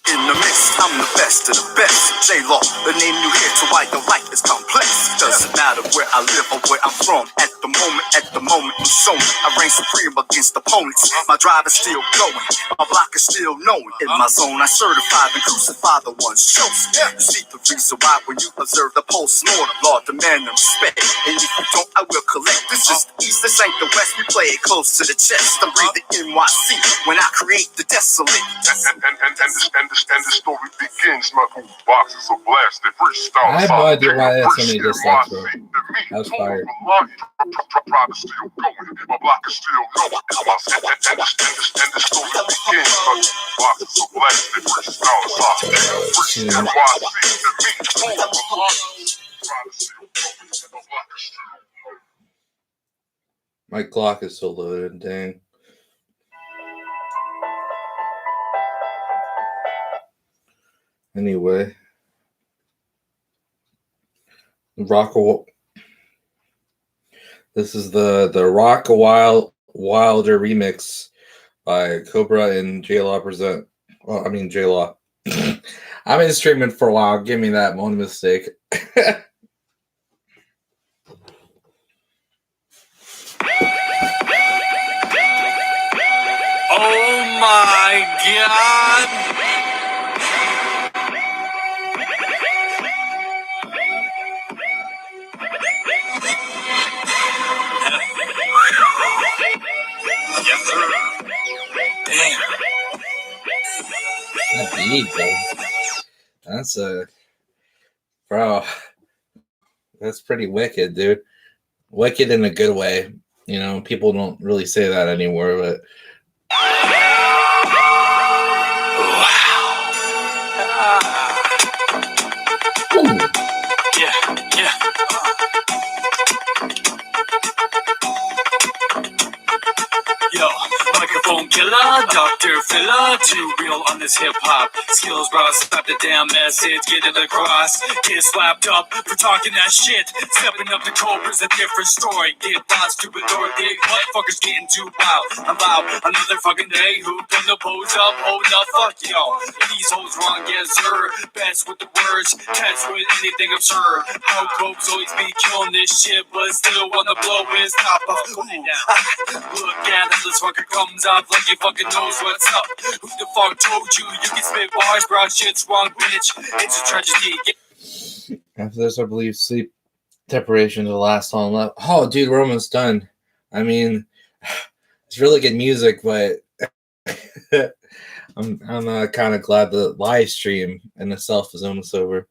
In the mist, I'm the best of the best. Jlaw, the name you hear to why your life is complex. Doesn't matter where I live or where I'm from. At the moment, I'm showing I reign supreme against opponents. My drive is still going, my block is still knowing. In my zone, I certify and crucify the ones chosen. You see the reason why when you observe the post-mortem, Lord, demand and respect. And if you don't, I will collect. This is the East, this ain't the West. We play it close to the chest. I'm breathing NYC when I create the desolate. And and the story begins. My boom boxes are blasted, freestyle. I have no idea why that's so many dislikes, bro. That was fire. Try to still going, my block is still going. And the story begins. My boom boxes are blasted, freestyle. Freestyle. My clock is still loaded, dang. Anyway, this is the Rock a Wilder remix by Cobra and Jlaw present. Well, I mean Jlaw. I've been streaming for a while. Give me that one mistake. Oh my god! Yes, sir. Damn. That beat, bro. That's bro. That's pretty wicked, dude. Wicked in a good way. You know, people don't really say that anymore, but Yeah. Yo, microphone killer, Dr. Filler, too real on this hip hop. Skills, bro, slap the damn message, get it across. Get slapped up for talking that shit. Stepping up to Cobra's a different story. Get lost, stupid or big motherfuckers getting too wild. I'm loud, another fucking day. Who gonna pose up? Hold the fuck, yo. These hoes wrong, yes, sir. Best with the words, catch with anything absurd. How Cobes always be killing this shit, but still wanna blow his top off. Look at it, this fucker comes up like he fucking knows what's up. Who the fuck told you you can spit bars, bro? Shit's wrong, bitch. It's a tragedy. after this, I believe sleep deprivation is the last song left. Oh, dude, we're almost done. I mean, it's really good music, but I'm kind of glad the live stream in itself is almost over.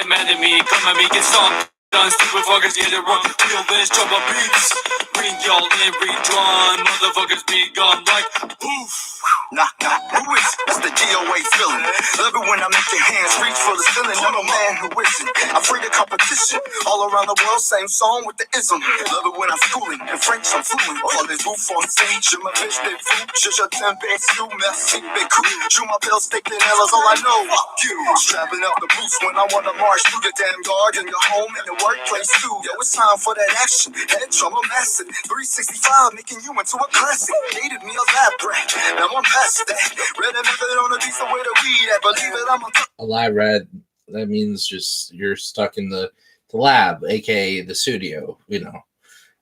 Mad at me, come at me, get some done. Stupid fuckers get it wrong. Real bitch, trouble beats. Bring y'all in, redrawn. Motherfuckers be gone like poof. Nah, who is? That's the DOA feeling. Love it when I make your hands reach for the ceiling. I'm a man who isn't afraid of competition. All around the world, same song with the ism. Love it when I'm schooling. In French, I'm fluent. All this roof on stage. Je m'appelle des fous. Je t'aime bien sûr. Merci beaucoup. Je m'appelle Stick and Ella's all I know. Fuck you. Strapping up the boots when I wanna march through the damn yard. In your home, in the workplace too. Yo, it's time for that action. Head trauma massive. 365, making you into a classic. Hated me a lab rat. Now I'm past that. Red and method on a piece of where the weed at. Believe it, I'm a lab rat. That means just you're stuck in the lab, aka the studio. You know,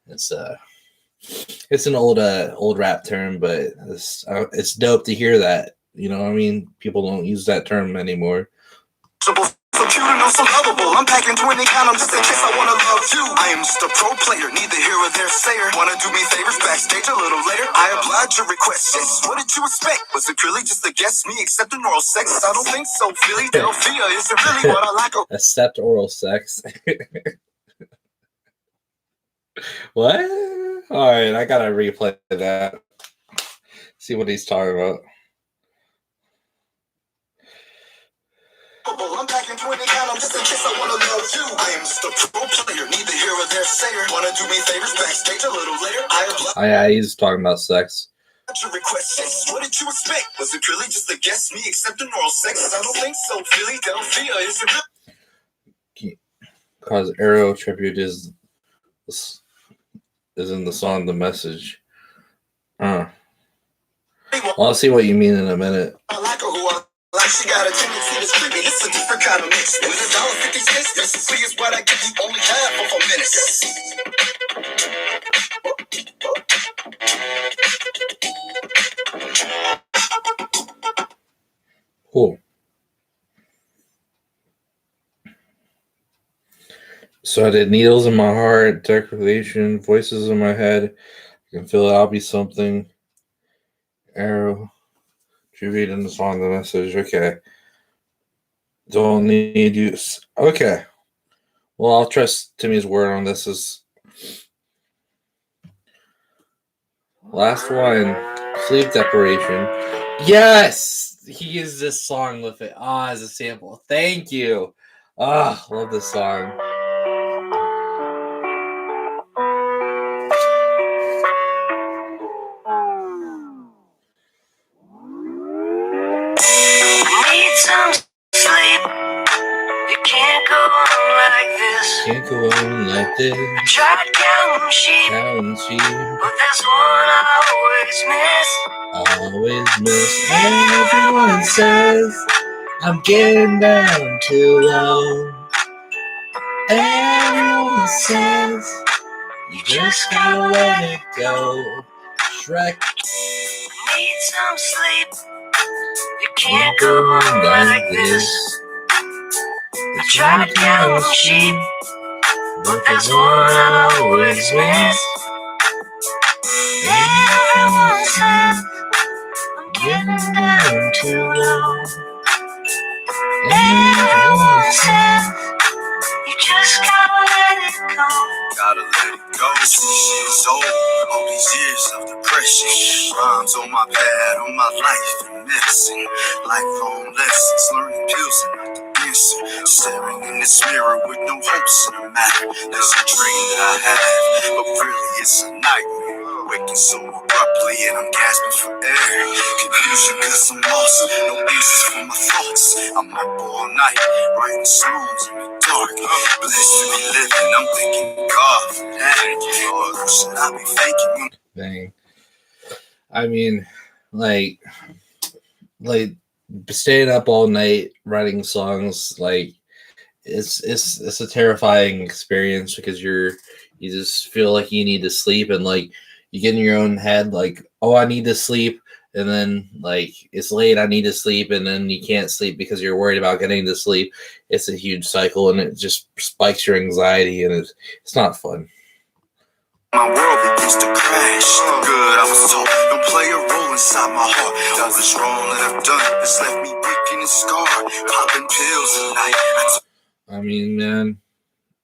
it's an old rap term, but it's dope to hear that. You know what I mean? People don't use that term anymore. so cute and so lovable. I'm packing 20 condoms just in case I wanna love you. I am just a pro player, neither here or there sayer. Wanna do me favors backstage a little later? I oblige your request. Yes, what did you expect? Was it really just a guess? Me accepting oral sex? I don't think so. Philadelphia isn't really what I like. Accept oral sex. What? All right, I gotta replay that. See what he's talking about. I'm packing 20 condoms just in case I wanna love you. I am just a pro player, neither here or there sayer. Wanna do me favors backstage a little later? I oblige. Oh, yeah, he's talking about sex. Your request. Yes, what did you expect? Was it really just a guess? Me accepting oral sex? I don't think so. Philadelphia isn't really. Cause Arrow tribute is in the song The Message. Well, I'll see what you mean in a minute. I like her who I like. She got a tendency to creepy. It's a different kind of mix. With $1.50 basically is what I give you only half of a minute. Cool. So I did needles in my heart, decoration, voices in my head. I can feel it. I'll be something. Arrow. You read in the song the message. Okay. Don't need use. Okay. Well, I'll trust Timmy's word on this. Is last one. Sleep deprivation. Yes! He used this song with it. As a sample. Thank you. Love this song. Need some sleep. You can't go on like this. Can't go on like this. Tried counting sheep, Counting sheep. but there's one I Always miss. Everyone says I'm getting down too low. Everyone says you just gotta let it go. Shrek. Need some sleep. You can't go on like this. I tried counting sheep, but there's one I always miss. Everyone says I'm getting down too low. Everyone says you just gotta let it go. Gotta let it go. 6 years old, all these years of depression. Rhymes on my pad, on my life and medicine. Lifelong lessons, learning pills and not the answer. Staring in this mirror with no hopes in the matter. There's a dream that I have, but really it's a nightmare. Waking so abruptly and I'm gasping for air. Confusion cause I'm lost, no answers for my thoughts. I'm up all night, writing songs in the dark. Blessed to be living, I'm thanking God for that. But who should I be thanking? Dang. I mean, like staying up all night writing songs, like it's a terrifying experience because you just feel like you need to sleep, and like you get in your own head like, oh, I need to sleep, and then like it's late, I need to sleep, and then you can't sleep because you're worried about getting to sleep. It's a huge cycle, and it just spikes your anxiety, and it's not fun. My world begins to crash. Good, I was told, don't play a role inside my heart. All this wrong that I've done has left me weak and scarred. Popping pills at night. I mean, man,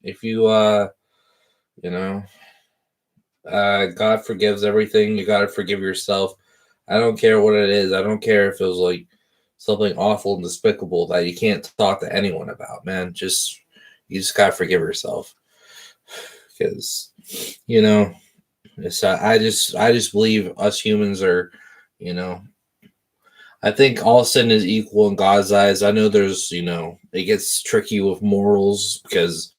if you God forgives everything. You gotta forgive yourself. I don't care what it is. I don't care if it was like something awful and despicable that you can't talk to anyone about, man. You just gotta forgive yourself. Because it's I just believe us humans are, I think all sin is equal in God's eyes. I know there's, it gets tricky with morals because,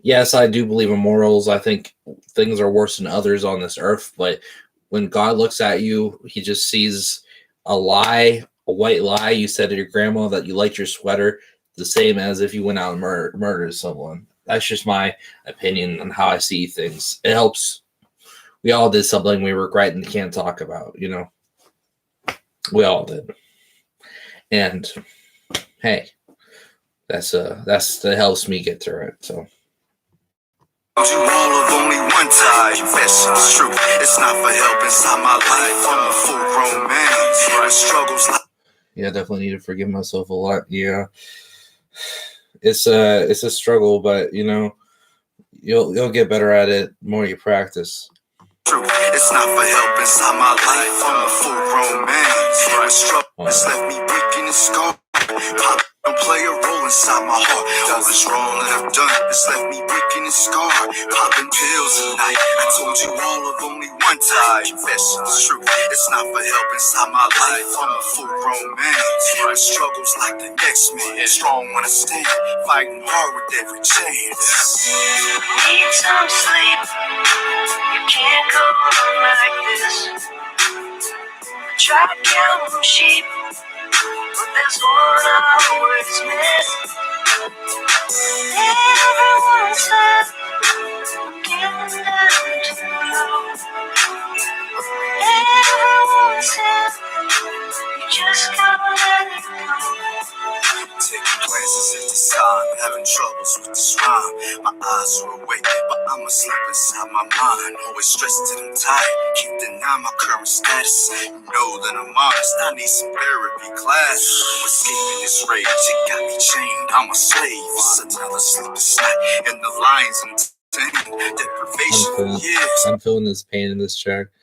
yes, I do believe in morals. I think things are worse than others on this earth. But when God looks at you, he just sees a lie, a white lie. You said to your grandma that you liked your sweater, the same as if you went out and murdered someone. That's just my opinion on how I see things. It helps. We all did something we regret and can't talk about, We all did. And hey, that helps me get through it. So You all of only one time. Confession's truth. It's not for help inside my life. I'm a full-grown man with struggles like. Yeah, I definitely need to forgive myself a lot. Yeah, it's a struggle, but you'll get better at it the more you practice. It's not for help inside my life. I'm a full-grown man with struggles left me weak and scarred. Don't play a role inside my heart. All this wrong that I've done has left me weak and scarred. Popping pills at night. I told you all of only one time. Confession's truth. It's not for help inside my life. I'm a full-grown man with struggles like the next man. Strong when I stand, fighting hard with every chance. Need some sleep. You can't go on like this. I tried counting sheep, but there's one I always miss. Everyone says I'm getting down too low. Everyone says you just gotta let it go. Taking glances at the sun, having troubles with this rhyme. My eyes are awake, but I'm asleep inside my mind. Always stressed and I'm tired, can't deny my current status. You know that I'm honest, I need some therapy classes. Escaping this rage, it got me chained, I'm a slave. It's another sleepless night, and the lions and deprivation. I'm feeling this pain in this track.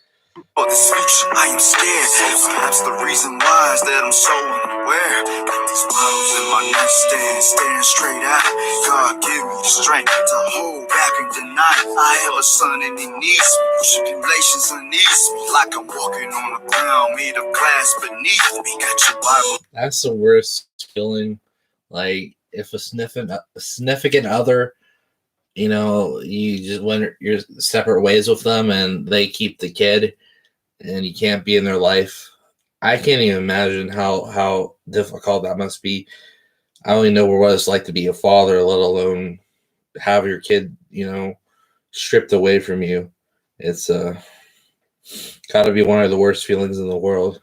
For this future, I am scared. Perhaps the reason why is that I'm so unaware. Got these bottles in my nightstand, staring straight out. God, give me the strength to hold back and deny. I have a son and he needs me. Tribulations unease me, like I'm walking on the ground made of glass beneath me. Got your Bible. That's the worst feeling. Like if a significant other, you know, you just went your separate ways with them and they keep the kid and you can't be in their life. I can't even imagine how difficult that must be. I only know what it's like to be a father, let alone have your kid, you know, stripped away from you. It's gotta be one of the worst feelings in the world.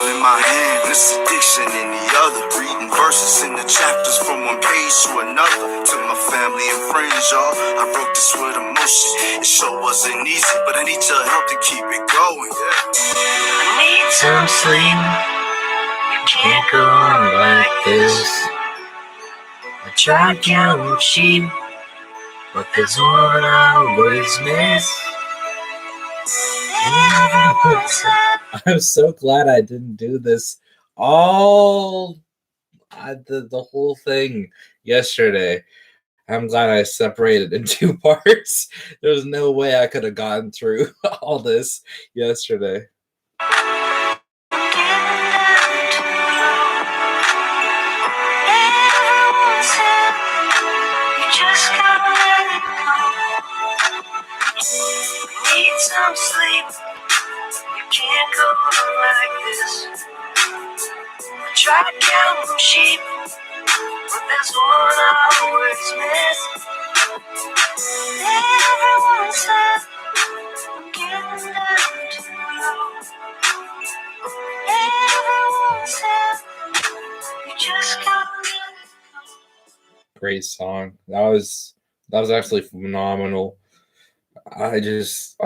In my hand, this addiction in the other. Reading verses in the chapters from one page to another. To my family and friends, y'all, I wrote this with emotion. It sure wasn't easy, but I need your help to keep it going. I need some sleep. You can't go on like this. I tried counting sheep, but there's one I always miss. I'm so glad I didn't do this all the whole thing yesterday. I'm glad I separated in 2 parts. There's no way I could have gotten through all this yesterday. Need some sleep. You can't go on like this. I tried counting sheep, but there's one I always miss. Everyone says I'm getting down too low. Everyone says you just gotta let it go. Great song. That was actually phenomenal. I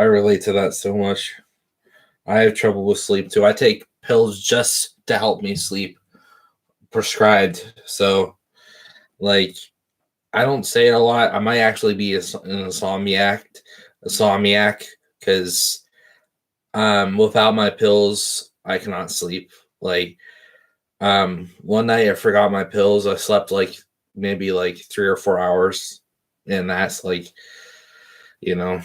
relate to that so much. I have trouble with sleep too. I take pills just to help me sleep, prescribed. So, like, I don't say it a lot. I might actually be an insomniac, because without my pills, I cannot sleep. Like, one night I forgot my pills. I slept like maybe like 3 or 4 hours, and that's like, you know.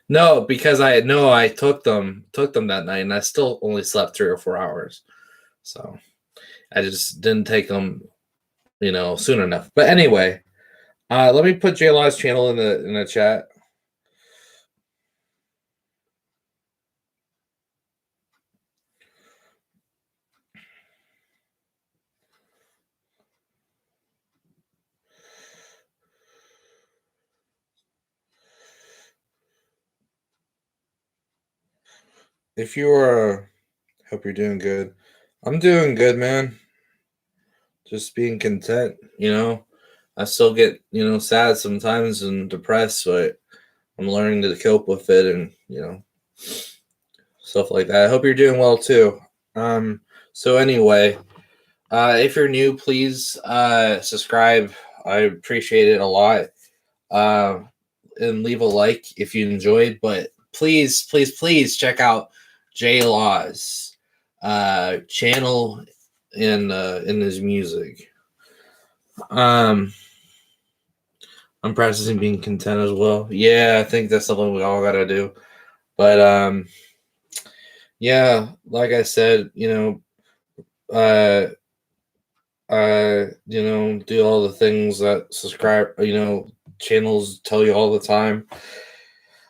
No, because I took them that night, and I still only slept 3 or 4 hours. So I just didn't take them, you know, soon enough. But anyway, let me put Jlaw's channel in the chat. If you are, hope you're doing good. I'm doing good, man. Just being content, you know. I still get, you know, sad sometimes and depressed, but I'm learning to cope with it and, you know, stuff like that. I hope you're doing well too. So anyway, if you're new, please subscribe. I appreciate it a lot. And leave a like if you enjoyed, but please check out Jlaw's channel in his music. I'm practicing being content as well. Yeah, I think that's something we all gotta do. But yeah, like I said, you know, you know, do all the things that subscribe, you know, channels tell you all the time.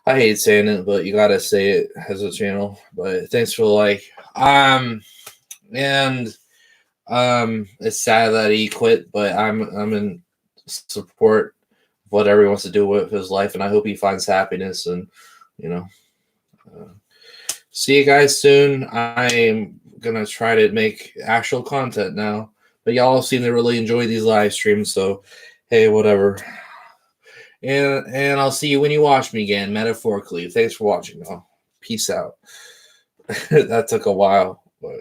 I hate saying it, but you gotta say it as a channel. But thanks for the like. And it's sad that he quit, but I'm in support of whatever he wants to do with his life, and I hope he finds happiness. And you know, see you guys soon. I'm gonna try to make actual content now. But y'all seem to really enjoy these live streams, so hey, whatever. And I'll see you when you watch me again, metaphorically. Thanks for watching, y'all. Peace out. That took a while, but